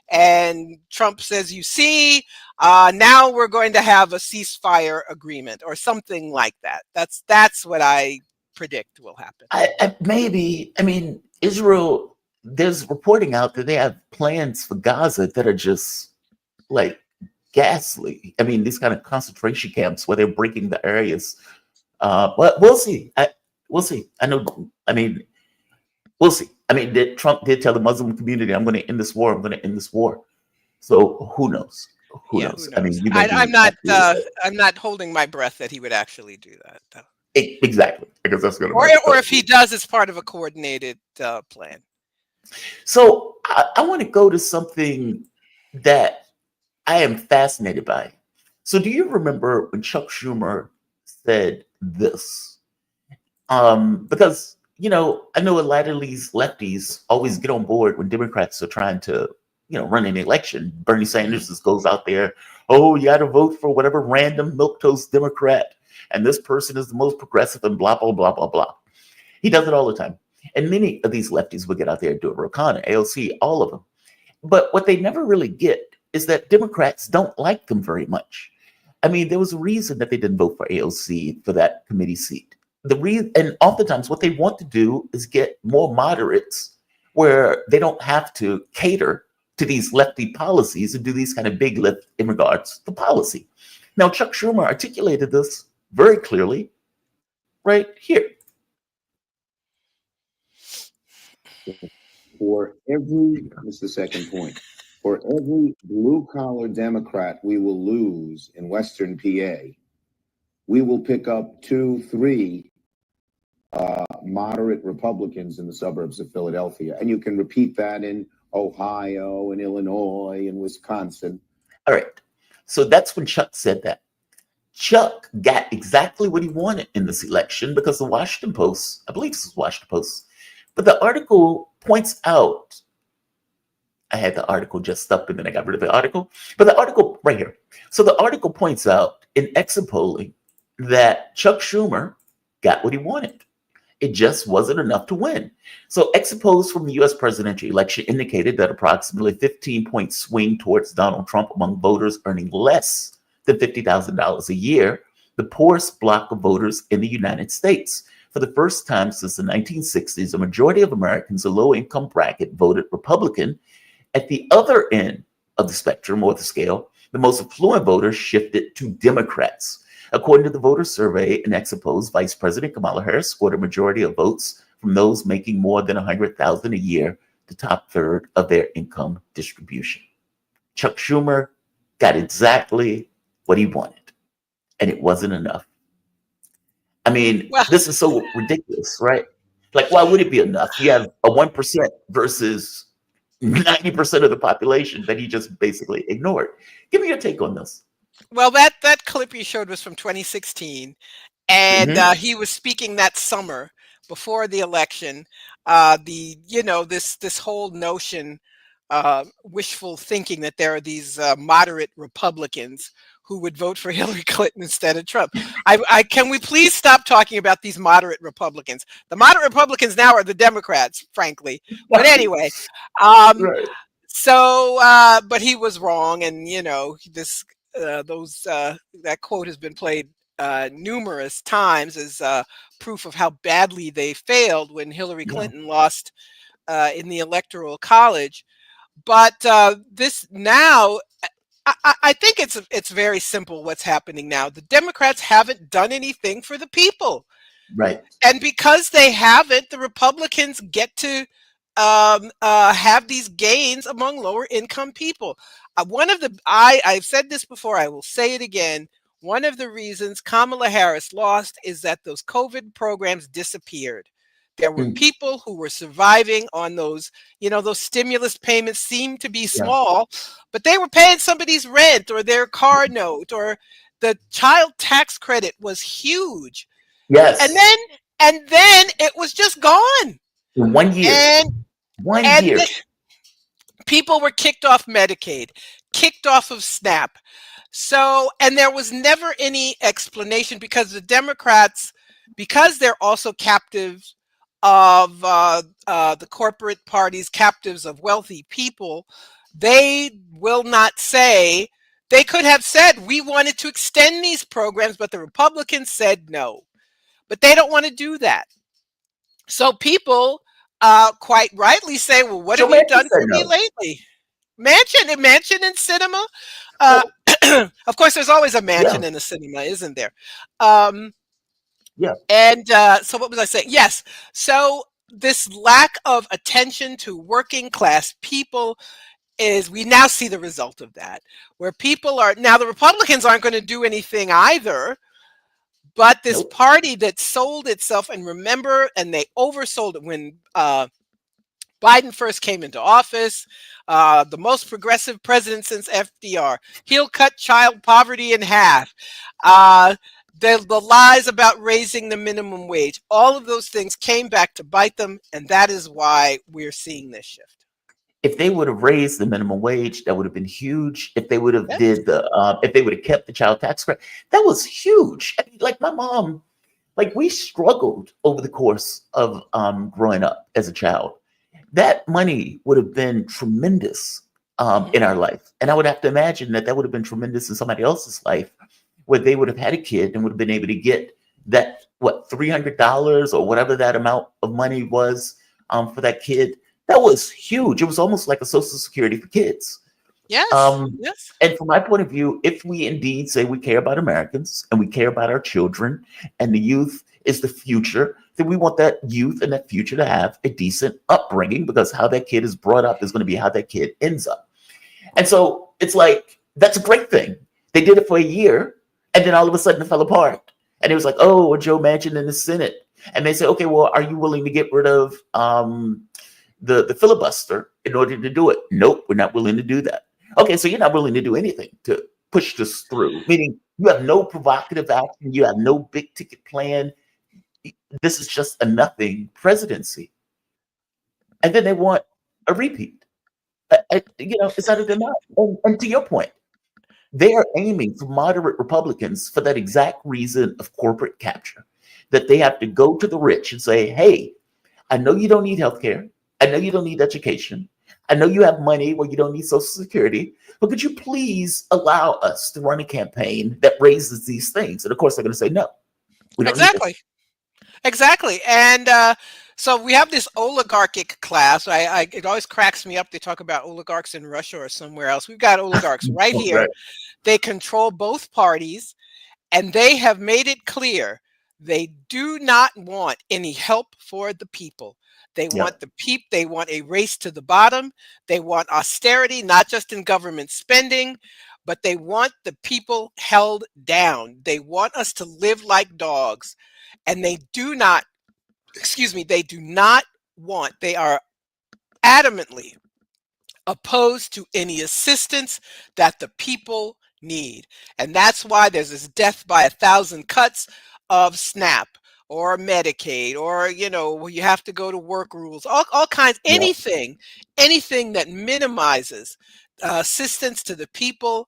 and Trump says, you see, now we're going to have a ceasefire agreement or something like that. That's what I predict will happen. Israel, there's reporting out that they have plans for Gaza that are just like ghastly. These kind of concentration camps where they're breaking the areas. But we'll see. We'll see. We'll see. Trump did tell the Muslim community, I'm going to end this war. I'm going to end this war. So who knows? Who knows? I'm not holding my breath that he would actually do that, though. Exactly. Because that's going to or if he does, it's part of a coordinated plan. So I want to go to something that I am fascinated by. So do you remember when Chuck Schumer said this? Because I know a lot of these lefties always get on board when Democrats are trying to, run an election. Bernie Sanders just goes out there, oh, you got to vote for whatever random milquetoast Democrat. and this person is the most progressive and blah, blah, blah, blah, blah. He does it all the time. And many of these lefties will get out there and do it. Ro AOC, all of them. But what they never really get is that Democrats don't like them very much. I mean, there was a reason that they didn't vote for AOC for that committee seat. And oftentimes what they want to do is get more moderates where they don't have to cater to these lefty policies and do these kind of big lift in regards to policy. Now, Chuck Schumer articulated this very clearly right here. For every, this is the second point, for every blue-collar Democrat we will lose in Western PA, we will pick up 2, 3 moderate Republicans in the suburbs of Philadelphia. And you can repeat that in Ohio and Illinois and Wisconsin. All right. So that's when Chuck said that. Chuck got exactly what he wanted in this election because the Washington Post, I believe this is Washington Post, but the article points out, I had the article just up and then I got rid of the article, but the article right here. So the article points out in exit polling that Chuck Schumer got what he wanted. It just wasn't enough to win. So exit polls from the U.S. presidential election indicated that approximately 15-point swing towards Donald Trump among voters earning less than $50,000 a year, the poorest bloc of voters in the United States. For the first time since the 1960s, a majority of Americans in low-income bracket voted Republican. At the other end of the spectrum or the scale, the most affluent voters shifted to Democrats. According to the voter survey in exit polls, Vice President Kamala Harris scored a majority of votes from those making more than $100,000 a year, the top third of their income distribution. Chuck Schumer got exactly what he wanted, and it wasn't enough. I mean, this is so ridiculous, right? Like, why would it be enough? You have a 1% versus 90% of the population that he just basically ignored. Give me your take on this. Well, that clip you showed was from 2016, and he was speaking that summer before the election. This whole notion, wishful thinking that there are these moderate Republicans who would vote for Hillary Clinton instead of Trump. Can we please stop talking about these moderate Republicans? The moderate Republicans now are the Democrats, frankly. But anyway, Right. so but he was wrong, and that quote has been played numerous times as proof of how badly they failed when Hillary Clinton lost in the Electoral College. But this now, I think it's very simple what's happening now. The Democrats haven't done anything for the people. Right. And because they haven't, the Republicans get to have these gains among lower income people. I've said this before, I will say it again. One of the reasons Kamala Harris lost is that those COVID programs disappeared. There were people who were surviving on those, those stimulus payments seemed to be small, but they were paying somebody's rent or their car note, or the child tax credit was huge. Yes. And then it was just gone. In 1 year. And One year. People were kicked off Medicaid, kicked off of SNAP. So, and there was never any explanation because the Democrats, because they're also captives of the corporate parties, captives of wealthy people, they will not say, they could have said, we wanted to extend these programs, but the Republicans said no. But they don't want to do that. So people quite rightly say, well, what have you done for me lately? Manchin and cinema. Of course, there's always a Manchin in a cinema, isn't there? And so what was I saying? Yes. So this lack of attention to working class people is, we now see the result of that, where people are, now the Republicans aren't going to do anything either, but this party that sold itself, and remember, and they oversold it when Biden first came into office, the most progressive president since FDR. He'll cut child poverty in half. The lies about raising the minimum wage, all of those things came back to bite them, and that is why we're seeing this shift. if they would have raised the minimum wage, that would have been huge. If they would have Yes. did the, if they would have kept the child tax credit, that was huge. I mean, like my mom, like we struggled over the course of growing up as a child. That money would have been tremendous in our life, and I would have to imagine that that would have been tremendous in somebody else's life, where they would have had a kid and would have been able to get that what $300 or whatever that amount of money was for that kid. That was huge. It was almost like a Social Security for kids. Yes. Yes. And from my point of view, if we indeed say we care about Americans and we care about our children and the youth is the future, then we want that youth and that future to have a decent upbringing, because how that kid is brought up is going to be how that kid ends up. And so it's like, that's a great thing. They did it for a year, and then all of a sudden it fell apart. And it was like, oh, a Joe Manchin in the Senate. And they say, okay, well, are you willing to get rid of the filibuster in order to do it? Nope, we're not willing to do that. Okay, so you're not willing to do anything to push this through, meaning you have no provocative action, you have no big ticket plan. This is just a nothing presidency. And then they want a repeat. It's out of their mind. And to your point, they are aiming for moderate Republicans for that exact reason of corporate capture, that they have to go to the rich and say, hey, I know you don't need health care. I know you don't need education. I know you have money where you don't need Social Security, but could you please allow us to run a campaign that raises these things? And of course, they're going to say no. We don't need this. Exactly. And so we have this oligarchic class. It always cracks me up. They talk about oligarchs in Russia or somewhere else. We've got oligarchs right here. Right. They control both parties, and they have made it clear they do not want any help for the people. They Yeah. want they want a race to the bottom. They want austerity, not just in government spending, but they want the people held down. They want us to live like dogs. And they do not want, they are adamantly opposed to any assistance that the people need. And that's why there's this death by 1,000 cuts of SNAP or Medicaid, or, you have to go to work rules, all kinds, Yeah. anything that minimizes assistance to the people,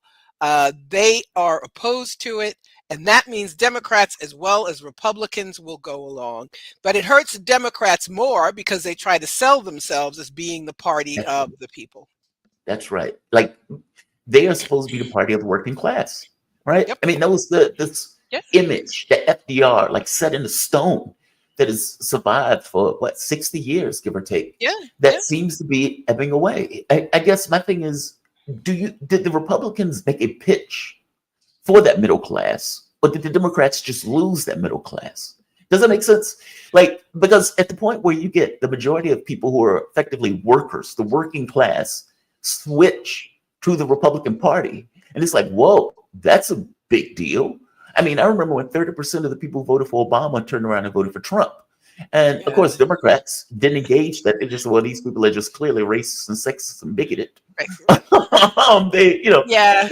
they are opposed to it. And that means Democrats as well as Republicans will go along. But it hurts Democrats more because they try to sell themselves as being the party of the people. That's right. Like, they are supposed to be the party of the working class, right? Yep. I mean, that was this Yes. image that FDR like set in stone that has survived for 60 years, give or take. Yeah. That seems to be ebbing away. I guess my thing is, did the Republicans make a pitch for that middle class, or did the Democrats just lose that middle class? Does that make sense? Like, because at the point where you get the majority of people who are effectively workers, the working class, switch to the Republican Party, and it's like, whoa, that's a big deal. I mean, I remember when 30% of the people who voted for Obama turned around and voted for Trump. And of course, Democrats didn't engage that. They just said, well, these people are just clearly racist and sexist and bigoted. Right. Yeah.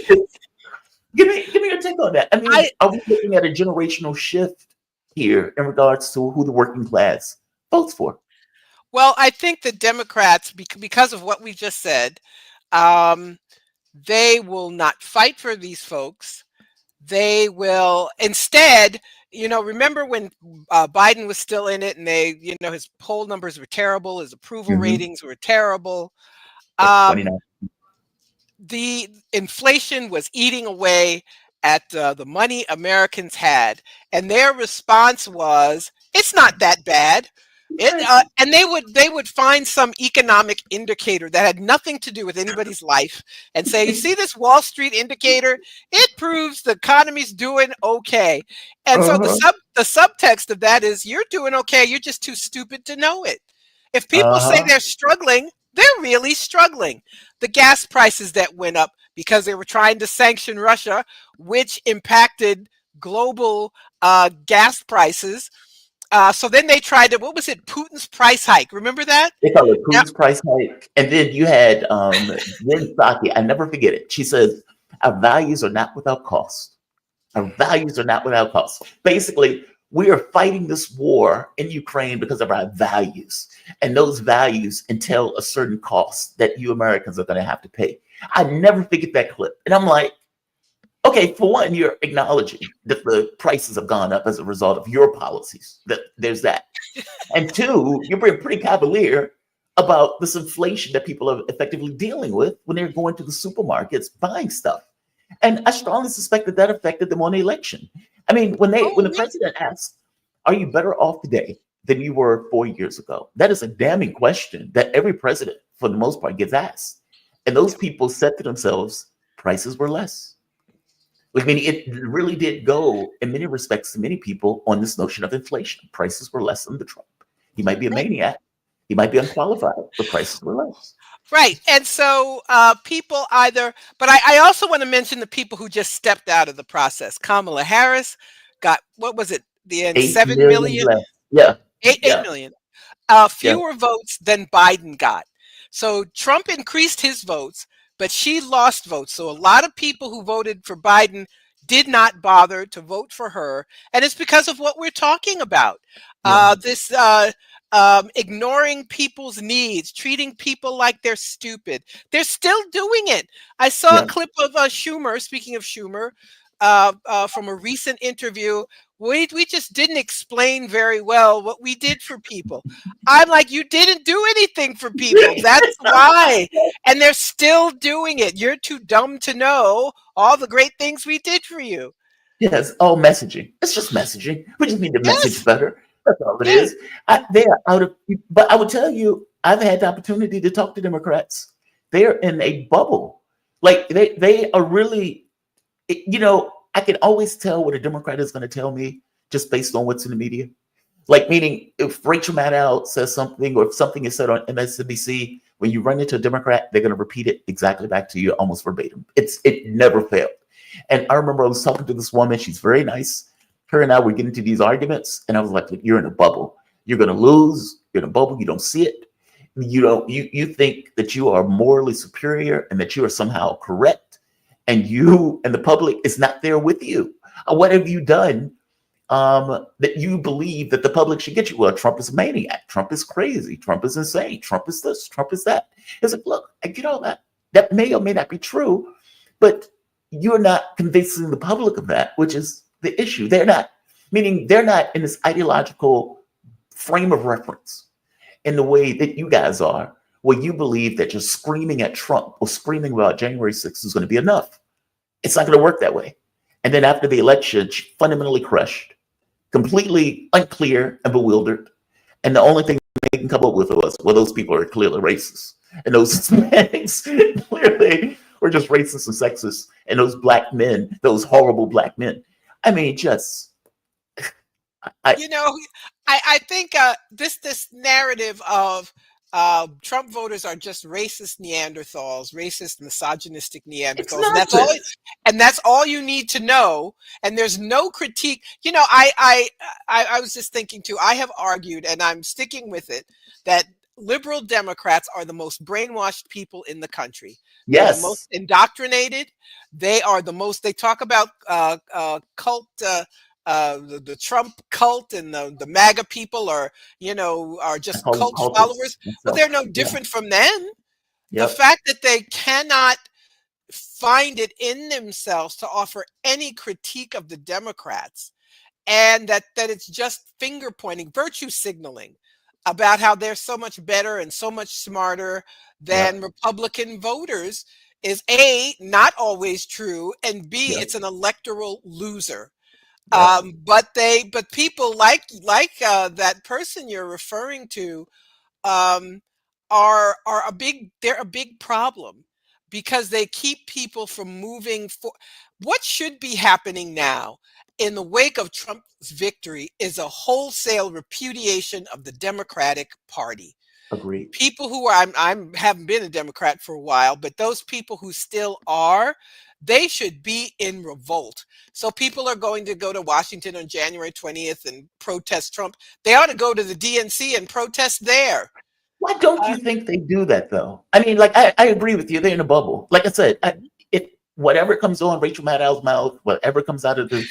Give me your take on that. I mean, are we looking at a generational shift here in regards to who the working class votes for? Well, I think the Democrats, because of what we just said, they will not fight for these folks. They will instead, remember when Biden was still in it, and his poll numbers were terrible, his approval ratings were terrible. The inflation was eating away at the money Americans had, and their response was, "It's not that bad." And they would find some economic indicator that had nothing to do with anybody's life and say, "You see this Wall Street indicator? It proves the economy's doing okay." And so the subtext of that is, you're doing okay. You're just too stupid to know it. If people say they're struggling, they're really struggling. The gas prices that went up because they were trying to sanction Russia, which impacted global gas prices. So then they tried to, what was it? Putin's price hike. Remember that? They call it Putin's price hike. And then you had Jen Psaki, I never forget it. She says, our values are not without cost. Our values are not without cost. Basically, We are fighting this war in Ukraine because of our values, and those values entail a certain cost that you Americans are going to have to pay. I never forget that clip. And I'm like, okay, for one, you're acknowledging that the prices have gone up as a result of your policies. There's that. And two, you're being pretty cavalier about this inflation that people are effectively dealing with when they're going to the supermarkets buying stuff. And I strongly suspect that that affected them on the election. I mean, when the president asked, "Are you better off today than you were 4 years ago?" That is a damning question that every president, for the most part, gets asked. And those people said to themselves, prices were less. I mean, it really did go, in many respects, to many people on this notion of inflation. Prices were less under Trump. He might be a maniac. He might be unqualified, but prices were less. Right. And so people either, but I also want to mention the people who just stepped out of the process. Kamala Harris got, what was it? The end, 7 million? Less. Yeah. 8 million. Fewer votes than Biden got. So Trump increased his votes, but she lost votes. So a lot of people who voted for Biden did not bother to vote for her. And it's because of what we're talking about. This ignoring people's needs, treating people like they're stupid. They're still doing it. I saw a clip of Schumer, speaking of Schumer, from a recent interview. We just didn't explain very well what we did for people. I'm like, you didn't do anything for people. That's why. And they're still doing it. You're too dumb to know all the great things we did for you. Yes, all messaging. It's just messaging. We just need to message better. That's all it is. They are out of, but I would tell you, I've had the opportunity to talk to Democrats. They're in a bubble. Like they are really, you know, I can always tell what a Democrat is going to tell me just based on what's in the media. Like, meaning if Rachel Maddow says something, or if something is said on MSNBC, when you run into a Democrat, they're going to repeat it exactly back to you, almost verbatim. It never failed. And I remember I was talking to this woman. She's very nice. Her and I were getting into these arguments, and I was like, "You're in a bubble. You're going to lose. You're in a bubble. You don't see it. You think that you are morally superior and that you are somehow correct, and you and the public is not there with you. What have you done that you believe that the public should get you? Well, Trump is a maniac. Trump is crazy. Trump is insane. Trump is this. Trump is that." It's like, look, I get all that. That may or may not be true, but you're not convincing the public of that, which is the issue. They're not, meaning they're not in this ideological frame of reference in the way that you guys are, where you believe that just screaming at Trump or screaming about January 6th is going to be enough. It's not going to work that way. And then after the election, fundamentally crushed, completely unclear and bewildered. And the only thing they can come up with was, well, those people are clearly racist. And those Hispanics clearly were just racist and sexist. And those black men, those horrible black men. I mean, just... I think this narrative of Trump voters are just racist Neanderthals, racist misogynistic Neanderthals. And that's all you need to know. And there's no critique. You know, I was just thinking too, I have argued, and I'm sticking with it, that liberal Democrats are the most brainwashed people in the country. Yes. They're the most indoctrinated. They are the most, they talk about cult, the Trump cult, and the MAGA people are just cult followers. But they're no different from them. The fact that they cannot find it in themselves to offer any critique of the Democrats, and that it's just finger pointing, virtue signaling about how they're so much better and so much smarter than Republican voters, is A, not always true, and B, it's an electoral loser. But people like that person you're referring to are a big problem, because they keep people from moving for. What should be happening now in the wake of Trump's victory is a wholesale repudiation of the Democratic Party. Agreed. People who I haven't been a Democrat for a while, but those people who still are, they should be in revolt. So people are going to go to Washington on January 20th and protest Trump. They ought to go to the DNC and protest there. Why don't you think they do that, though? I mean, like, I agree with you. They're in a bubble. Like I said, whatever comes on Rachel Maddow's mouth, whatever comes out of the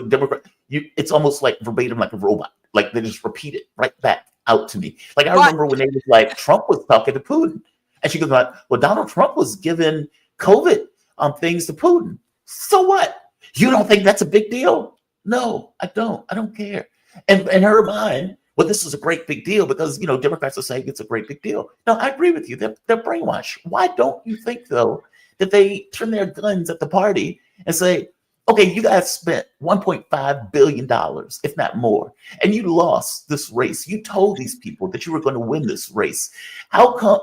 Democrat, it's almost like verbatim, like a robot. Like they just repeat it right back out to me. Like I remember when they was like, Trump was talking to Putin. And she goes like, well, Donald Trump was giving COVID things to Putin. So what? You don't think that's a big deal? No, I don't. I don't care. And in her mind, well, this is a great big deal because, Democrats are saying it's a great big deal. No, I agree with you. They're brainwashed. Why don't you think, though, that they turn their guns at the party and say, okay, you guys spent $1.5 billion, if not more, and you lost this race. You told these people that you were going to win this race. How come,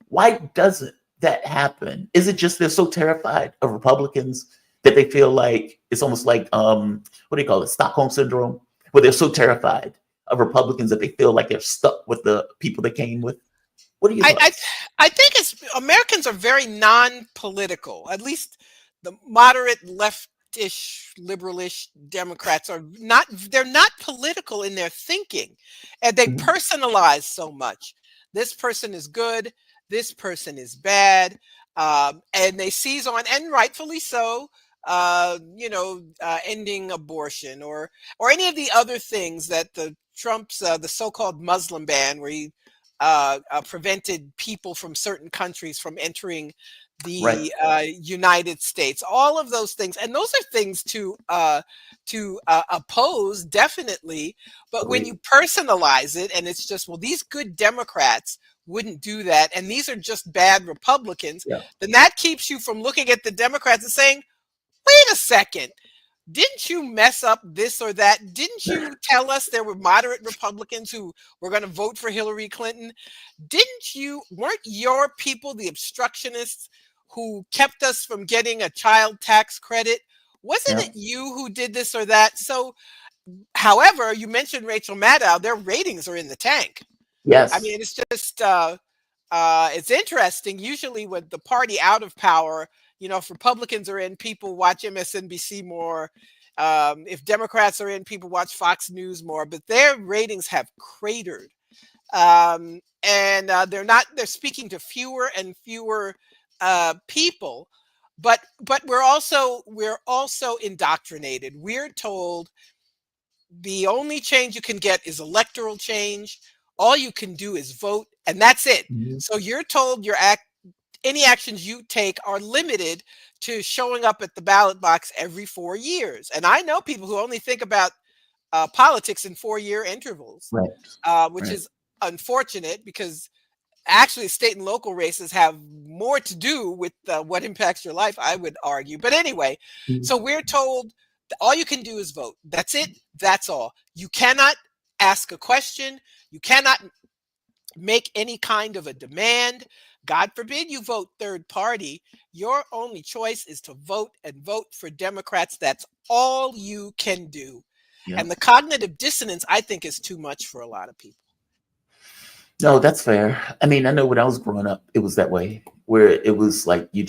why doesn't that happen? Is it just they're so terrified of Republicans that they feel like it's almost like, what do you call it, Stockholm Syndrome, where they're so terrified of Republicans that they feel like they're stuck with the people they came with? What do you think? I think Americans are very non-political. At least the moderate leftish, liberalish Democrats are not. They're not political in their thinking, and they personalize so much. This person is good. This person is bad, and they seize on, and rightfully so. Ending abortion or any of the other things that the Trump's the so-called Muslim ban, where he prevented people from certain countries from entering the United States. All of those things, and those are things to oppose, definitely. But when you personalize it, and it's just, well, these good Democrats wouldn't do that, and these are just bad Republicans, then that keeps you from looking at the Democrats and saying, wait a second, didn't you mess up this or that? Didn't you tell us there were moderate Republicans who were going to vote for Hillary Clinton? Weren't your people the obstructionists who kept us from getting a child tax credit? Wasn't it you who did this or that? So, however, you mentioned Rachel Maddow, their ratings are in the tank. Yes. I mean, it's just, it's interesting. Usually with the party out of power, if Republicans are in, people watch MSNBC more. If Democrats are in, people watch Fox News more. But their ratings have cratered, and they're speaking to fewer and fewer people. But we're also indoctrinated. We're told the only change you can get is electoral change. All you can do is vote, and that's it. So you're told any actions you take are limited to showing up at the ballot box every 4 years. And I know people who only think about politics in 4-year intervals, which is unfortunate, because actually state and local races have more to do with what impacts your life, I would argue. But anyway, so we're told all you can do is vote. That's it. That's all. You cannot ask a question. You cannot make any kind of a demand. God forbid you vote third party. Your only choice is to vote, and vote for Democrats. That's all you can do. And the cognitive dissonance, I think, is too much for a lot of people. No, that's fair. I mean, I know when I was growing up, it was that way, where it was like you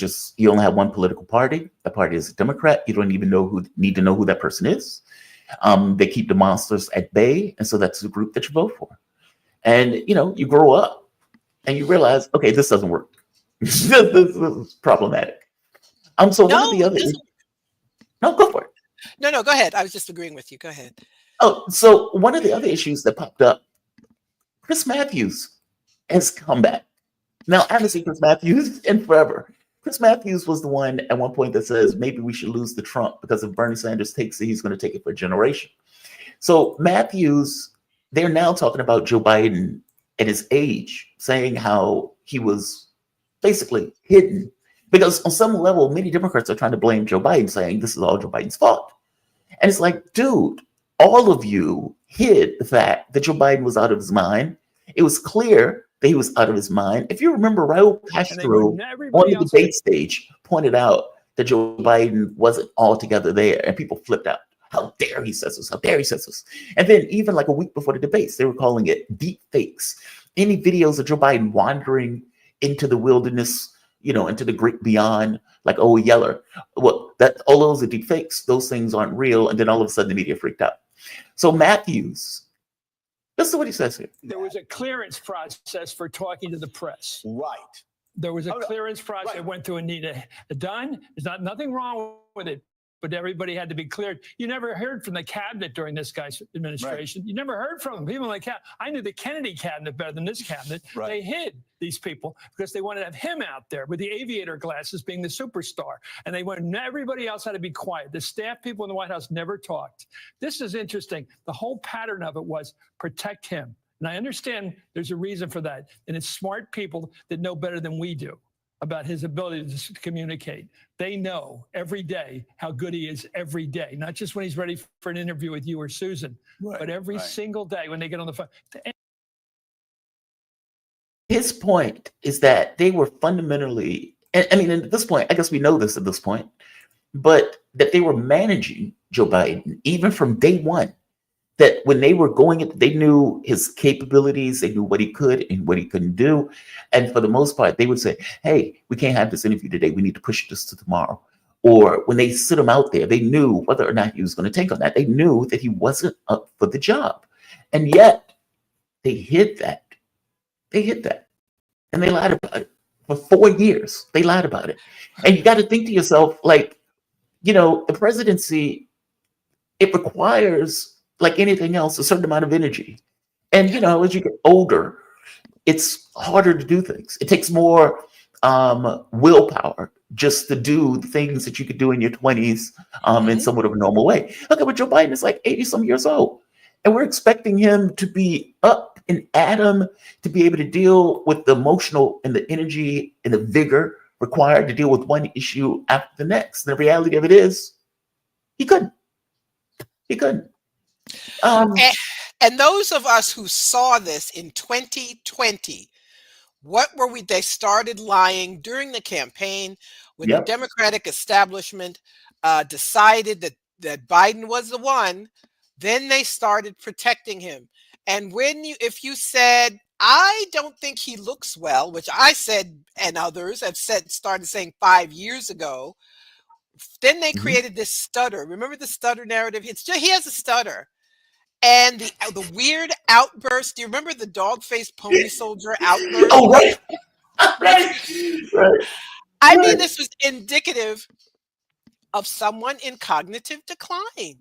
only have one political party. The party is a Democrat. You don't even need to know who that person is. They keep the monsters at bay, and so that's the group that you vote for. And you grow up and you realize, okay, this doesn't work. This is problematic. So one of the other, no, go for it. No, go ahead. I was just agreeing with you. Go ahead. Oh, so one of the other issues that popped up, Chris Matthews has come back. Now, I haven't seen Chris Matthews in forever. Chris Matthews was the one at one point that says maybe we should lose to Trump, because if Bernie Sanders takes it, he's going to take it for a generation. So Matthews, they're now talking about Joe Biden at his age, saying how he was basically hidden. Because on some level, many Democrats are trying to blame Joe Biden, saying this is all Joe Biden's fault. And it's like, dude, all of you hid the fact that Joe Biden was out of his mind. It was clear that he was out of his mind. If you remember, Raul Castro on the debate stage pointed out that Joe Biden wasn't altogether there, and people flipped out. How dare he says this? How dare he says this? And then even like a week before the debates, they were calling it deep fakes. Any videos of Joe Biden wandering into the wilderness, into the great beyond, like Old Yeller, well, that all those are deep fakes. Those things aren't real. And then all of a sudden the media freaked out. So Matthews, this is what he says here. There was a clearance process for talking to the press. Right. There was a Oh, no. clearance process Right. that went through and needed done. There's nothing wrong with it, but everybody had to be cleared. You never heard from the cabinet during this guy's administration. You never heard from them. People in the cabinet. I knew the Kennedy cabinet better than this cabinet. Right. They hid these people because they wanted to have him out there with the aviator glasses being the superstar. And they wanted everybody else had to be quiet. The staff people in the White House never talked. This is interesting. The whole pattern of it was protect him. And I understand there's a reason for that. And it's smart people that know better than we do about his ability to communicate. They know every day how good he is every day, not just when he's ready for an interview with you or Susan, but every single day when they get on the phone. His point is that they were fundamentally, I mean, at this point, I guess we know this at this point, but that they were managing Joe Biden even from day one. That when they were going in, they knew his capabilities, they knew what he could and what he couldn't do. And for the most part, they would say, hey, we can't have this interview today. We need to push this to tomorrow. Or when they sit him out there, they knew whether or not he was going to take on that. They knew that he wasn't up for the job. And yet they hid that. They hid that. And they lied about it. For 4 years, they lied about it. And you got to think to yourself, like, you know, the presidency, it requires, like anything else, a certain amount of energy. And, you know, as you get older, it's harder to do things. It takes more willpower just to do the things that you could do in your 20s in somewhat of a normal way. Look at what Joe Biden is like 80-some years old. And we're expecting him to be up and at him, to be able to deal with the emotional and the energy and the vigor required to deal with one issue after the next. And the reality of it is, he couldn't. He couldn't. And those of us who saw this in 2020, what were we? They started lying during the campaign when the Democratic establishment decided that Biden was the one. Then they started protecting him. And if you said, I don't think he looks well, which I said and others have started saying 5 years ago, then they created this stutter. Remember the stutter narrative? He has a stutter. And the weird outburst. Do you remember the dog-faced pony soldier outburst? Oh, right. Right. I mean, this was indicative of someone in cognitive decline.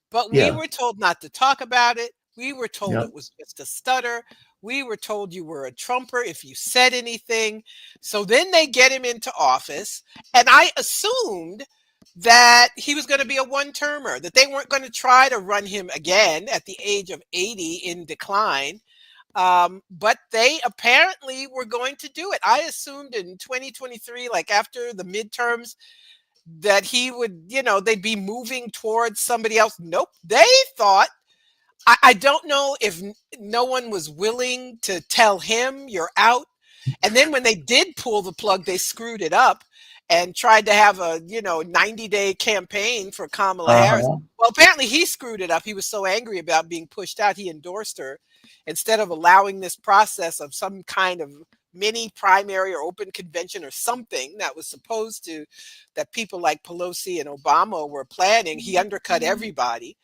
But we were told not to talk about it. We were told it was just a stutter. We were told you were a Trumper if you said anything. So then they get him into office. And I assumed that he was going to be a one-termer, that they weren't going to try to run him again at the age of 80 in decline. But they apparently were going to do it. I assumed in 2023, like after the midterms, that he would, they'd be moving towards somebody else. Nope. They thought, I don't know if no one was willing to tell him you're out. And then when they did pull the plug, they screwed it up and tried to have a 90-day campaign for Kamala Harris. Well, apparently he screwed it up. He was so angry about being pushed out, he endorsed her instead of allowing this process of some kind of mini primary or open convention or something that was supposed to, that people like Pelosi and Obama were planning. He undercut everybody.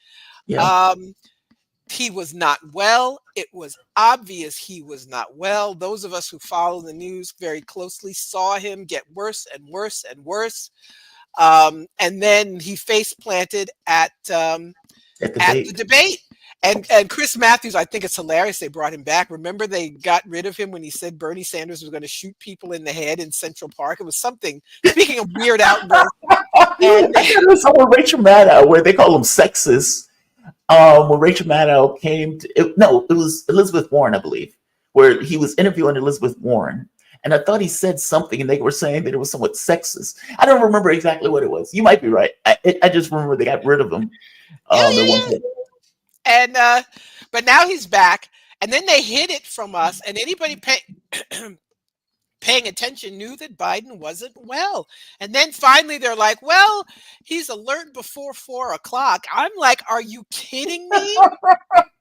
He was not well. It was obvious he was not well. Those of us who follow the news very closely saw him get worse and worse and worse. And then he face planted at the debate. And Chris Matthews, I think it's hilarious they brought him back. Remember they got rid of him when he said Bernie Sanders was going to shoot people in the head in Central Park? It was something, speaking of weird outbursts. And there was someone, Rachel Maddow, where they call him sexist. When Rachel Maddow came to, it was Elizabeth Warren, I believe, where he was interviewing Elizabeth Warren. And I thought he said something and they were saying that it was somewhat sexist. I don't remember exactly what it was. You might be right. I just remember they got rid of him. And but now he's back. And then they hid it from us. And anybody paying attention knew that Biden wasn't well. And then finally they're like, well, he's alert before 4 o'clock. I'm like, are you kidding me?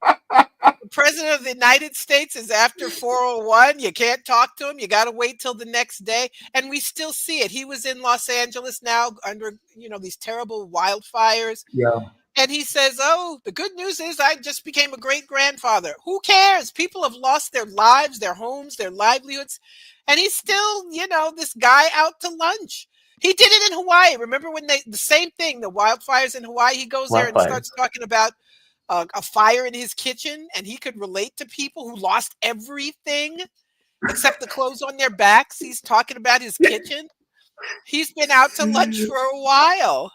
The president of the United States is after 4:01. You can't talk to him. You got to wait till the next day. And we still see it. He was in Los Angeles now under, these terrible wildfires. And he says, "Oh, the good news is I just became a great grandfather." Who cares? People have lost their lives, their homes, their livelihoods. And he's still, this guy out to lunch. He did it in Hawaii. Remember when the same thing, the wildfires in Hawaii, he goes there and Wildfires. starts talking about a fire in his kitchen, and he could relate to people who lost everything except the clothes on their backs. He's talking about his kitchen. He's been out to lunch for a while.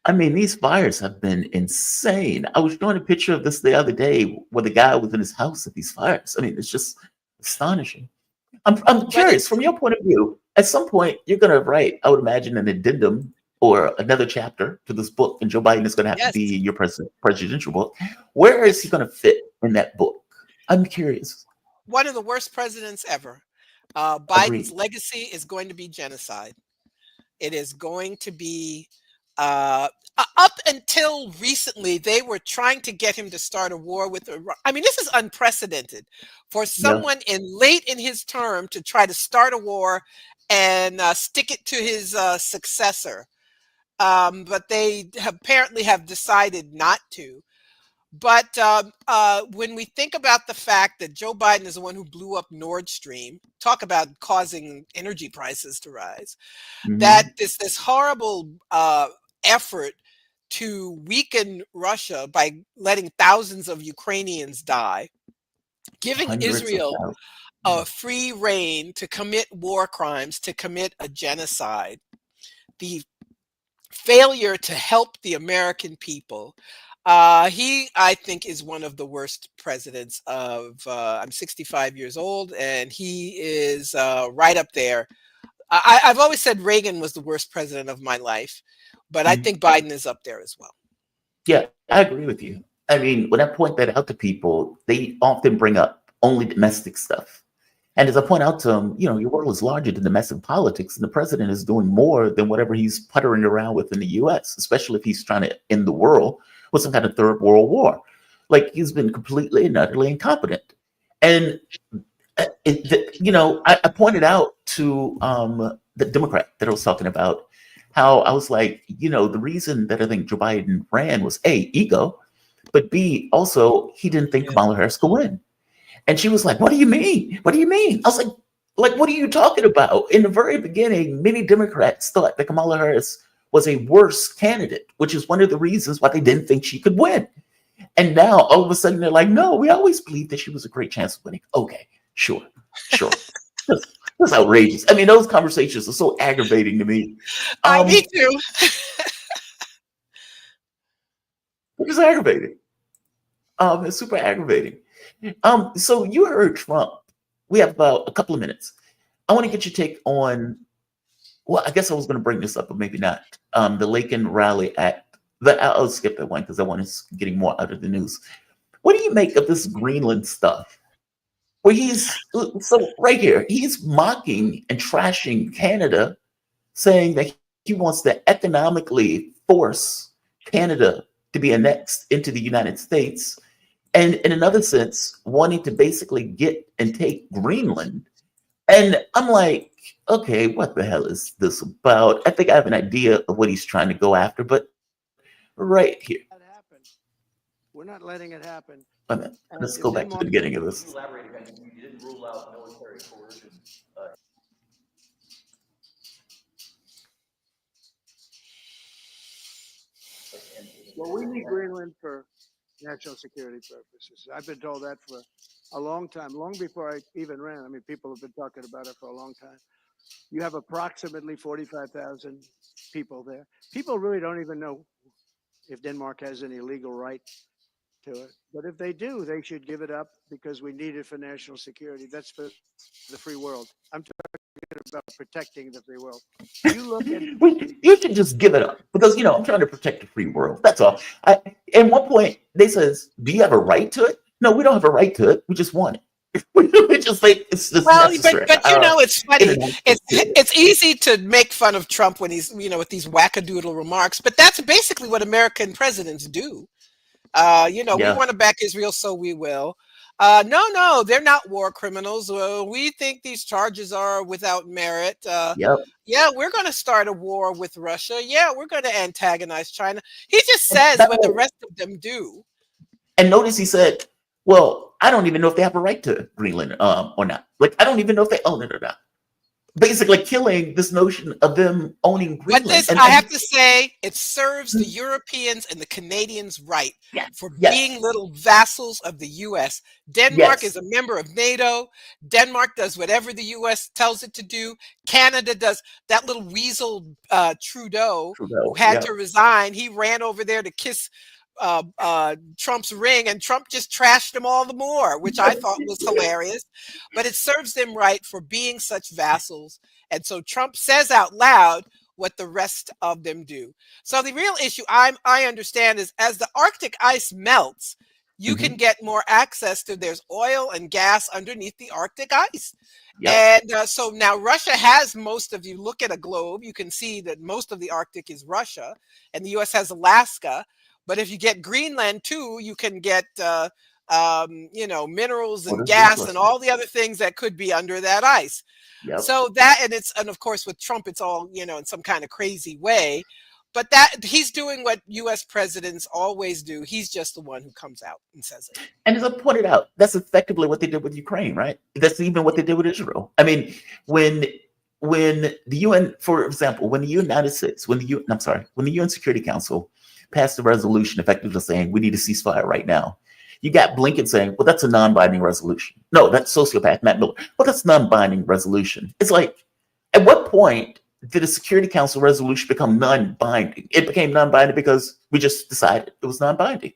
I mean, these fires have been insane. I was showing a picture of this the other day where the guy was in his house at these fires. I mean, it's just astonishing. I'm curious, from your point of view, at some point you're going to write, I would imagine, an addendum or another chapter to this book, and Joe Biden is going to have to Yes. be your presidential book. Where is he going to fit in that book? I'm curious. One of the worst presidents ever. Biden's Agreed. legacy is going to be genocide. It is going to be up until recently, they were trying to get him to start a war with Iran. I mean, this is unprecedented for someone late in his term to try to start a war and stick it to his successor. But they apparently have decided not to. But when we think about the fact that Joe Biden is the one who blew up Nord Stream, talk about causing energy prices to rise, that this horrible effort to weaken Russia by letting thousands of Ukrainians die, giving Hundreds of Israel thousands. a free reign to commit war crimes, to commit a genocide, the failure to help the American people. He, I think, is one of the worst presidents of, I'm 65 years old, and he is right up there. I've always said Reagan was the worst president of my life, but I think Biden is up there as well. Yeah, I agree with you. I mean, when I point that out to people, they often bring up only domestic stuff. And as I point out to them, your world is larger than domestic politics, and the president is doing more than whatever he's puttering around with in the US, especially if he's trying to end the world with some kind of third world war. Like, he's been completely and utterly incompetent. And, I pointed out to the Democrat that I was talking about how I was like, the reason that I think Joe Biden ran was A, ego, but B, also, he didn't think Kamala Harris could win. And she was like, "What do you mean? What do you mean?" I was like, what are you talking about? In the very beginning, many Democrats thought that Kamala Harris was a worse candidate, which is one of the reasons why they didn't think she could win. And now all of a sudden they're like, "No, we always believed that she was a great chance of winning." Okay, sure. That's outrageous. I mean, those conversations are so aggravating to me. Me too. It's aggravating. It's super aggravating. So you heard Trump. We have about a couple of minutes. I want to get your take on, well, I guess I was going to bring this up, but maybe not. The Laken Rally Act. I'll skip that one because that one is getting more out of the news. What do you make of this Greenland stuff? Where right here, he's mocking and trashing Canada, saying that he wants to economically force Canada to be annexed into the United States. And in another sense, wanting to basically get and take Greenland. And I'm like, okay, what the hell is this about? I think I have an idea of what he's trying to go after, but right here. We're not letting it happen. Let's go back to the beginning of this. Elaborate again. You didn't rule out military coercion. Well, we need Greenland for national security purposes. I've been told that for a long time, long before I even ran. I mean, people have been talking about it for a long time. You have approximately 45,000 people there. People really don't even know if Denmark has any legal right to it. But if they do, they should give it up because we need it for national security. That's for the free world. I'm talking about protecting the free world. You look at you should just give it up because I'm trying to protect the free world. That's all. At one point they says, "Do you have a right to it?" No, we don't have a right to it. We just want it. We just think it's just necessary. But it's funny. It's easy to make fun of Trump when he's with these wackadoodle remarks, but that's basically what American presidents do. We want to back Israel, so we will. No, they're not war criminals. We think these charges are without merit. Yep. Yeah, we're going to start a war with Russia. Yeah, we're going to antagonize China. He just And, says when the rest of them do. and notice he said, well, I don't even know if they have a right to Greenland or not. Like, I don't even know if they own it or not. Basically killing this notion of them owning Greenland. But this, I have to say, it serves the Europeans and the Canadians right for being little vassals of the U.S. Denmark is a member of NATO. Denmark does whatever the U.S. tells it to do. Canada does. That little weasel Trudeau, who had to resign, he ran over there to kiss Trump's ring, and Trump just trashed them all the more, which I thought was hilarious. But it serves them right for being such vassals. And so Trump says out loud what the rest of them do. So the real issue I understand is as the Arctic ice melts, you can get more access to, there's oil and gas underneath the Arctic ice. And so now Russia has most of, you look at a globe, you can see that most of the Arctic is Russia, and the US has Alaska. But if you get Greenland too, you can get, minerals and gas and all the other things that could be under that ice. So that, and of course with Trump, it's all, in some kind of crazy way, but that he's doing what US presidents always do. He's just the one who comes out and says it. And as I pointed out, that's effectively what they did with Ukraine, right? That's even what they did with Israel. I mean, when the UN, for example, when the United States, when the UN Security Council passed a resolution effectively saying we need a ceasefire right now, you got Blinken saying, well, that's a non-binding resolution. No, that's sociopath Matt Miller. Well, that's non-binding resolution. It's like, at what point did a Security Council resolution become non-binding? It became non-binding because we just decided it was non-binding.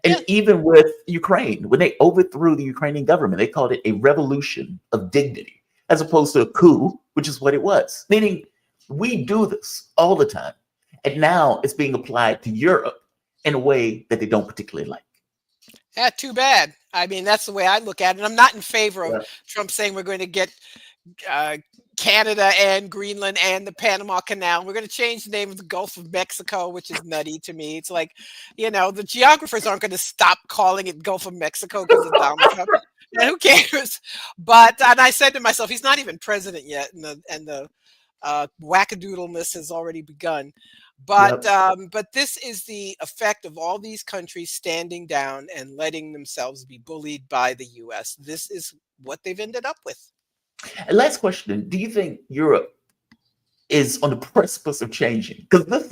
And even with Ukraine, when they overthrew the Ukrainian government, they called it a revolution of dignity, as opposed to a coup, which is what it was. Meaning, we do this all the time. And now it's being applied to Europe in a way that they don't particularly like. Yeah, too bad. I mean, that's the way I look at it. I'm not in favor of Trump saying we're going to get Canada and Greenland and the Panama Canal. We're going to change the name of the Gulf of Mexico, which is nutty to me. It's like, the geographers aren't going to stop calling it Gulf of Mexico because of Donald Trump. And who cares? But, and I said to myself, he's not even president yet, and the wackadoodleness has already begun. But but this is the effect of all these countries standing down and letting themselves be bullied by the U.S. This is what they've ended up with. And last question: do you think Europe is on the precipice of changing? Because this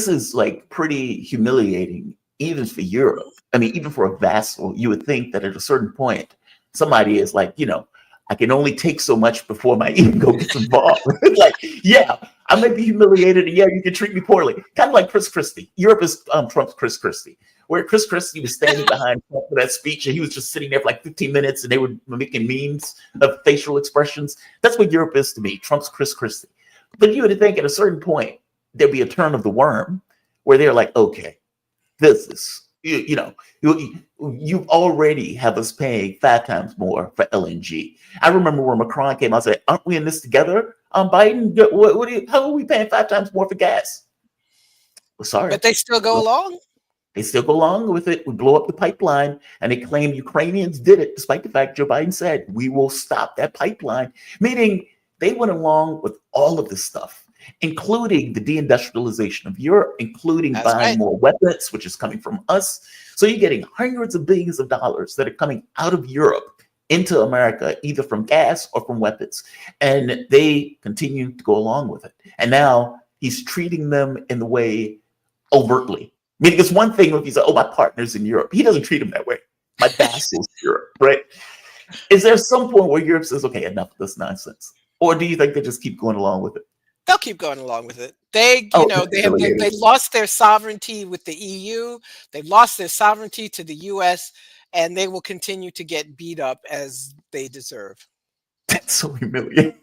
is like pretty humiliating, even for Europe. I mean, even for a vassal, you would think that at a certain point, somebody is like, I can only take so much before my ego gets involved. Like, yeah, I might be humiliated, and yeah, you can treat me poorly. Kind of like Chris Christie. Europe is Trump's Chris Christie, where Chris Christie was standing behind Trump for that speech, and he was just sitting there for like 15 minutes, and they were making memes of facial expressions. That's what Europe is to me, Trump's Chris Christie. But you would think at a certain point, there'd be a turn of the worm, where they're like, okay, this is, you already have us paying 5 times more for LNG. I remember when Macron came out and said, aren't we in this together? Biden, how are we paying 5 times more for gas? Well, sorry. But they still go along. They still go along with it. We blow up the pipeline, and they claim Ukrainians did it, despite the fact Joe Biden said, we will stop that pipeline. Meaning they went along with all of this stuff, including the deindustrialization of Europe, including buying more weapons, which is coming from us. So you're getting hundreds of billions of dollars that are coming out of Europe into America, either from gas or from weapons. And they continue to go along with it. And now he's treating them in the way overtly. Meaning it's one thing if he's like, oh, my partner's in Europe. He doesn't treat them that way. My vassal's Europe, right? Is there some point where Europe says, okay, enough of this nonsense? Or do you think they just keep going along with it? They'll keep going along with it. They lost their sovereignty with the EU. They've lost their sovereignty to the US, and they will continue to get beat up as they deserve. That's so humiliating.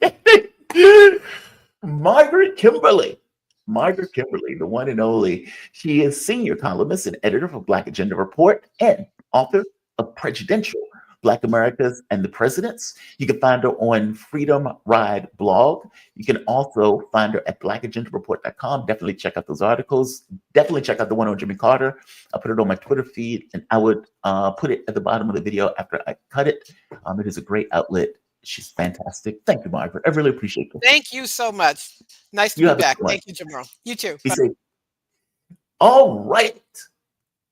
Margaret Kimberly, the one and only. She is senior columnist and editor for Black Agenda Report and author of Prejudicial, Black Americas and the Presidents. You can find her on Freedom Ride blog. You can also find her at blackagendareport.com. Definitely check out those articles. Definitely check out the one on Jimmy Carter. I put it on my Twitter feed, and I would put it at the bottom of the video after I cut it. It is a great outlet. She's fantastic. Thank you, Margaret. I really appreciate it. Thank you so much. Nice to You be have a back. good one. Thank you, Jamal. You too. Be Bye. safe. All right.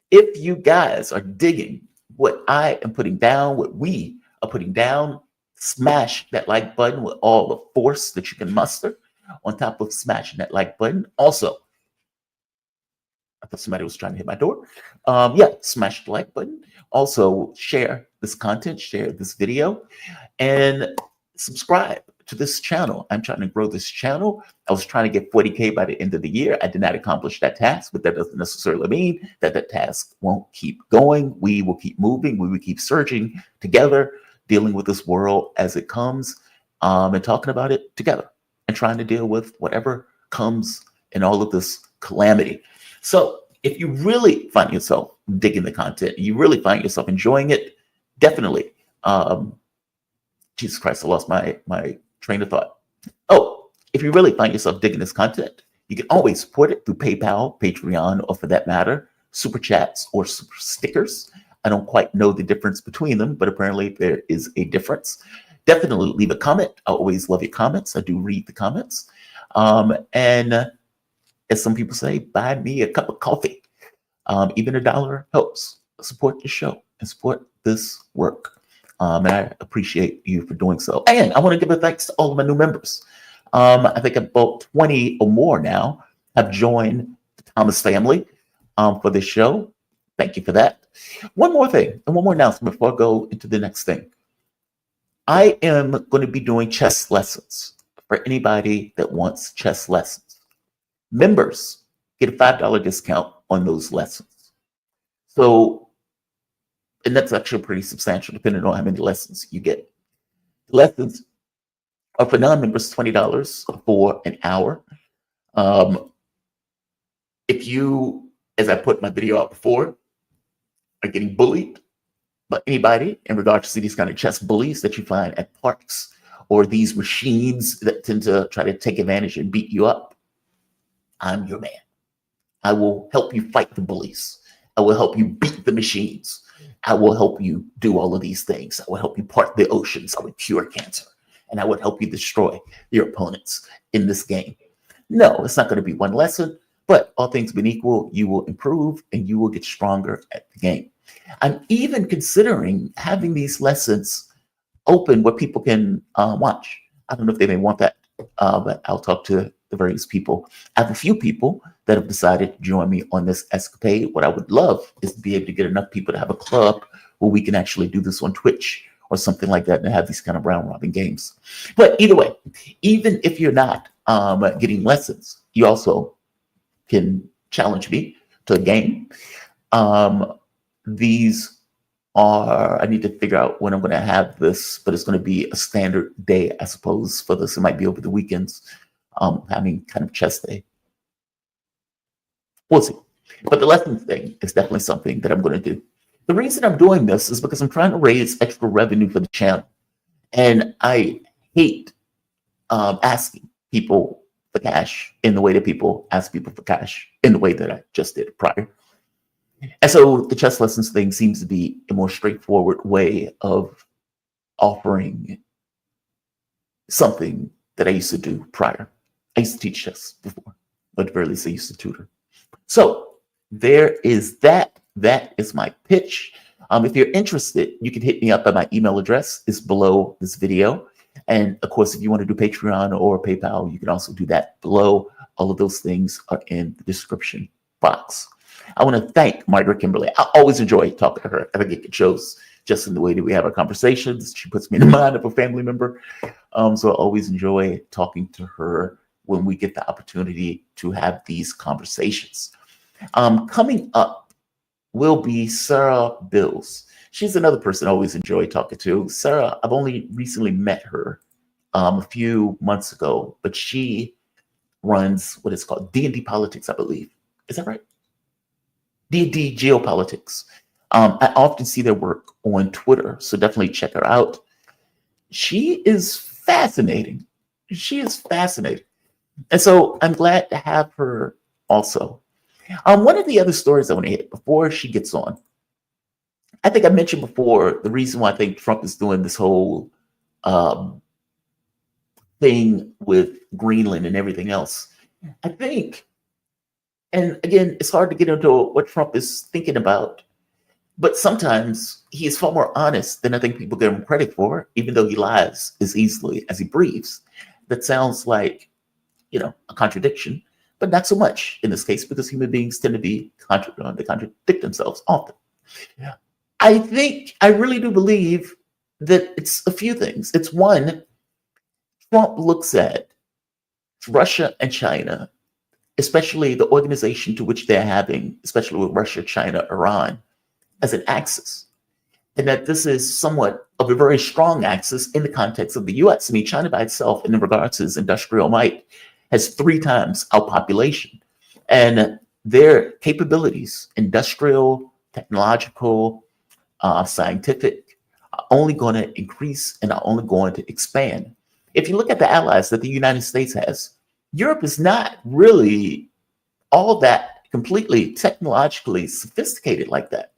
If you guys are digging what I am putting down, what we are putting down, smash that like button with all the force that you can muster on top of smashing that like button. Also, I thought somebody was trying to hit my door. Yeah, smash the like button. Also, share this content, share this video, and subscribe to this channel. I'm trying to grow this channel. I was trying to get 40K by the end of the year. I did not accomplish that task, but that doesn't necessarily mean that the task won't keep going. We will keep moving. We will keep surging together, dealing with this world as it comes, and talking about it together and trying to deal with whatever comes in all of this calamity. So if you really find yourself digging the content, you really find yourself enjoying it, definitely. Jesus Christ, I lost my train of thought. Oh, if you really find yourself digging this content, you can always support it through PayPal, Patreon, or for that matter, Super Chats or Super Stickers. I don't quite know the difference between them, but apparently there is a difference. Definitely leave a comment. I always love your comments. I do read the comments. And as some people say, buy me a cup of coffee. Even $1 helps. Support the show and support this work. And I appreciate you for doing so. And I want to give a thanks to all of my new members. I think about 20 or more now have joined the Thomas family for this show. Thank you for that. One more thing and one more announcement before I go into the next thing. I am going to be doing chess lessons for anybody that wants chess lessons. Members get a $5 discount on those lessons. So, and that's actually pretty substantial depending on how many lessons you get. Lessons are for non-members $20 for an hour. If you, as I put in my video out before, are getting bullied by anybody in regards to these kind of chess bullies that you find at parks or these machines that tend to try to take advantage and beat you up, I'm your man. I will help you fight the bullies. I will help you beat the machines. I will help you do all of these things. I will help you part the oceans. I will cure cancer. And I would help you destroy your opponents in this game. No, it's not going to be one lesson, but all things being equal, you will improve and you will get stronger at the game. I'm even considering having these lessons open where people can watch. I don't know if they may want that, but I'll talk to the various people. I have a few people that have decided to join me on this escapade. What I would love is to be able to get enough people to have a club where we can actually do this on Twitch or something like that and have these kind of round robin games. But either way, even if you're not getting lessons, you also can challenge me to a game. These are, I need to figure out when I'm going to have this, but it's going to be a standard day, I suppose, for this. It might be over the weekends, having kind of chess day. We'll see. But the lessons thing is definitely something that I'm going to do. The reason I'm doing this is because I'm trying to raise extra revenue for the channel. And I hate asking people for cash in the way that people ask people for cash in the way that I just did prior. And so the chess lessons thing seems to be a more straightforward way of offering something that I used to do prior. I used to teach chess before, but at the very least I used to tutor. So there is that. That is my pitch. If you're interested, you can hit me up at my email address. It's below this video. And of course, if you want to do Patreon or PayPal, you can also do that below. All of those things are in the description box. I want to thank Margaret Kimberly. I always enjoy talking to her. I think it shows just in the way that we have our conversations. She puts me in the mind of a family member. So I always enjoy talking to her when we get the opportunity to have these conversations. Coming up will be Sarah Bills. She's another person I always enjoy talking to. Sarah, I've only recently met her a few months ago, but she runs what is called D&D Politics, I believe. Is that right? D&D Geopolitics. I often see their work on Twitter, so definitely check her out. She is fascinating. She is fascinating. And so I'm glad to have her also. One of the other stories I want to hit before she gets on, I think I mentioned before the reason why I think Trump is doing this whole thing with Greenland and everything else. I think, and again, it's hard to get into what Trump is thinking about, but sometimes he is far more honest than I think people give him credit for, even though he lies as easily as he breathes. That sounds like, a contradiction, but not so much in this case because human beings tend to be they contradict themselves often. I really do believe that it's a few things. It's one, Trump looks at Russia and China, especially the organization to which they're having, especially with Russia, China, Iran, as an axis. And that this is somewhat of a very strong axis in the context of the US. I mean, China by itself, in regards to its industrial might, has 3 times our population. And their capabilities, industrial, technological, scientific, are only going to increase and are only going to expand. If you look at the allies that the United States has, Europe is not really all that completely technologically sophisticated like that.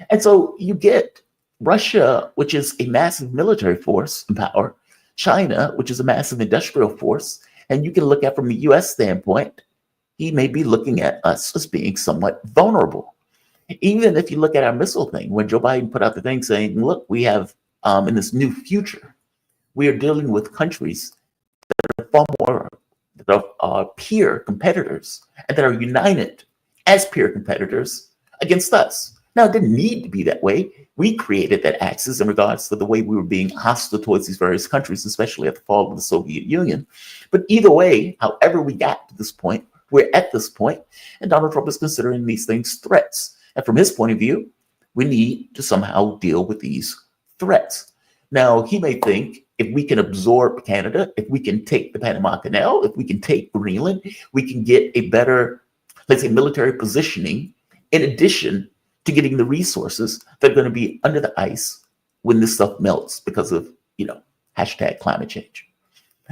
And so you get Russia, which is a massive military force and power, China, which is a massive industrial force, and you can look at from the US standpoint, he may be looking at us as being somewhat vulnerable. Even if you look at our missile thing, when Joe Biden put out the thing saying, look, we have in this new future, we are dealing with countries that are far more that are peer competitors and that are united as peer competitors against us. Now, it didn't need to be that way. We created that axis in regards to the way we were being hostile towards these various countries, especially at the fall of the Soviet Union. But either way, however we got to this point, we're at this point, and Donald Trump is considering these things threats. And from his point of view, we need to somehow deal with these threats. Now, he may think if we can absorb Canada, if we can take the Panama Canal, if we can take Greenland, we can get a better, let's say, military positioning in addition to getting the resources that are going to be under the ice when this stuff melts because of, hashtag climate change.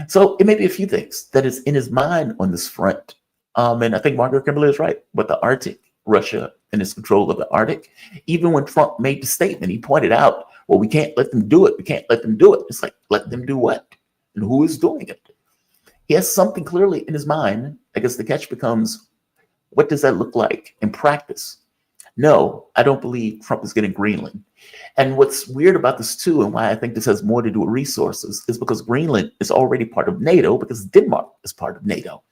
So it may be a few things that is in his mind on this front. And I think Margaret Kimberley is right with the Arctic, Russia and its control of the Arctic. Even when Trump made the statement, he pointed out, well, we can't let them do it. We can't let them do it. It's like, let them do what? And who is doing it? He has something clearly in his mind. I guess the catch becomes, what does that look like in practice? No, I don't believe Trump is getting Greenland. And what's weird about this too, and why I think this has more to do with resources, is because Greenland is already part of NATO because Denmark is part of NATO.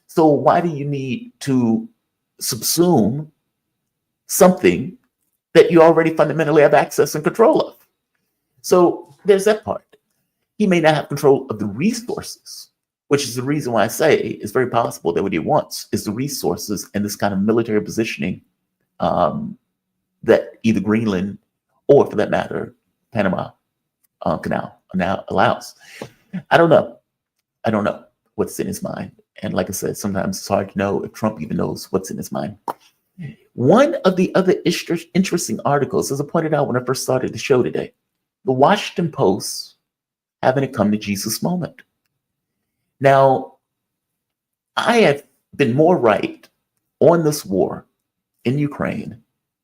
So why do you need to subsume something that you already fundamentally have access and control of? So there's that part. He may not have control of the resources, which is the reason why I say it's very possible that what he wants is the resources and this kind of military positioning that either Greenland or, for that matter, Panama Canal now allows. I don't know what's in his mind. And like I said, sometimes it's hard to know if Trump even knows what's in his mind. One of the other interesting articles, as I pointed out when I first started the show today, the Washington Post having a come to Jesus moment. Now, I have been more right on this war in Ukraine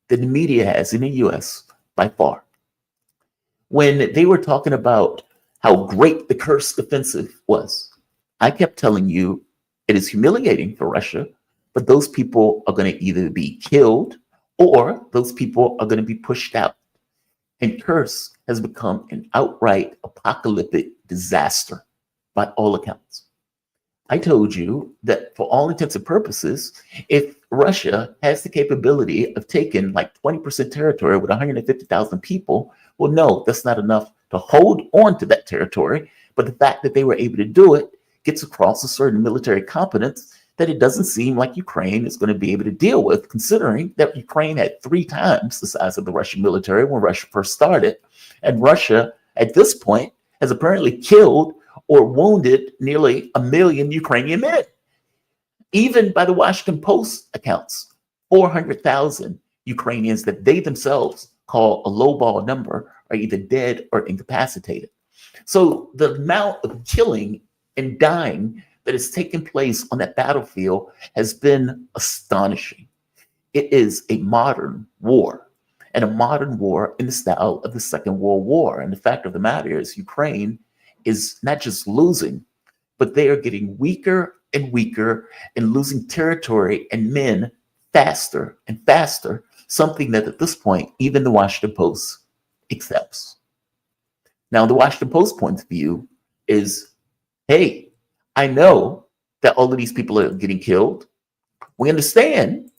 than the media has in the US by far. When they were talking about how great the Kursk offensive was, I kept telling you it is humiliating for Russia, but those people are going to either be killed or those people are going to be pushed out. And Kursk has become an outright apocalyptic disaster by all accounts. I told you that for all intents and purposes, if Russia has the capability of taking like 20% territory with 150,000 people, well, no, that's not enough to hold on to that territory. But the fact that they were able to do it gets across a certain military competence that it doesn't seem like Ukraine is going to be able to deal with, considering that Ukraine had 3 times the size of the Russian military when Russia first started. And Russia, at this point, has apparently killed or wounded nearly 1 million Ukrainian men. Even by the Washington Post accounts, 400,000 Ukrainians that they themselves call a lowball number are either dead or incapacitated. So the amount of killing and dying that has taken place on that battlefield has been astonishing. It is a modern war, and a modern war in the style of the Second World War. And the fact of the matter is, Ukraine is not just losing, but they are getting weaker and weaker and losing territory and men faster and faster, something that at this point, even the Washington Post accepts. Now, the Washington Post point of view is, hey, I know that all of these people are getting killed. We understand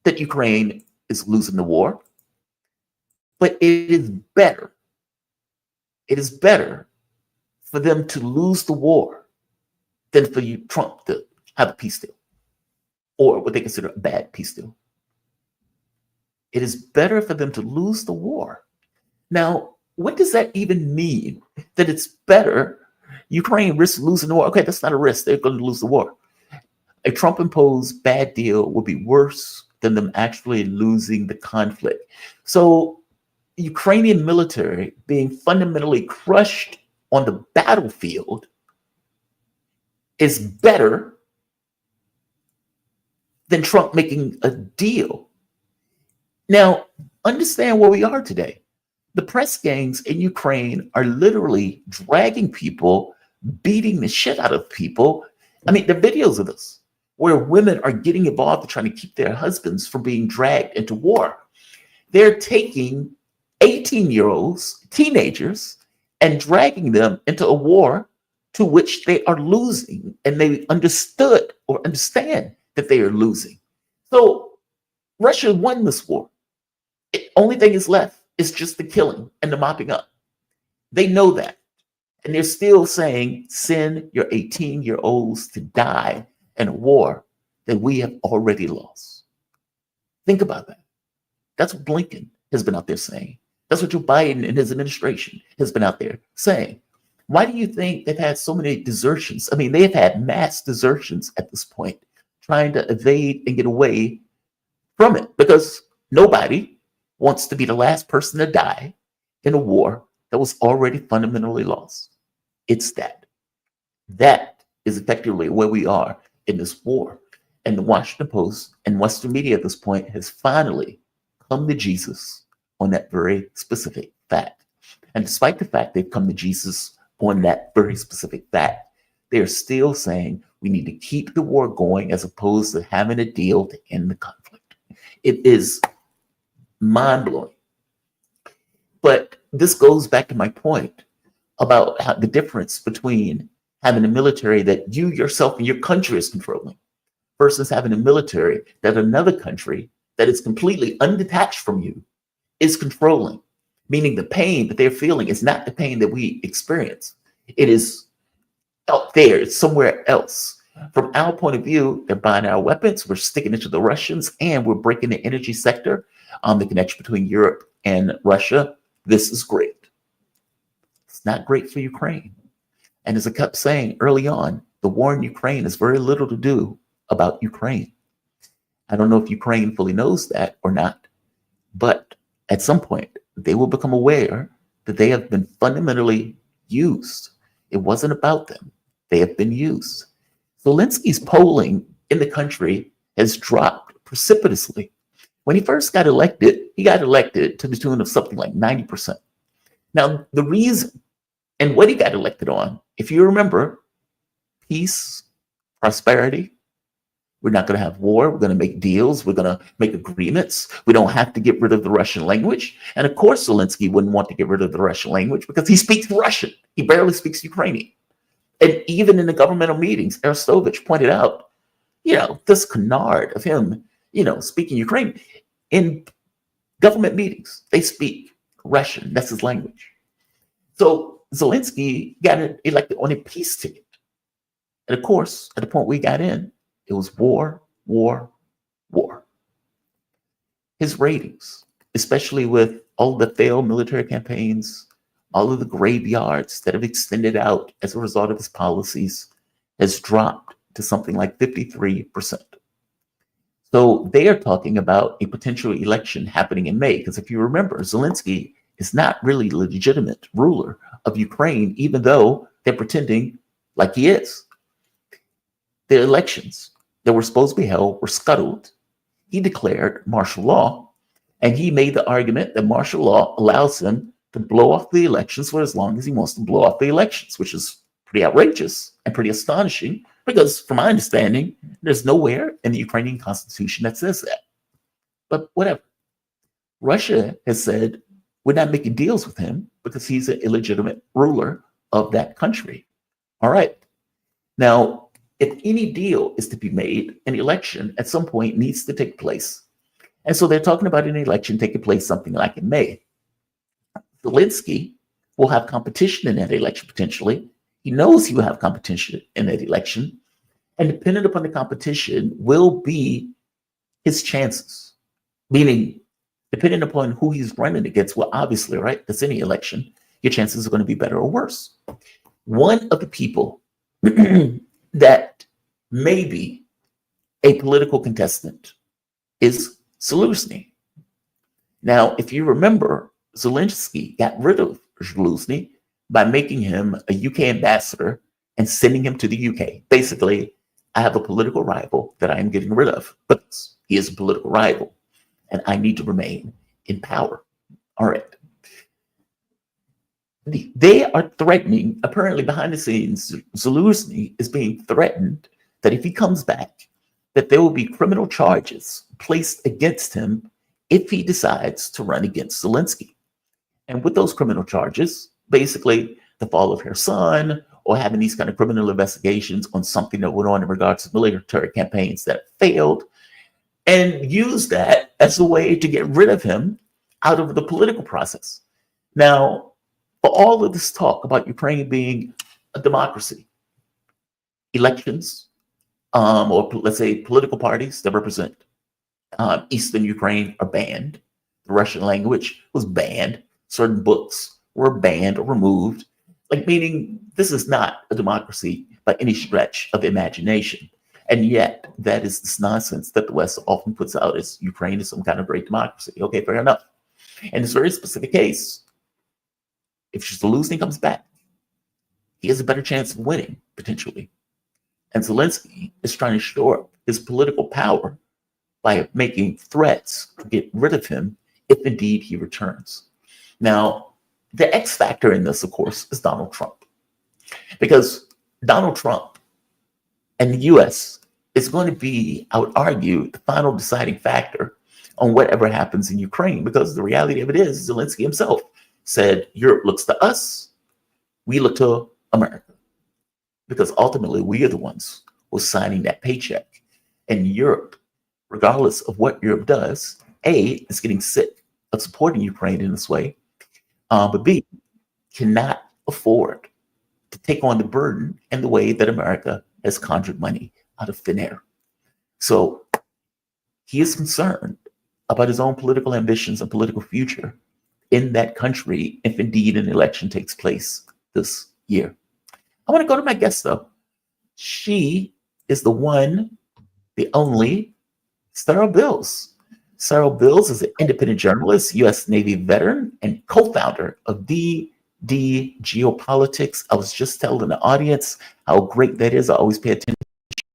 that Ukraine is losing the war, but it is better for them to lose the war than for you, Trump, to have a peace deal, or what they consider a bad peace deal. It is better for them to lose the war. Now, what does that even mean? That it's better? Ukraine risks losing the war. Okay, that's not a risk. They're going to lose the war. A Trump-imposed bad deal would be worse than them actually losing the conflict. So, Ukrainian military being fundamentally crushed on the battlefield is better than Trump making a deal. Now, understand where we are today. The press gangs in Ukraine are literally dragging people, beating the shit out of people. I mean, there are videos of this where women are getting involved in trying to keep their husbands from being dragged into war. They're taking 18-year-olds, teenagers, and dragging them into a war to which they are losing, and they understood or understand that they are losing. So Russia won this war. The only thing is left is just the killing and the mopping up. They know that. And they're still saying, send your 18-year-olds to die in a war that we have already lost. Think about that. That's what Blinken has been out there saying. That's what Joe Biden and his administration has been out there saying. Why do you think they've had so many desertions? I mean, they've had mass desertions at this point, trying to evade and get away from it, because nobody wants to be the last person to die in a war that was already fundamentally lost. It's that. That is effectively where we are in this war. And the Washington Post and Western media at this point has finally come to Jesus on that very specific fact. And despite the fact they've come to Jesus on that very specific fact, they're still saying we need to keep the war going as opposed to having a deal to end the conflict. It is mind-blowing. But this goes back to my point about how the difference between having a military that you yourself and your country is controlling versus having a military that another country that is completely undetached from you is controlling, meaning the pain that they're feeling is not the pain that we experience. It is out there, it's somewhere else. From our point of view, they're buying our weapons, we're sticking it to the Russians, and we're breaking the energy sector, the connection between Europe and Russia. This is great. It's not great for Ukraine. And as I kept saying early on, the war in Ukraine has very little to do about Ukraine. I don't know if Ukraine fully knows that or not, but at some point, they will become aware that they have been fundamentally used. It wasn't about them. They have been used. Zelensky's polling in the country has dropped precipitously. When he first got elected, he got elected to the tune of something like 90%. Now, the reason and what he got elected on, if you remember, peace, prosperity. We're not going to have war. We're going to make deals. We're going to make agreements. We don't have to get rid of the Russian language. And of course, Zelensky wouldn't want to get rid of the Russian language because he speaks Russian. He barely speaks Ukrainian. And even in the governmental meetings, Arestovich pointed out, this canard of him, speaking Ukrainian. In government meetings, they speak Russian. That's his language. So Zelensky got elected on a peace ticket. And of course, at the point we got in, it was war, war, war. His ratings, especially with all the failed military campaigns, all of the graveyards that have extended out as a result of his policies, has dropped to something like 53%. So they are talking about a potential election happening in May. Because if you remember, Zelensky is not really legitimate ruler of Ukraine, even though they're pretending like he is. The elections that were supposed to be held were scuttled. He declared martial law, and he made the argument that martial law allows him to blow off the elections for as long as he wants to blow off the elections, which is pretty outrageous and pretty astonishing because, from my understanding, there's nowhere in the Ukrainian constitution that says that. But whatever. Russia has said, we're not making deals with him because he's an illegitimate ruler of that country. All right. Now, if any deal is to be made, an election at some point needs to take place. And so they're talking about an election taking place something like in May. Zelensky will have competition in that election potentially. He knows he will have competition in that election. And dependent upon the competition will be his chances. Meaning, depending upon who he's running against, well, obviously, right, that's any election, your chances are going to be better or worse. One of the people that may be a political contestant is Zelensky. Now, if you remember, Zelensky got rid of Zelensky by making him a UK ambassador and sending him to the UK. Basically, I have a political rival that I am getting rid of, but he is a political rival, and I need to remain in power. All right. They are threatening, apparently behind the scenes, Zelensky is being threatened that if he comes back, that there will be criminal charges placed against him if he decides to run against Zelensky. And with those criminal charges, basically the fall of her son or having these kind of criminal investigations on something that went on in regards to military campaigns that failed, and use that as a way to get rid of him out of the political process. Now, for all of this talk about Ukraine being a democracy, elections, or let's say political parties that represent Eastern Ukraine are banned. The Russian language was banned. Certain books were banned or removed. Like, meaning this is not a democracy by any stretch of imagination. And yet, that is this nonsense that the West often puts out as Ukraine is some kind of great democracy. Okay, fair enough. In this very specific case, if Zelensky comes back, he has a better chance of winning, potentially. And Zelensky is trying to shore up his political power by making threats to get rid of him if indeed he returns. Now, the X factor in this, of course, is Donald Trump. Because Donald Trump and the US is going to be, I would argue, the final deciding factor on whatever happens in Ukraine. Because the reality of it is, Zelensky himself said, Europe looks to us, we look to America. Because ultimately, we are the ones who are signing that paycheck. And Europe, regardless of what Europe does, A, is getting sick of supporting Ukraine in this way, but B, cannot afford to take on the burden in the way that America has conjured money out of thin air. So he is concerned about his own political ambitions and political future in that country if indeed an election takes place this year. I want to go to my guest, though. She is the one, the only, Sarah Bills. Sarah Bills is an independent journalist, U.S. Navy veteran, and co-founder of DD Geopolitics. I was just telling the audience how great that is. I always pay attention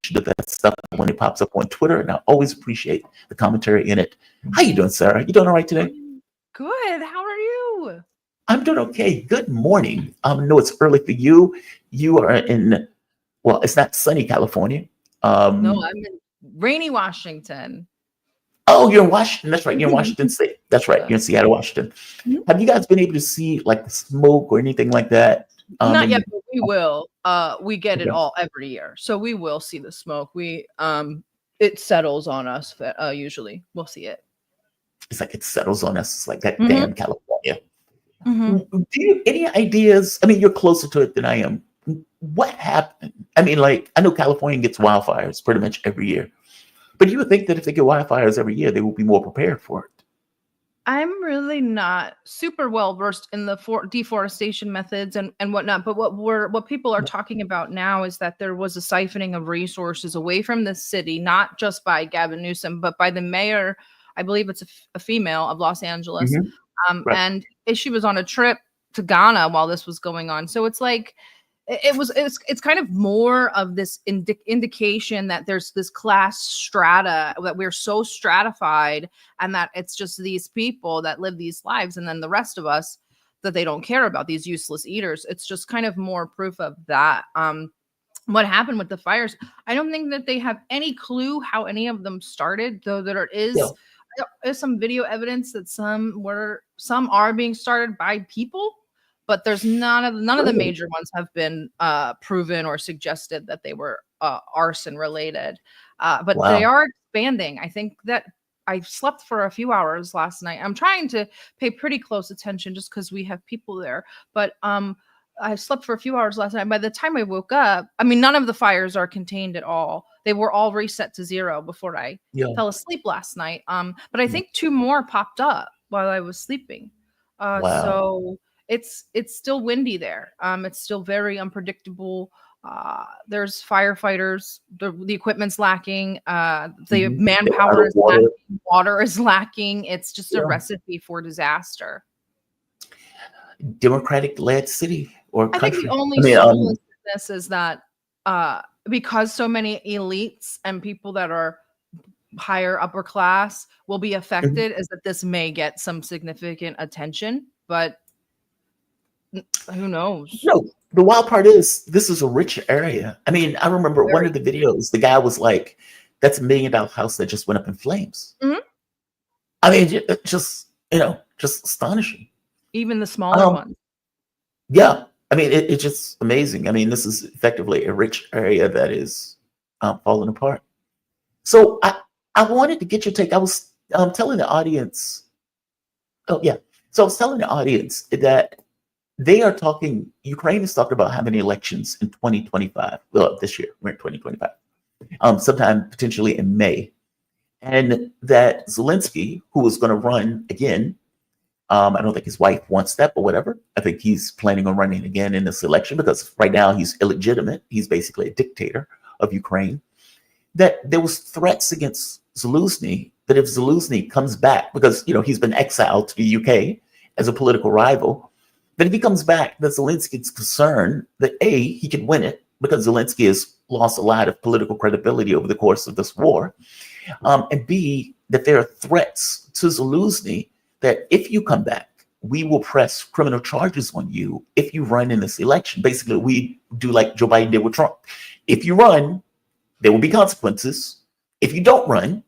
to that stuff when it pops up on Twitter, and I always appreciate the commentary in it. How you doing, Sarah? You doing all right today? Good. How are you? I'm doing okay. Good morning. I know it's early for you. You are in, well, it's not sunny California. No, I'm in rainy Washington. Oh, you're in Washington. That's right. You're in Washington State. That's right. You're in Seattle, Washington. Have you guys been able to see like the smoke or anything like that? Not yet, but we will. We get it all every year, so we will see the smoke. We it settles on us usually. We'll see it. It's like it settles on us. It's like that damn California. Mm-hmm. Do you any ideas? I mean, you're closer to it than I am. What happened? I mean, like, I know California gets wildfires pretty much every year, but you would think that if they get wildfires every year, they will be more prepared for it. I'm really not super well versed in the deforestation methods and whatnot, but what people are talking about now is that there was a siphoning of resources away from the city, not just by Gavin Newsom, but by the mayor. I believe it's a female of Los Angeles, Right. and she was on a trip to Ghana while this was going on. So it's like it's kind of more of this indication that there's this class strata, that we're so stratified, and that it's just these people that live these lives, and then the rest of us that they don't care about, these useless eaters. It's just kind of more proof of that. What happened with the fires, I don't think that they have any clue how any of them started, though there is some video evidence that some are being started by people, but there's none of the major ones have been proven or suggested that they were arson related. But they are expanding. I think that I slept for a few hours last night. I'm trying to pay pretty close attention just because we have people there. But I slept for a few hours last night. By the time I woke up, I mean, none of the fires are contained at all. They were all reset to 0 before I fell asleep last night. But I think 2 more popped up while I was sleeping. So it's still windy there. It's still very unpredictable. There's firefighters. The equipment's lacking. The manpower is lacking. Water is lacking. It's just a recipe for disaster. Democratic-led city or country. I think the only solace in this is that because so many elites and people that are higher upper class will be affected, is that this may get some significant attention, but who knows? No, the wild part is this is a rich area. I mean, I remember one of the videos, the guy was like, that's $1 million house that just went up in flames. I mean, just astonishing. Even the smaller ones. Yeah. I mean, it's just amazing. I mean, this is effectively a rich area that is falling apart. So I wanted to get your take. I was telling the audience. So I was telling the audience that Ukraine has talked about having elections in 2025. Well, this year, we're in 2025. Sometime potentially in May. And that Zelensky, who was going to run again, I don't think his wife wants that, but whatever. I think he's planning on running again in this election because right now he's illegitimate. He's basically a dictator of Ukraine. That there was threats against Zelensky that if Zelensky comes back, because he's been exiled to the UK as a political rival, that if he comes back, that Zelensky's concerned that A, he can win it because Zelensky has lost a lot of political credibility over the course of this war, and B, that there are threats to Zelensky that if you come back, we will press criminal charges on you if you run in this election. Basically, we do like Joe Biden did with Trump. If you run, there will be consequences. If you don't run,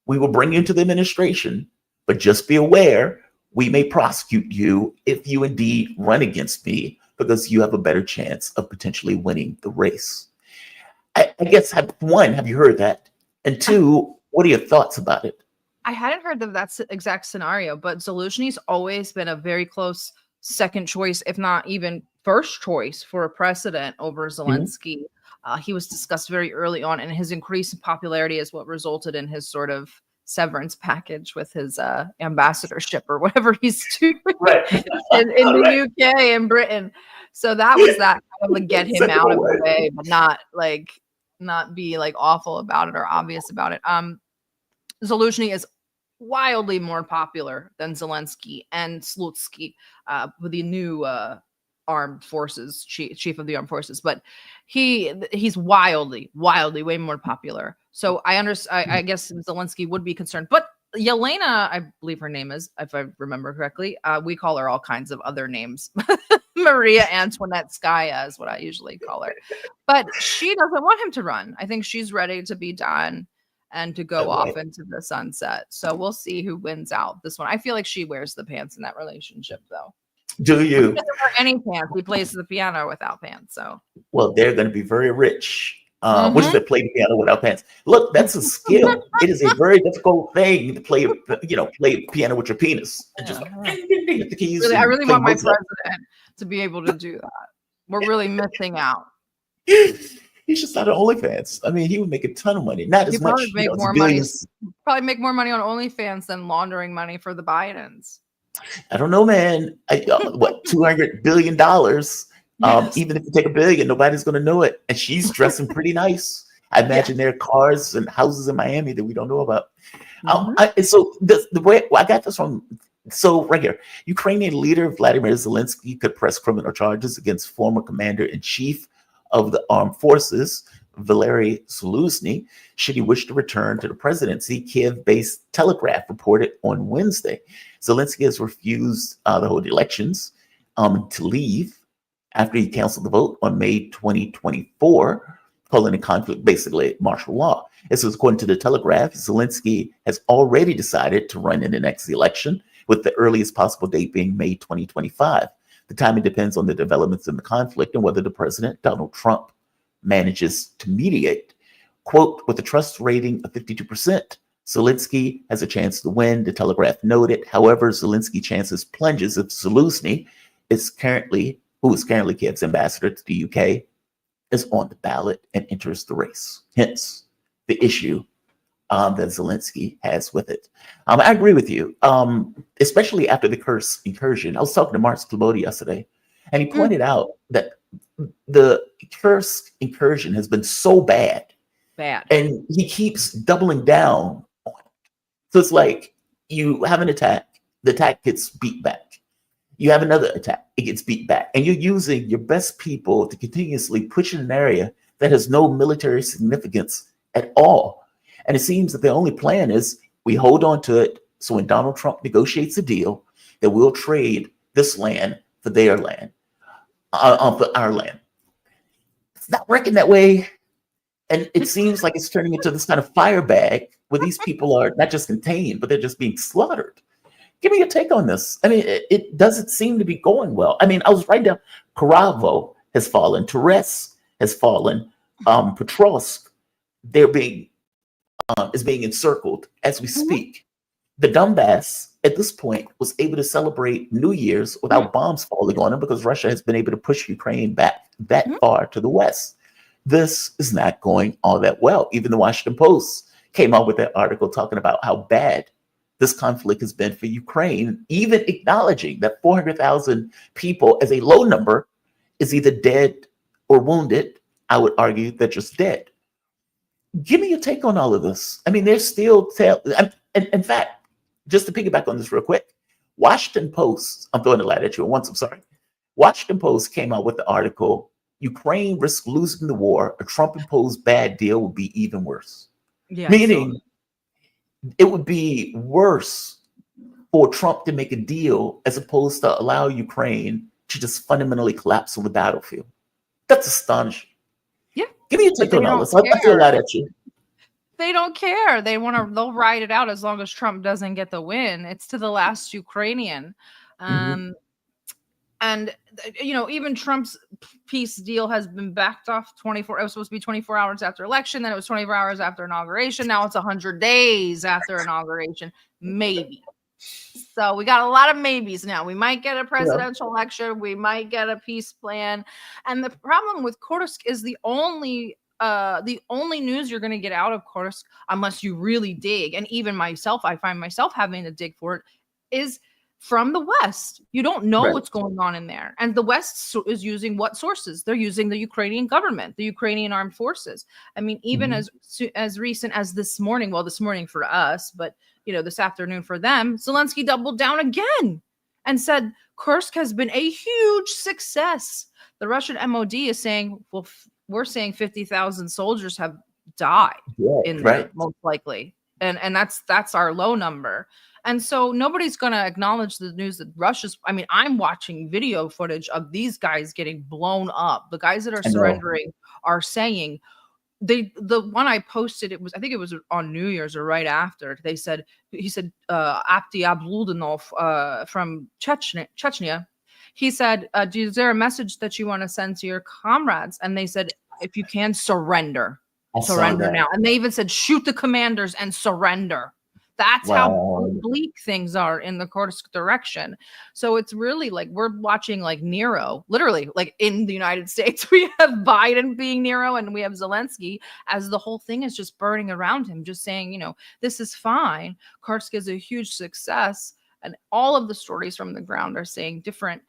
we will bring you into the administration, but just be aware, we may prosecute you if you indeed run against me because you have a better chance of potentially winning the race. I guess, one, have you heard that? And two, what are your thoughts about it? I hadn't heard of that exact scenario, but Zelensky's always been a very close second choice, if not even first choice for a president over Zelensky. He was discussed very early on, and his increase in popularity is what resulted in his sort of severance package with his ambassadorship or whatever he's doing in the UK and Britain. So that was that kind of like get him out of the way, but not be like awful about it or obvious about it. Zelensky is wildly more popular than Zelensky and Slutsky, with the new armed forces chief of the armed forces, but he's wildly way more popular. So I guess Zelensky would be concerned, but Yelena, I believe her name is, if I remember correctly, we call her all kinds of other names. Maria Antoinetskaya is what I usually call her, but she doesn't want him to run. I think she's ready to be done and to go off into the sunset. So we'll see who wins out this one. I feel like she wears the pants in that relationship, though. Do you? He doesn't wear any pants. He plays the piano without pants. So, well, they're going to be very rich. Which is to play the piano without pants. Look, that's a skill. It is a very difficult thing to play piano with your penis. And just hit the keys. Really, I really want my president to be able to do that. We're really missing out. He's just not on OnlyFans. I mean, he would make a ton of money. Not You as much, probably make it's more money. billions. Probably make more money on OnlyFans than laundering money for the Bidens. I don't know, man. What, $200 billion? Yes. Even if you take $1 billion, nobody's going to know it. And she's dressing pretty nice. I imagine there are cars and houses in Miami that we don't know about. So the way I got this from, so right here, Ukrainian leader Vladimir Zelensky could press criminal charges against former commander-in-chief of the armed forces, Valery Zelensky, should he wish to return to the presidency, Kiev-based Telegraph reported on Wednesday. Zelensky has refused the hold elections to leave after he canceled the vote on May 2024, calling the conflict basically martial law. This is according to the Telegraph. Zelensky has already decided to run in the next election, with the earliest possible date being May 2025. The timing depends on the developments in the conflict and whether the president, Donald Trump, manages to mediate. Quote, with a trust rating of 52%, Zelensky has a chance to win, the Telegraph noted. However, Zelensky's chances plunges if Zelensky who is currently Kiev's ambassador to the UK, is on the ballot and enters the race. Hence, the issue that Zelensky has with it. I agree with you, especially after the Kursk incursion. I was talking to Mark Slobody yesterday, and he pointed out that the Kursk incursion has been so bad, and he keeps doubling down on it. So it's like you have an attack, the attack gets beat back. You have another attack, it gets beat back. And you're using your best people to continuously push in an area that has no military significance at all. And it seems that the only plan is we hold on to it. So when Donald Trump negotiates a deal, that we'll trade this land for their land, for our land. It's not working that way. And it seems like it's turning into this kind of fire bag where these people are not just contained, but they're just being slaughtered. Give me your take on this. I mean, it doesn't seem to be going well. I mean, I was writing down, Karavo has fallen, Teres has fallen, Petrovsk, is being encircled as we speak. The Donbass, at this point, was able to celebrate New Year's without bombs falling on them because Russia has been able to push Ukraine back that far to the west. This is not going all that well. Even the Washington Post came out with that article talking about how bad this conflict has been for Ukraine, even acknowledging that 400,000 people as a low number is either dead or wounded. I would argue they're just dead. Give me your take on all of this. I mean, there's still, in fact, just to piggyback on this real quick, Washington Post, I'm throwing a lot at you at once, I'm sorry. Washington Post came out with the article, Ukraine risks losing the war, a Trump-imposed bad deal would be even worse. Yeah, meaning it would be worse for Trump to make a deal as opposed to allow Ukraine to just fundamentally collapse on the battlefield. That's astonishing. Yeah. Give me a take on all this. I threw a lot at you. They don't care. They'll ride it out as long as Trump doesn't get the win. It's to the last Ukrainian. And, even Trump's peace deal has been backed off 24. It was supposed to be 24 hours after election. Then it was 24 hours after inauguration. Now it's 100 days after inauguration. Maybe. So we got a lot of maybes now. We might get a presidential election. We might get a peace plan. And the problem with Kursk is the only news you're going to get out of Kursk, unless you really dig, and even myself, I find myself having to dig for it, is from the West. You don't know what's going on in there. And the West is using what sources? They're using the Ukrainian government, the Ukrainian armed forces. I mean, even as recent as this morning, well, this morning for us, but this afternoon for them, Zelensky doubled down again and said Kursk has been a huge success. The Russian MOD is saying, well, we're saying 50,000 soldiers have died in there, most likely. And that's our low number. And so nobody's going to acknowledge the news that I'm watching video footage of these guys getting blown up. The guys that are surrendering are saying, the one I posted, I think it was on New Year's or right after, he said, Apti Abludanov from Chechnya. He said, is there a message that you want to send to your comrades? And they said, if you can, surrender. Surrender now. And they even said, shoot the commanders and surrender. That's how Wow. bleak things are in the Kursk direction. So it's really like we're watching like Nero, literally, like in the United States. We have Biden being Nero and we have Zelensky as the whole thing is just burning around him, just saying, you know, this is fine. Kursk is a huge success. And all of the stories from the ground are saying different.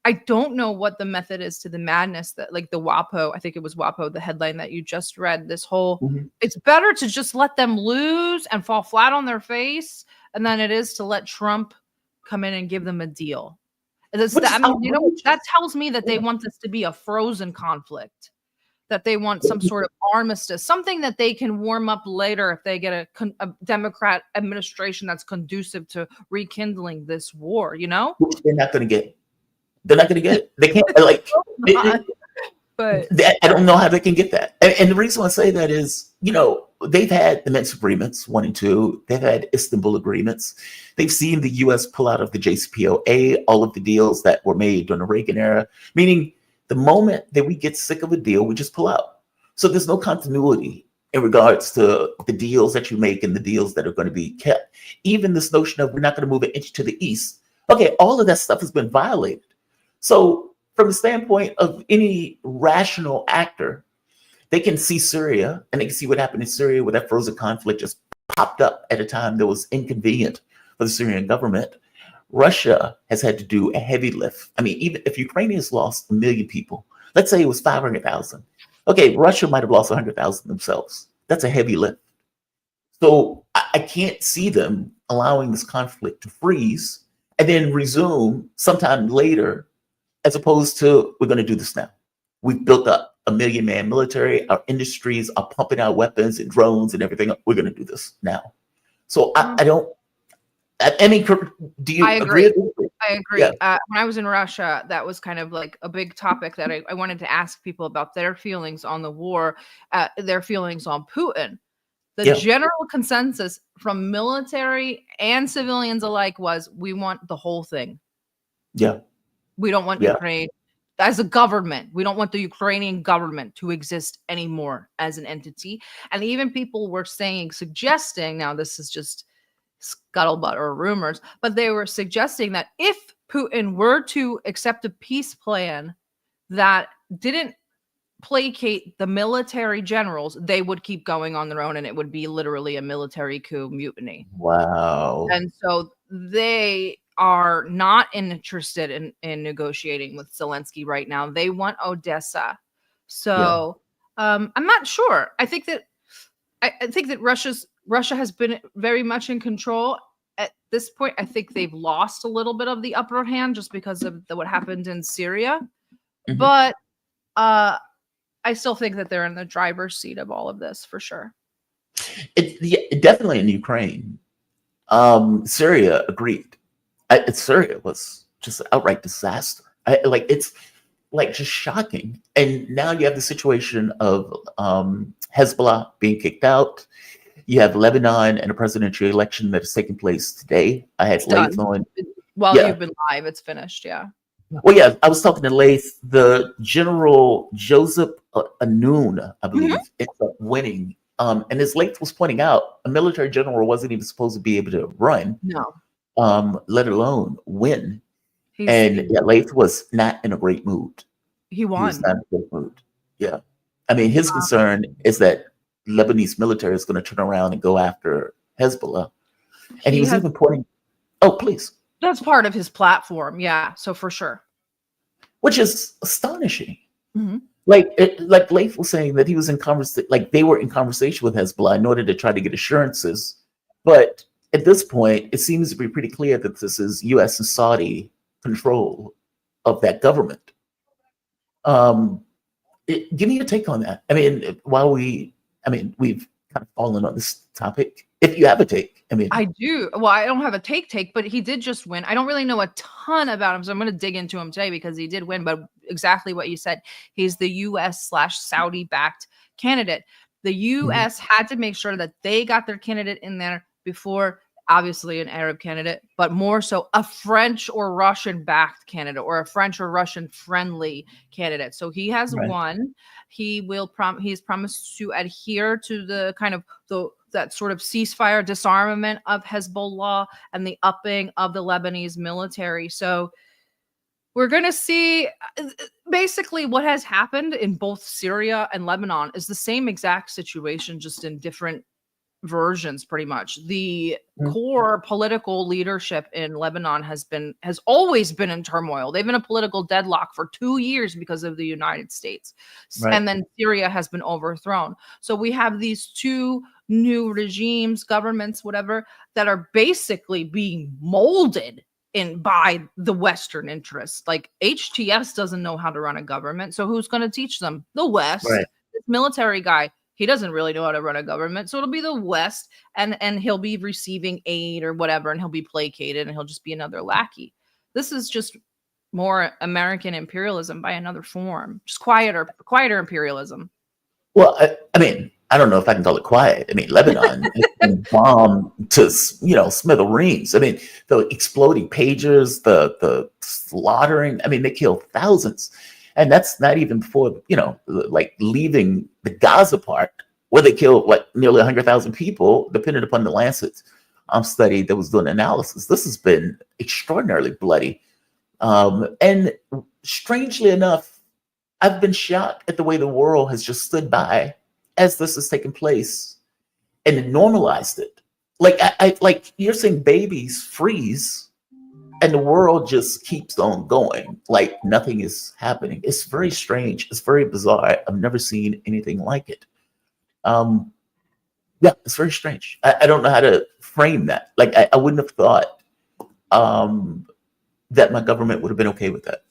I don't know what the method is to the madness that, like the WAPO, I think it was WAPO, the headline that you just read, this whole, it's better to just let them lose and fall flat on their face and than it is to let Trump come in and give them a deal. I mean, you know, that tells me that they want this to be a frozen conflict, that they want some sort of armistice, something that they can warm up later if they get a Democrat administration that's conducive to rekindling this war, you know? Which they're not going to get. They're not going to get it. They can't, like, but I don't know how they can get that. And the reason I say that is, you know, they've had the Minsk agreements 1 and 2. They've had Istanbul agreements. They've seen the U.S. pull out of the JCPOA, all of the deals that were made during the Reagan era, meaning the moment that we get sick of a deal, we just pull out. So there's no continuity in regards to the deals that you make and the deals that are going to be kept. Even this notion of we're not going to move an inch to the east. Okay, all of that stuff has been violated. So from the standpoint of any rational actor, they can see Syria and they can see what happened in Syria where that frozen conflict just popped up at a time that was inconvenient for the Syrian government. Russia has had to do a heavy lift. I mean, even if Ukraine has lost 1 million people, let's say it was 500,000. Okay, Russia might have lost 100,000 themselves. That's a heavy lift. So I can't see them allowing this conflict to freeze and then resume sometime later, as opposed to we're going to do this now. We've built up a 1 million man military. Our industries are pumping out weapons and drones and everything. We're going to do this now. So I don't. I mean, do you agree? I agree. Yeah. When I was in Russia, that was kind of like a big topic that I wanted to ask people about their feelings on the war, their feelings on Putin. The general consensus from military and civilians alike was we want the whole thing. Yeah. We don't want Ukraine as a government. We don't want the Ukrainian government to exist anymore as an entity. And even people were suggesting, now this is just scuttlebutt or rumors, but they were suggesting that if Putin were to accept a peace plan that didn't placate the military generals, they would keep going on their own and it would be literally a military coup mutiny. Wow. And so they are not interested in negotiating with Zelensky right now. They want Odessa. So I'm not sure. I think that Russia has been very much in control at this point. I think they've lost a little bit of the upper hand just because of what happened in Syria. But I still think that they're in the driver's seat of all of this for sure. Definitely in Ukraine. Syria agreed. Syria was just an outright disaster. It's like just shocking. And now you have the situation of Hezbollah being kicked out. You have Lebanon and a presidential election that is taking place today. I had Laith on. While you've been live, it's finished. Yeah. Well, yeah, I was talking to Laith. The General Joseph Anoun, I believe, ended up winning. And as Laith was pointing out, a military general wasn't even supposed to be able to run. No. Let alone win. Laith was not in a great mood. He won. He was not in a great mood. Yeah. I mean, his concern is that Lebanese military is going to turn around and go after Hezbollah. And he was even pointing, please. That's part of his platform. Yeah. So for sure. Which is astonishing. Like Laith was saying that he was in conversation, like they were in conversation with Hezbollah in order to try to get assurances. But at this point, it seems to be pretty clear that this is U.S. and Saudi control of that government. Give me a take on that. I mean, we've kind of fallen on this topic. If you have a take, I do. Well, I don't have a take, but he did just win. I don't really know a ton about him, so I'm going to dig into him today because he did win. But exactly what you said, he's the U.S./Saudi backed candidate. The U.S. had to make sure that they got their candidate in there before, obviously, an Arab candidate, but more so a French or Russian backed candidate or a French or Russian friendly candidate. So he has won. He will he's promised to adhere to the kind of the that sort of ceasefire disarmament of Hezbollah and the upping of the Lebanese military. So we're going to see basically what has happened in both Syria and Lebanon is the same exact situation, just in different versions, pretty much. The core political leadership in Lebanon has always been in turmoil. They've been a political deadlock for 2 years because of the United States. Right. And then Syria has been overthrown. So we have these two new regimes, governments, whatever, that are basically being molded in by the Western interests. Like HTS doesn't know how to run a government. So who's going to teach them? The West. Right. This military guy, he doesn't really know how to run a government. So it'll be the West, and he'll be receiving aid or whatever, and he'll be placated, and he'll just be another lackey. This is just more American imperialism by another form, just quieter imperialism. Well, I mean, I don't know if I can call it quiet. I mean, Lebanon has been bombed to, smithereens. I mean, the exploding pagers, the slaughtering. I mean, they killed thousands. And that's not even before, like leaving the Gaza part, where they killed nearly 100,000 people, depending upon the Lancet study that was doing analysis. This has been extraordinarily bloody. And strangely enough, I've been shocked at the way the world has just stood by as this has taken place and normalized it. Like, like you're seeing babies freeze and the world just keeps on going like nothing is happening. It's very strange. It's very bizarre. I've never seen anything like it. Yeah, it's very strange. I don't know how to frame that. Like, I wouldn't have thought that my government would have been okay with that.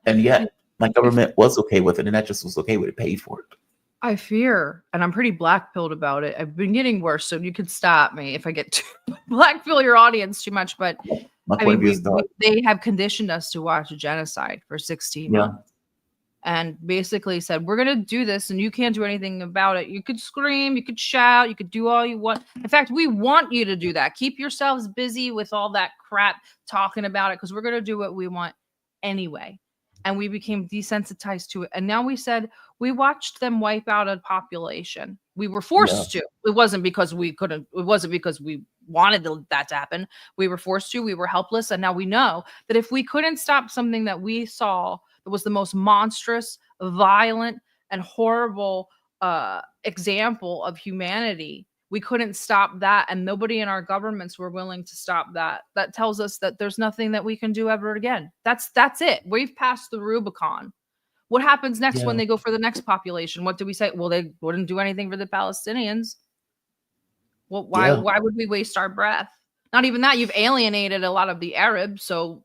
And yet my government was okay with it, and that just was okay with it, paid for it. I fear, and I'm pretty black-pilled about it. I've been getting worse, so you can stop me if I get too black-pill your audience too much. But I mean, they have conditioned us to watch a genocide for 16 months, and basically said, we're going to do this, and you can't do anything about it. You could scream, you could shout, you could do all you want. In fact, we want you to do that. Keep yourselves busy with all that crap talking about it, because we're going to do what we want anyway. And we became desensitized to it. And now we said, we watched them wipe out a population. We were forced to. It wasn't because we couldn't. It wasn't because we wanted that to happen. We were forced to. We were helpless. And now we know that if we couldn't stop something that we saw that was the most monstrous, violent, and horrible example of humanity, we couldn't stop that. And nobody in our governments were willing to stop that. That tells us that there's nothing that we can do ever again. That's it. We've passed the Rubicon. What happens next when they go for the next population? What do we say? Well, they wouldn't do anything for the Palestinians. Well, why would we waste our breath? Not even that. You've alienated a lot of the Arabs. So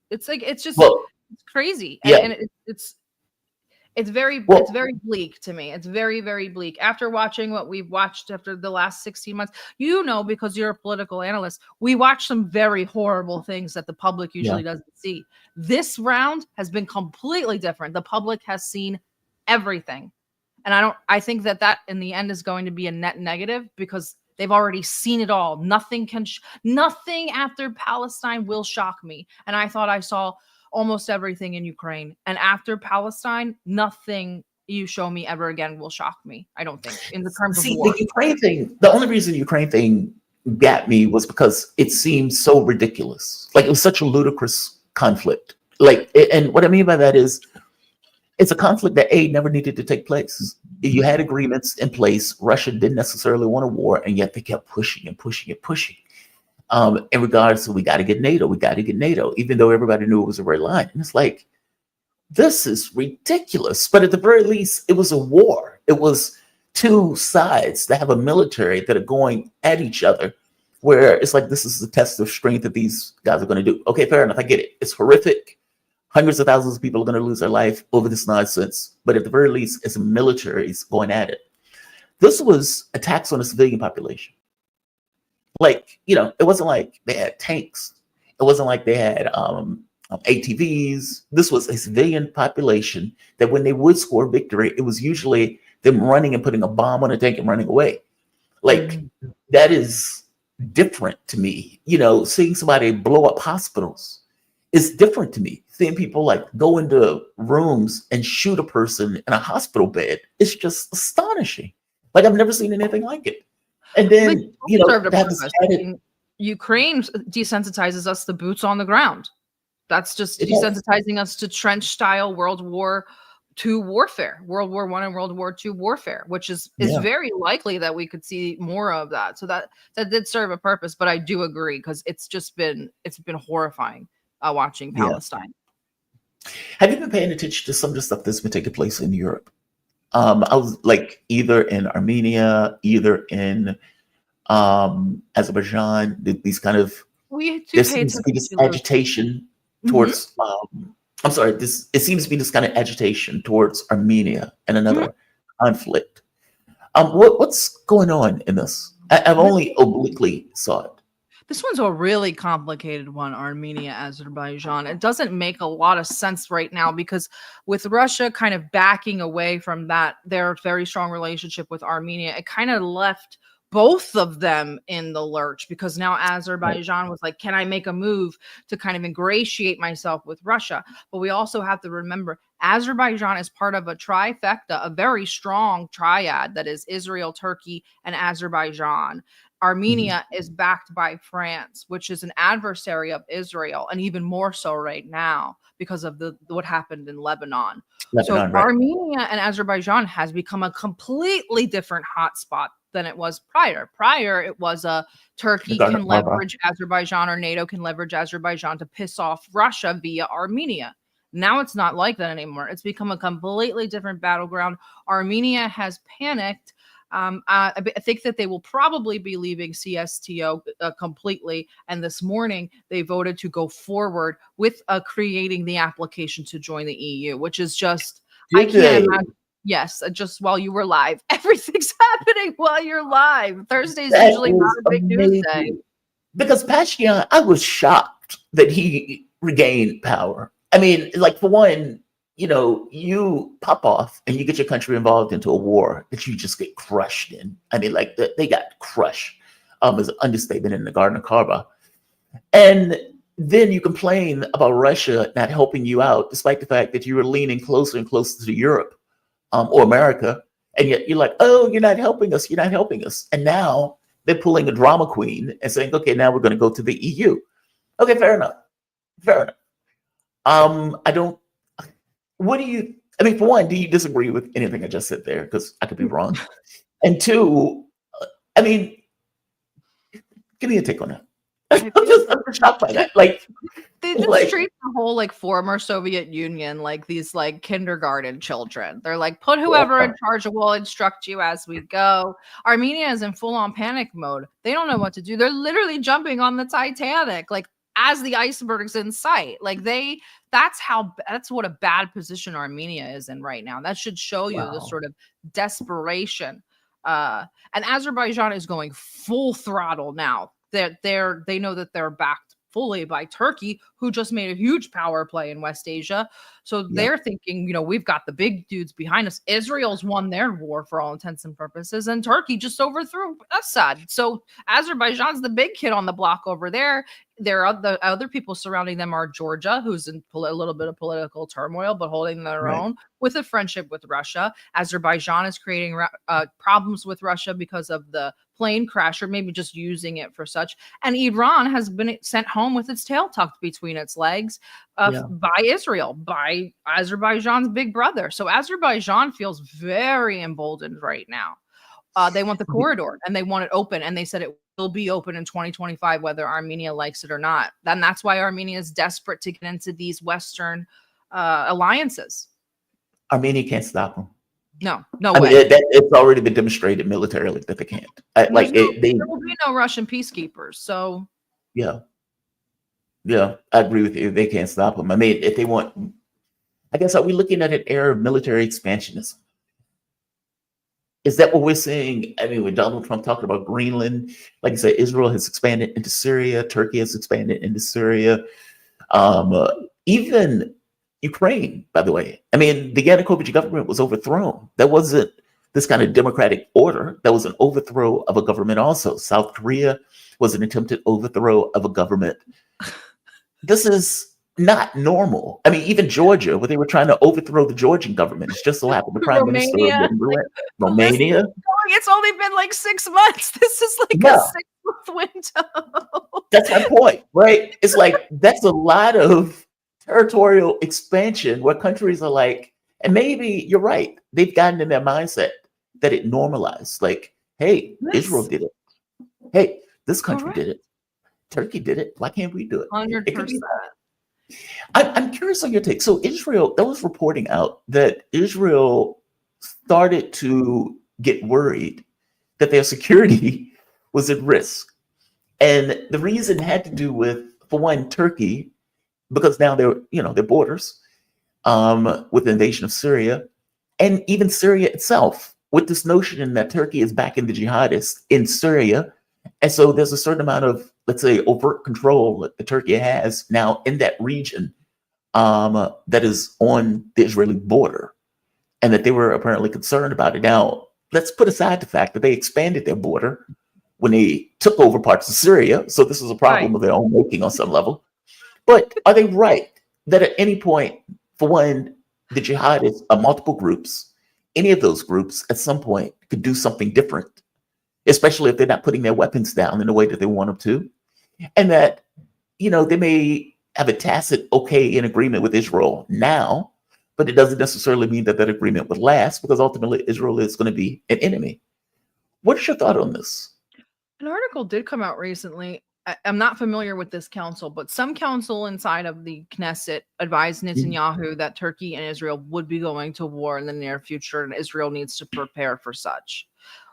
it's like, it's just it's crazy. And it's very bleak to me. It's very, very bleak. After watching what we've watched after the last 16 months, because you're a political analyst, we watch some very horrible things that the public usually doesn't see. This round has been completely different. The public has seen everything. And I think that in the end is going to be a net negative, because they've already seen it all. Nothing after Palestine will shock me. And I thought I saw almost everything in Ukraine. And after Palestine, nothing you show me ever again will shock me, I don't think, in the terms of war. The Ukraine thing, the only reason the Ukraine thing got me was because it seemed so ridiculous. Like, it was such a ludicrous conflict. Like, and what I mean by that is, it's a conflict that never needed to take place. You had agreements in place. Russia didn't necessarily want a war, and yet they kept pushing and pushing and pushing. In regards to, we got to get NATO, even though everybody knew it was a red line. And it's like, this is ridiculous. But at the very least, it was a war. It was two sides that have a military that are going at each other, where it's like, this is the test of strength that these guys are going to do. Okay, fair enough. I get it. It's horrific. Hundreds of thousands of people are going to lose their life over this nonsense. But at the very least, it's militaries going at it. This was attacks on the civilian population. Like, it wasn't like they had tanks. It wasn't like they had ATVs. This was a civilian population that when they would score victory, it was usually them running and putting a bomb on a tank and running away. Like, that is different to me. Seeing somebody blow up hospitals is different to me. Seeing people like go into rooms and shoot a person in a hospital bed, it's just astonishing. Like I've never seen anything like it. And They then, you know, served a to have this purpose. I added, mean, Ukraine desensitizes us to boots on the ground. That's just it does. desensitizing us to trench style World War II warfare, World War I and World War II warfare, which is Yeah. very likely that we could see more of that. So that did serve a purpose, but I do agree because it's been horrifying watching Yeah. Palestine. Have you been paying attention to some of the stuff that's been taking place in Europe? I was like either in Armenia, either in Azerbaijan. These kind of We do there pay seems to be this attention to those. agitation Mhm. towards. I'm sorry. It seems to be this kind of agitation towards Armenia and another conflict. What's going on in this? I've only obliquely saw it. This one's a really complicated one, Armenia, Azerbaijan. It doesn't make a lot of sense right now because with Russia kind of backing away from that, their very strong relationship with Armenia, it kind of left both of them in the lurch because now Azerbaijan was like, can I make a move to kind of ingratiate myself with Russia? But we also have to remember Azerbaijan is part of a trifecta, a very strong triad that is Israel, Turkey, and Azerbaijan. Armenia is backed by France, which is an adversary of Israel, and even more so right now because of what happened in Lebanon. So Lebanon, right. Armenia and Azerbaijan has become a completely different hotspot than it was prior. Prior, it was a Turkey can Nagorno-Karabakh. leverage Azerbaijan or NATO can leverage Azerbaijan to piss off Russia via Armenia. Now it's not like that anymore. It's become a completely different battleground. Armenia has panicked. I think that they will probably be leaving CSTO completely. And this morning, they voted to go forward with creating the application to join the EU, which is just, I Did they? can't imagine. Yes, just while you were live. Everything's happening while you're live. Thursday's That usually not is a big news day. amazing. Because Pashinyan, I was shocked that he regained power. I mean, like for one, you know, you pop off and you get your country involved into a war that you just get crushed in. I mean, like they got crushed as an understatement in Nagorno-Karabakh. And then you complain about Russia not helping you out, despite the fact that you were leaning closer and closer to Europe or America. And yet you're like, oh, you're not helping us. You're not helping us. And now they're pulling a drama queen and saying, okay, now we're going to go to the EU. Okay, fair enough. Fair enough. What do you, I mean, for one, do you disagree with anything I just said there? Because I could be wrong. And two, I mean, give me a take on that. I'm just shocked by that. Like, they just like, treat the whole like former Soviet Union like these like kindergarten children. They're like, put whoever in charge will instruct you as we go. Armenia is in full-on panic mode. They don't know what to do. They're literally jumping on the Titanic, like as the iceberg's in sight. Like that's what a bad position Armenia is in right now. That should show you the sort of desperation. And Azerbaijan is going full throttle now. They know that they're backed fully by Turkey, who just made a huge power play in West Asia. So they're thinking, you know, we've got the big dudes behind us. Israel's won their war for all intents and purposes, and Turkey just overthrew Assad. So Azerbaijan's the big kid on the block over there. There are the other people surrounding them are Georgia, who's in a little bit of political turmoil, but holding their own with a friendship with Russia. Azerbaijan is creating problems with Russia because of the plane crash, or maybe just using it for such. And Iran has been sent home with its tail tucked between its legs by Israel, by Azerbaijan's big brother. So Azerbaijan feels very emboldened right now. They want the corridor and they want it open, and they said it will be open in 2025, whether Armenia likes it or not. And that's why Armenia is desperate to get into these Western alliances. Armenia can't stop them. No I way. mean, it's already been demonstrated militarily that they can't. There will be no Russian peacekeepers. So yeah, I agree with you. They can't stop them. I mean, if they want, I guess, are we looking at an era of military expansionism? Is that what we're seeing? I mean, when Donald Trump talked about Greenland, like I said, Israel has expanded into Syria, Turkey has expanded into Syria, even Ukraine, by the way. I mean, the Yanukovych government was overthrown. That wasn't this kind of democratic order. That was an overthrow of a government also. South Korea was an attempted overthrow of a government. This is not normal. I mean, even Georgia, where they were trying to overthrow the Georgian government, it's just so happened the prime minister Romania, wouldn't do like, it. the list Romania, is going. It's only been like 6 months. This is like a yeah, 6-month window. that's my point, right? It's like that's a lot of territorial expansion where countries are like, and maybe you're right, they've gotten in their mindset that it normalized. Like, hey, Israel Yes, did it. Hey, this country correct. did it. Turkey did it. Why can't we do it? It could be 100%. I'm curious on your take. So Israel, there was reporting out that Israel started to get worried that their security was at risk. And the reason had to do with, for one, Turkey, because now they're, their borders with the invasion of Syria, and even Syria itself, with this notion that Turkey is backing the jihadists in Syria. And so there's a certain amount of, let's say, overt control that Turkey has now in that region that is on the Israeli border, and that they were apparently concerned about it. Now, let's put aside the fact that they expanded their border when they took over parts of Syria. So this is a problem of their own making on some level. But are they right that at any point, for one, the jihadists are multiple groups, any of those groups at some point could do something different, especially if they're not putting their weapons down in the way that they want them to, and that, they may have a tacit okay in agreement with Israel now, but it doesn't necessarily mean that that agreement would last, because ultimately Israel is going to be an enemy. What is your thought on this? An article did come out recently. I'm not familiar with this council, but some council inside of the Knesset advised Netanyahu that Turkey and Israel would be going to war in the near future, and Israel needs to prepare for such.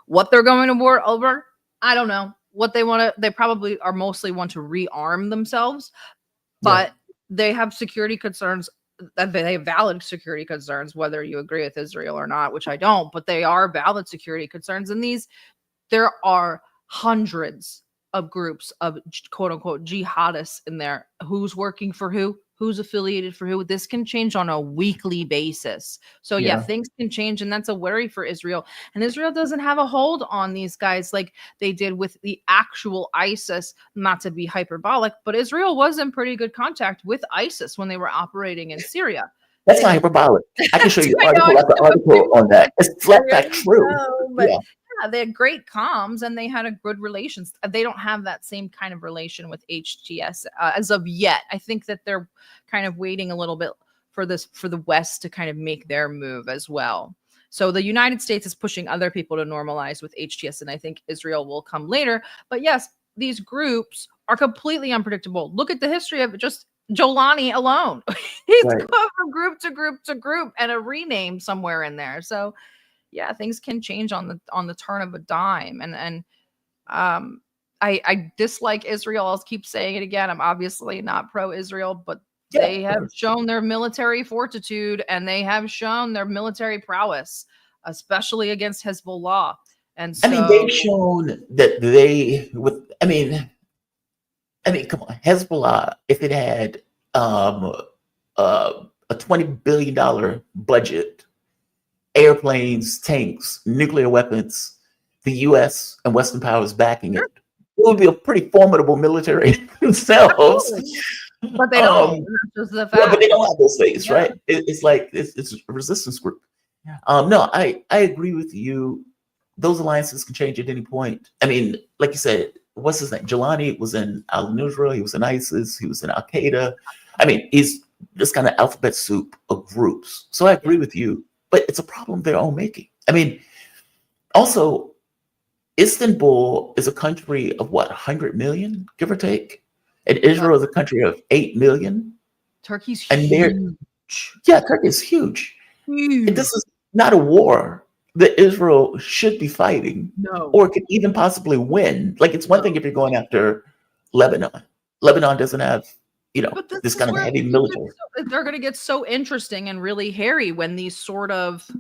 What they're going to war over, I don't know. What they probably are mostly want to rearm themselves, but they have security concerns. They have valid security concerns, whether you agree with Israel or not, which I don't, but they are valid security concerns. And there are hundreds of groups of quote unquote jihadists in there. Who's working for who? Who's affiliated for who? This can change on a weekly basis. So yeah, things can change, and that's a worry for Israel. And Israel doesn't have a hold on these guys like they did with the actual ISIS, not to be hyperbolic, but Israel was in pretty good contact with ISIS when they were operating in Syria. That's not hyperbolic. I can show you article after article on that. It's flat fact true. But they had great comms and they had a good relations. They don't have that same kind of relation with HTS as of yet. I think that they're kind of waiting a little bit for the West to kind of make their move as well. So the United States is pushing other people to normalize with HTS, and I think Israel will come later. But yes, these groups are completely unpredictable. Look at the history of just Jolani alone. He's gone from group to group to group and a rename somewhere in there. So yeah, things can change on the turn of a dime. And I dislike Israel. I'll keep saying it again. I'm obviously not pro-Israel, but they have shown their military fortitude and they have shown their military prowess, especially against Hezbollah. And so, they've shown that come on, Hezbollah, if it had a $20 billion budget, airplanes, tanks, nuclear weapons, the U.S. and Western powers backing it would be a pretty formidable military themselves. But they don't. That's just the fact. But they don't have those things, right? It's like it's a resistance group. No, I agree with you. Those alliances can change at any point. Like you said, what's his name? Jelani was in al-Nusra. He was in ISIS. He was in Al-Qaeda. He's this kind of alphabet soup of groups. So I agree with you. But it's a problem of their own making. Also, Istanbul is a country of 100 million, give or take? And Israel is a country of 8 million. Turkey's huge. Turkey is huge. And this is not a war that Israel should be fighting or could even possibly win. Like, it's one thing if you're going after Lebanon. Lebanon doesn't have, this kind of heavy military. They're going to get so interesting and really hairy when these sort of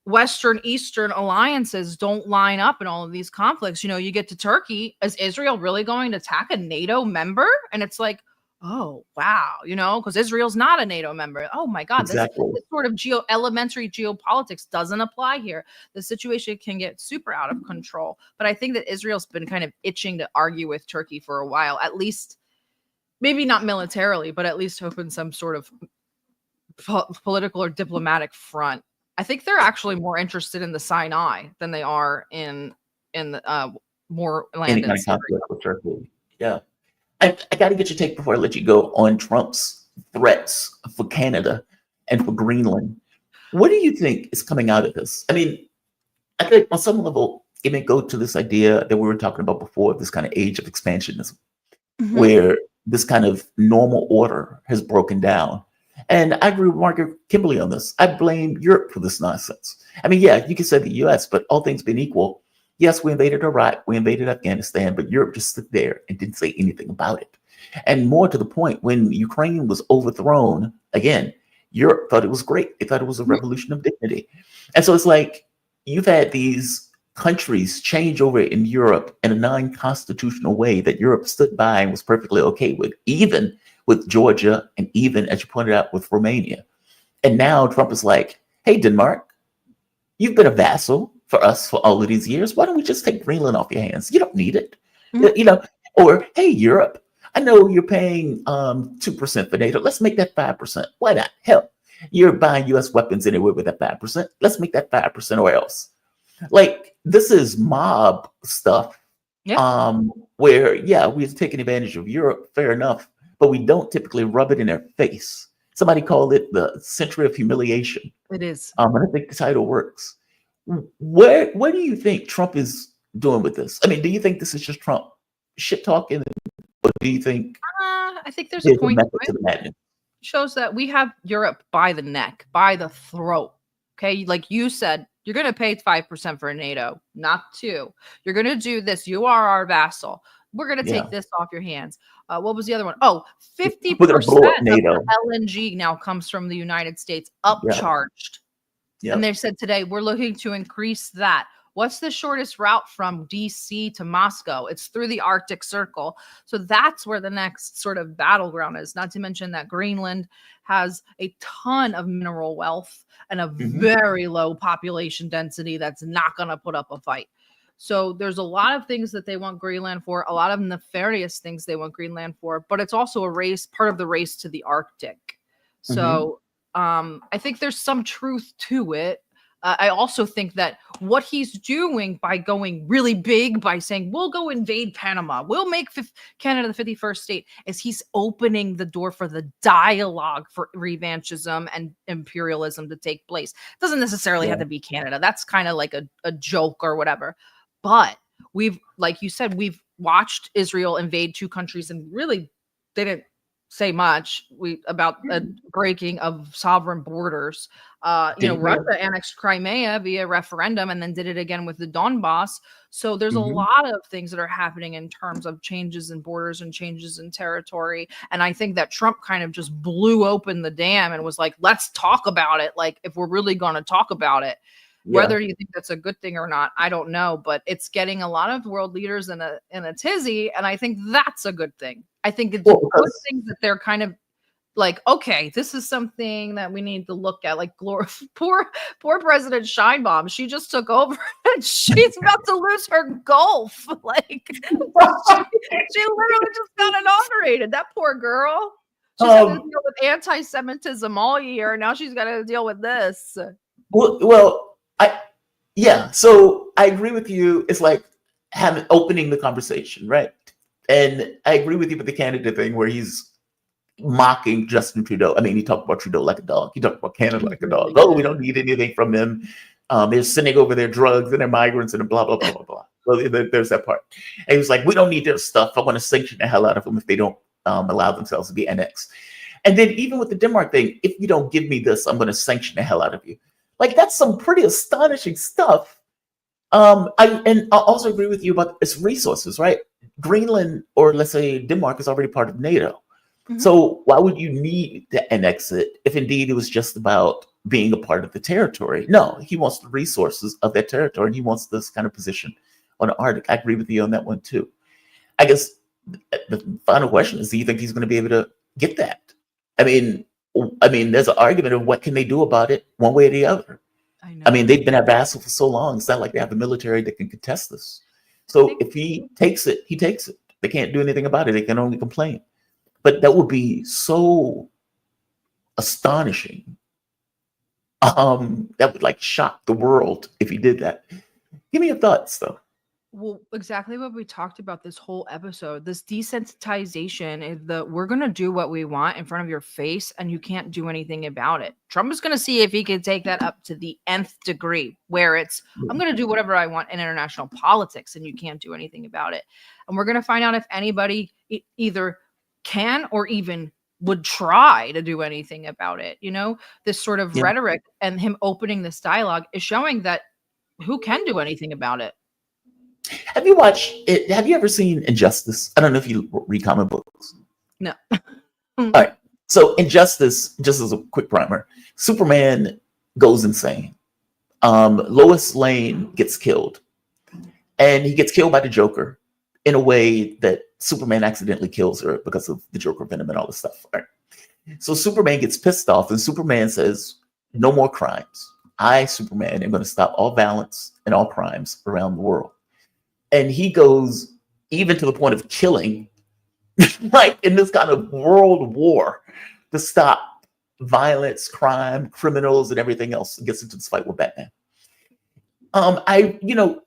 Western Eastern alliances don't line up in all of these conflicts. You get to Turkey. Is Israel really going to attack a NATO member? And it's like, oh, wow, because Israel's not a NATO member. Oh my God, this sort of elementary geopolitics doesn't apply here. The situation can get super out of control. But I think that Israel's been kind of itching to argue with Turkey for a while, at least maybe not militarily, but at least open some sort of political or diplomatic front. I think they're actually more interested in the Sinai than they are in the more land Any in kind of Syria. conflict with Turkey. Yeah. I got to get your take before I let you go on Trump's threats for Canada and for Greenland. What do you think is coming out of this? I mean, I think on some level, it may go to this idea that we were talking about before, this kind of age of expansionism, where this kind of normal order has broken down. And I agree with Margaret Kimberly on this. I blame Europe for this nonsense. I mean, yeah, you can say the US, but all things being equal, yes, we invaded Iraq, we invaded Afghanistan, but Europe just stood there and didn't say anything about it. And more to the point, when Ukraine was overthrown, again, Europe thought it was great. They thought it was a revolution of dignity. And so it's like you've had these countries change over in Europe in a non-constitutional way that Europe stood by and was perfectly okay with, even with Georgia and even, as you pointed out, with Romania. And now Trump is like, hey, Denmark, you've been a vassal for us for all of these years. Why don't we just take Greenland off your hands? You don't need it. You know, or hey, Europe, I know you're paying 2% for NATO. Let's make that 5%. Why not? Hell, you're buying US weapons anyway with that 5%. Let's make that 5% or else. Like, this is mob stuff. Where, yeah, we're taking advantage of Europe, fair enough, but we don't typically rub it in their face. Somebody called it the century of humiliation. It is. And I think the title works. What do you think Trump is doing with this? I mean, do you think this is just Trump shit talking, or do you think I think there's a point method to the madness? Shows that we have Europe by the neck, by the throat. Okay, like you said, you're going to pay 5% for NATO, not 2. You're going to do this. You are our vassal. We're going to take this off your hands. What was the other one? Oh, 50% of the LNG now comes from the United States, upcharged. And they said today, we're looking to increase that. What's the shortest route from DC to Moscow? It's through the Arctic Circle. So that's where the next sort of battleground is. Not to mention that Greenland has a ton of mineral wealth and a very low population density that's not going to put up a fight. So there's a lot of things that they want Greenland for, a lot of nefarious things they want Greenland for, but it's also a race, part of the race to the Arctic. So I think there's some truth to it. I also think that what he's doing by going really big, by saying, we'll go invade Panama, we'll make Canada the 51st state, is he's opening the door for the dialogue for revanchism and imperialism to take place. It doesn't necessarily have to be Canada. That's kind of like a joke or whatever. But we've, like you said, we've watched Israel invade 2 countries and really didn't say much about a breaking of sovereign borders. Russia annexed Crimea via referendum and then did it again with the Donbass. So there's a lot of things that are happening in terms of changes in borders and changes in territory. And I think that Trump kind of just blew open the dam and was like, let's talk about it. Like, if we're really going to talk about it. Whether you think that's a good thing or not, I don't know, but it's getting a lot of world leaders in a tizzy, and I think that's a good thing. I think it's a good thing that they're kind of like, okay, this is something that we need to look at. Like, poor President Scheinbaum, she just took over and she's about to lose her Gulf. Like, she literally just got inaugurated. That poor girl. She's had to deal with anti-Semitism all year. Now she's got to deal with this. So I agree with you. It's like opening the conversation, right? And I agree with you with the Canada thing where he's mocking Justin Trudeau. I mean, he talked about Trudeau like a dog. He talked about Canada like a dog. Oh, we don't need anything from them. They're sending over their drugs and their migrants and blah, blah, blah, blah, blah. Well, there's that part. And he was like, we don't need their stuff. I want to sanction the hell out of them if they don't allow themselves to be annexed. And then even with the Denmark thing, if you don't give me this, I'm going to sanction the hell out of you. Like, that's some pretty astonishing stuff. I also agree with you about its resources, right? Greenland, or let's say Denmark, is already part of NATO. So why would you need to annex it if indeed it was just about being a part of the territory? No, he wants the resources of that territory, and he wants this kind of position on the Arctic. I agree with you on that one too. I guess the final question is, do you think he's going to be able to get that? I mean, there's an argument of what can they do about it one way or the other. I mean, they've been a vassal for so long. It's not like they have a military that can contest this. So if he takes it, he takes it. They can't do anything about it. They can only complain. but that would be so astonishing. That would like shock the world if he did that. Give me your thoughts, though. Well, exactly what we talked about this whole episode. This desensitization is we're going to do what we want in front of your face and you can't do anything about it. Trump is going to see if he can take that up to the nth degree, where it's, I'm going to do whatever I want in international politics and you can't do anything about it. And we're going to find out if anybody either can or even would try to do anything about it. You know, this sort of rhetoric and him opening this dialogue is showing that who can do anything about it. Have you watched it? Have you ever seen Injustice? I don't know if you read comic books. No. All right. So Injustice, just as a quick primer, Superman goes insane. Lois Lane gets killed. And he gets killed by the Joker in a way that Superman accidentally kills her because of the Joker venom and all this stuff. All right. So Superman gets pissed off and Superman says, no more crimes. I, Superman, am going to stop all violence and all crimes around the world. And he goes even to the point of killing, like in this kind of world war, to stop violence, crime, criminals, and everything else. And gets into this fight with Batman.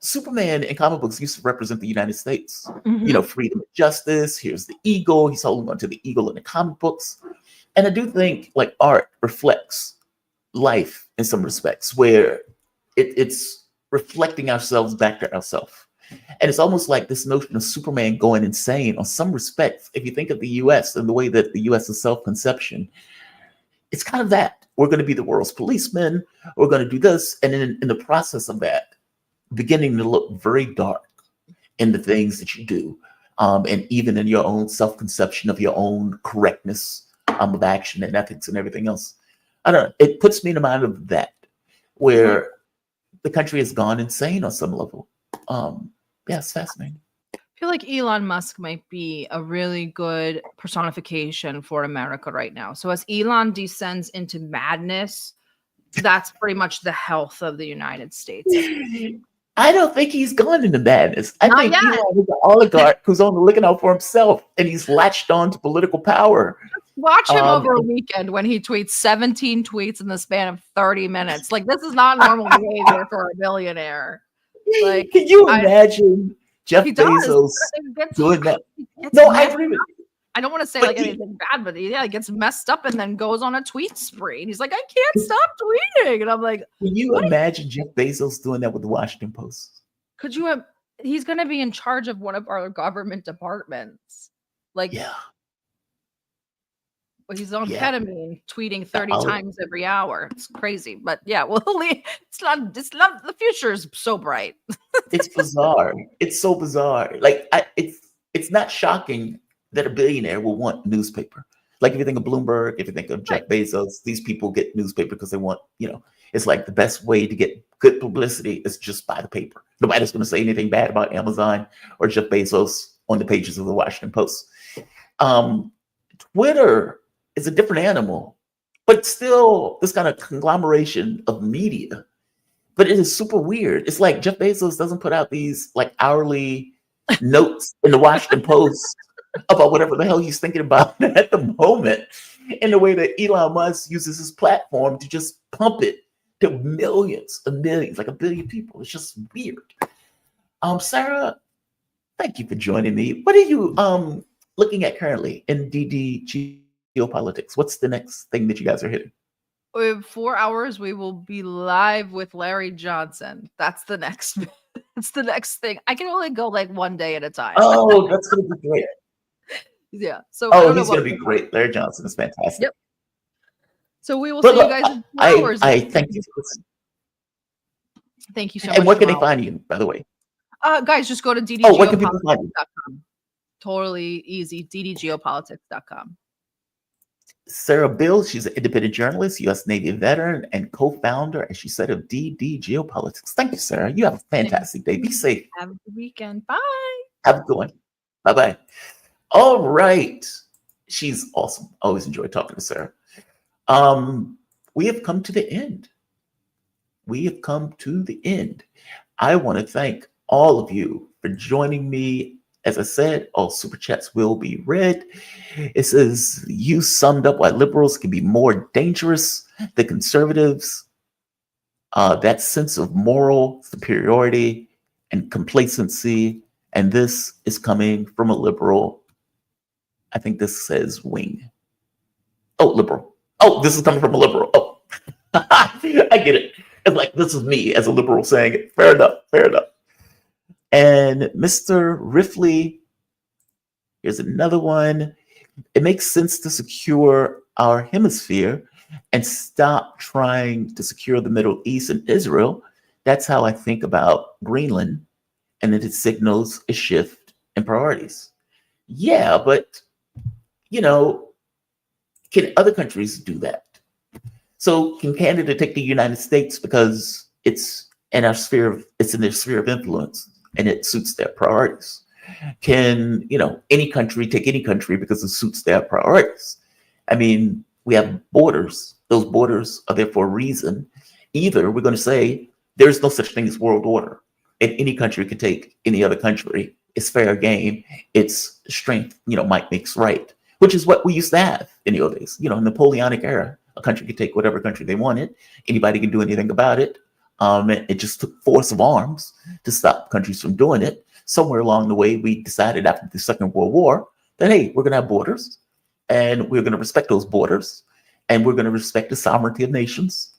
Superman in comic books used to represent the United States. Mm-hmm. You know, freedom and justice. Here's the eagle. He's holding on to the eagle in the comic books. And I do think like art reflects life in some respects, where it's reflecting ourselves back to ourselves. And it's almost like this notion of Superman going insane on some respects. If you think of the US and the way that the US is self-conception, it's kind of that. We're going to be the world's policemen. We're going to do this. And in the process of that, beginning to look very dark in the things that you do. And even in your own self-conception of your own correctness of action and ethics and everything else. I don't know. It puts me in the mind of that, where the country has gone insane on some level. Yeah, it's fascinating. I feel like Elon Musk might be a really good personification for America right now. So as Elon descends into madness, that's pretty much the health of the United States. I don't think he's gone into madness. I think yet. Elon is an oligarch who's only looking out for himself, and he's latched on to political power. Watch him over a weekend when he tweets 17 tweets in the span of 30 minutes. Like, this is not normal behavior for a billionaire. Like, can you imagine Jeff Bezos doing that? No, I agree with you. I don't want to say like anything bad, but he gets messed up and then goes on a tweet spree. And he's like, I can't stop tweeting. And I'm like, can you imagine Jeff Bezos doing that with the Washington Post? Could you have? He's going to be in charge of one of our government departments. Like, yeah. Well, he's on ketamine, tweeting 30 times every hour. It's crazy, but yeah, well, it's not. The future is so bright. It's bizarre. It's so bizarre. Like, it's not shocking that a billionaire will want newspaper. Like, if you think of Bloomberg, if you think of Jeff Bezos, these people get newspaper because they want, it's like the best way to get good publicity is just buy the paper. Nobody's going to say anything bad about Amazon or Jeff Bezos on the pages of the Washington Post. Twitter is a different animal, but still this kind of conglomeration of media. But it is super weird. It's like Jeff Bezos doesn't put out these like hourly notes in the Washington Post about whatever the hell he's thinking about at the moment, in the way that Elon Musk uses his platform to just pump it to millions and millions, like 1 billion people. It's just weird. Sarah, thank you for joining me. What are you looking at currently in DD Geopolitics? What's the next thing that you guys are hitting? In 4 hours, we will be live with Larry Johnson. That's the next. It's the next thing. I can only go like one day at a time. Oh, that's gonna be great. Yeah. So he's gonna be great. Larry Johnson is fantastic. Yep. So we will see you guys in 4 hours. I thank you. Thank you so much. And where can they find you, by the way? Guys, just go to ddgeopolitics.com. Totally easy. ddgeopolitics.com. Sarah Bill, she's an independent journalist, U.S. Navy veteran, and co-founder, as she said, of DD Geopolitics. Thank you, Sarah. You have a fantastic day. Be safe. Have a good weekend. Bye. Have a good one. Bye-bye. All right. She's awesome. Always enjoy talking to Sarah. We have come to the end. We have come to the end. I want to thank all of you for joining me As I said, all super chats will be read. It says, you summed up why liberals can be more dangerous than conservatives. That sense of moral superiority and complacency. And this is coming from a liberal. I think this says wing. Oh, liberal. Oh, this is coming from a liberal. Oh, I get it. It's like, this is me as a liberal saying it. Fair enough. Fair enough. And Mr. Riffley, here's another one. It makes sense to secure our hemisphere and stop trying to secure the Middle East and Israel. That's how I think about Greenland, and that it signals a shift in priorities. Yeah, but, you know, can other countries do that? So can Canada take the United States because it's in their sphere of influence and it suits their priorities? Can, you know, any country take any country because it suits their priorities? I mean, we have borders. Those borders are there for a reason. Either we're going to say there's no such thing as world order, and any country can take any other country. It's fair game. It's strength, you know, might makes right, which is what we used to have in the old days. You know, in the Napoleonic era, a country could take whatever country they wanted. Anybody can do anything about it. It just took force of arms to stop countries from doing it. Somewhere along the way, we decided after the Second World War that, hey, we're going to have borders, and we're going to respect those borders, and we're going to respect the sovereignty of nations.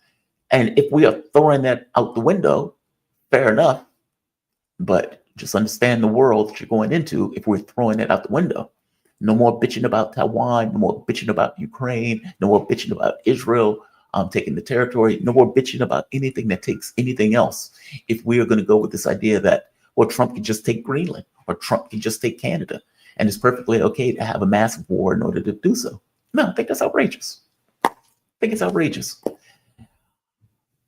And if we are throwing that out the window, fair enough. But just understand the world that you're going into if we're throwing it out the window. No more bitching about Taiwan, no more bitching about Ukraine, no more bitching about Israel taking the territory, no more bitching about anything that takes anything else. If we are going to go with this idea that, well, Trump can just take Greenland, or Trump can just take Canada, and it's perfectly okay to have a massive war in order to do so. No, I think that's outrageous. I think it's outrageous.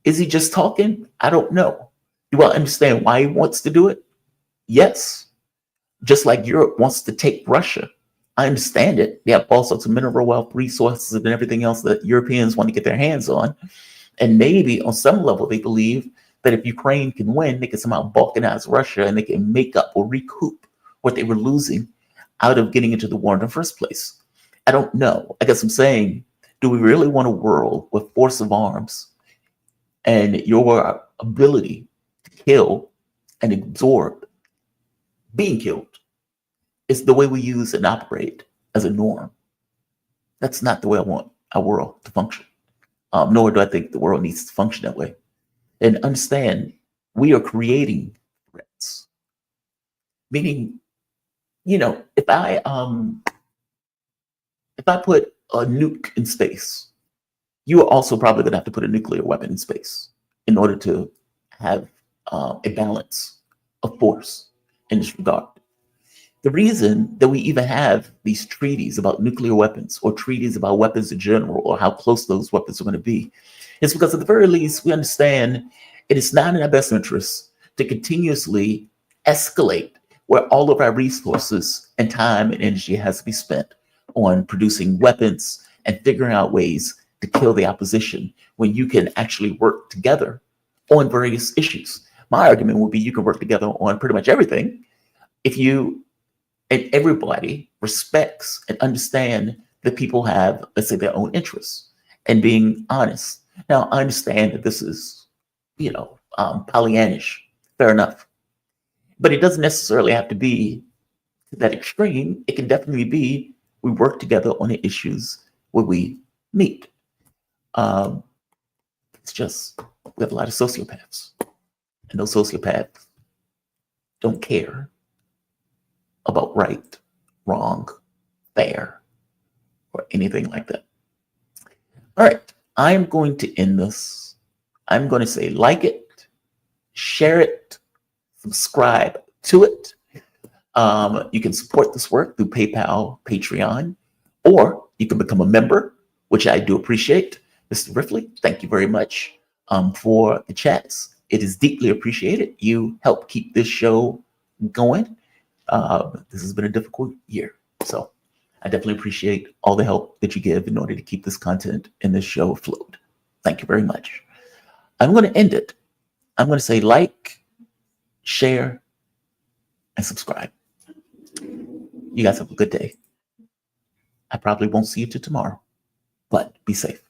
Is he just talking? I don't know. Do I understand why he wants to do it? Yes. Just like Europe wants to take Russia. I understand it. They have all sorts of mineral wealth, resources, and everything else that Europeans want to get their hands on. And maybe on some level, they believe that if Ukraine can win, they can somehow balkanize Russia and they can make up or recoup what they were losing out of getting into the war in the first place. I don't know. I guess I'm saying, do we really want a world with force of arms and your ability to kill and absorb being killed is the way we use and operate as a norm? That's not the way I want our world to function. Nor do I think the world needs to function that way. And understand, we are creating threats. Meaning, you know, if I put a nuke in space, you are also probably going to have to put a nuclear weapon in space in order to have a balance of force in this regard. The reason that we even have these treaties about nuclear weapons or treaties about weapons in general or how close those weapons are going to be is because at the very least, we understand it is not in our best interest to continuously escalate where all of our resources and time and energy has to be spent on producing weapons and figuring out ways to kill the opposition when you can actually work together on various issues. My argument would be you can work together on pretty much everything if you and everybody respects and understand that people have, let's say, their own interests and being honest. Now, I understand that this is, you know, Pollyannish, fair enough. But it doesn't necessarily have to be to that extreme. It can definitely be we work together on the issues where we meet. It's just we have a lot of sociopaths. And those sociopaths don't care about right, wrong, fair, or anything like that. All right, I'm going to end this. I'm going to say like it, share it, subscribe to it. You can support this work through PayPal, Patreon, or you can become a member, which I do appreciate. Mr. Riffley, thank you very much for the chats. It is deeply appreciated. You help keep this show going. This has been a difficult year, so I definitely appreciate all the help that you give in order to keep this content and this show afloat. Thank you very much. I'm going to end it. I'm going to say like, share, and subscribe. You guys have a good day. I probably won't see you till tomorrow, but be safe.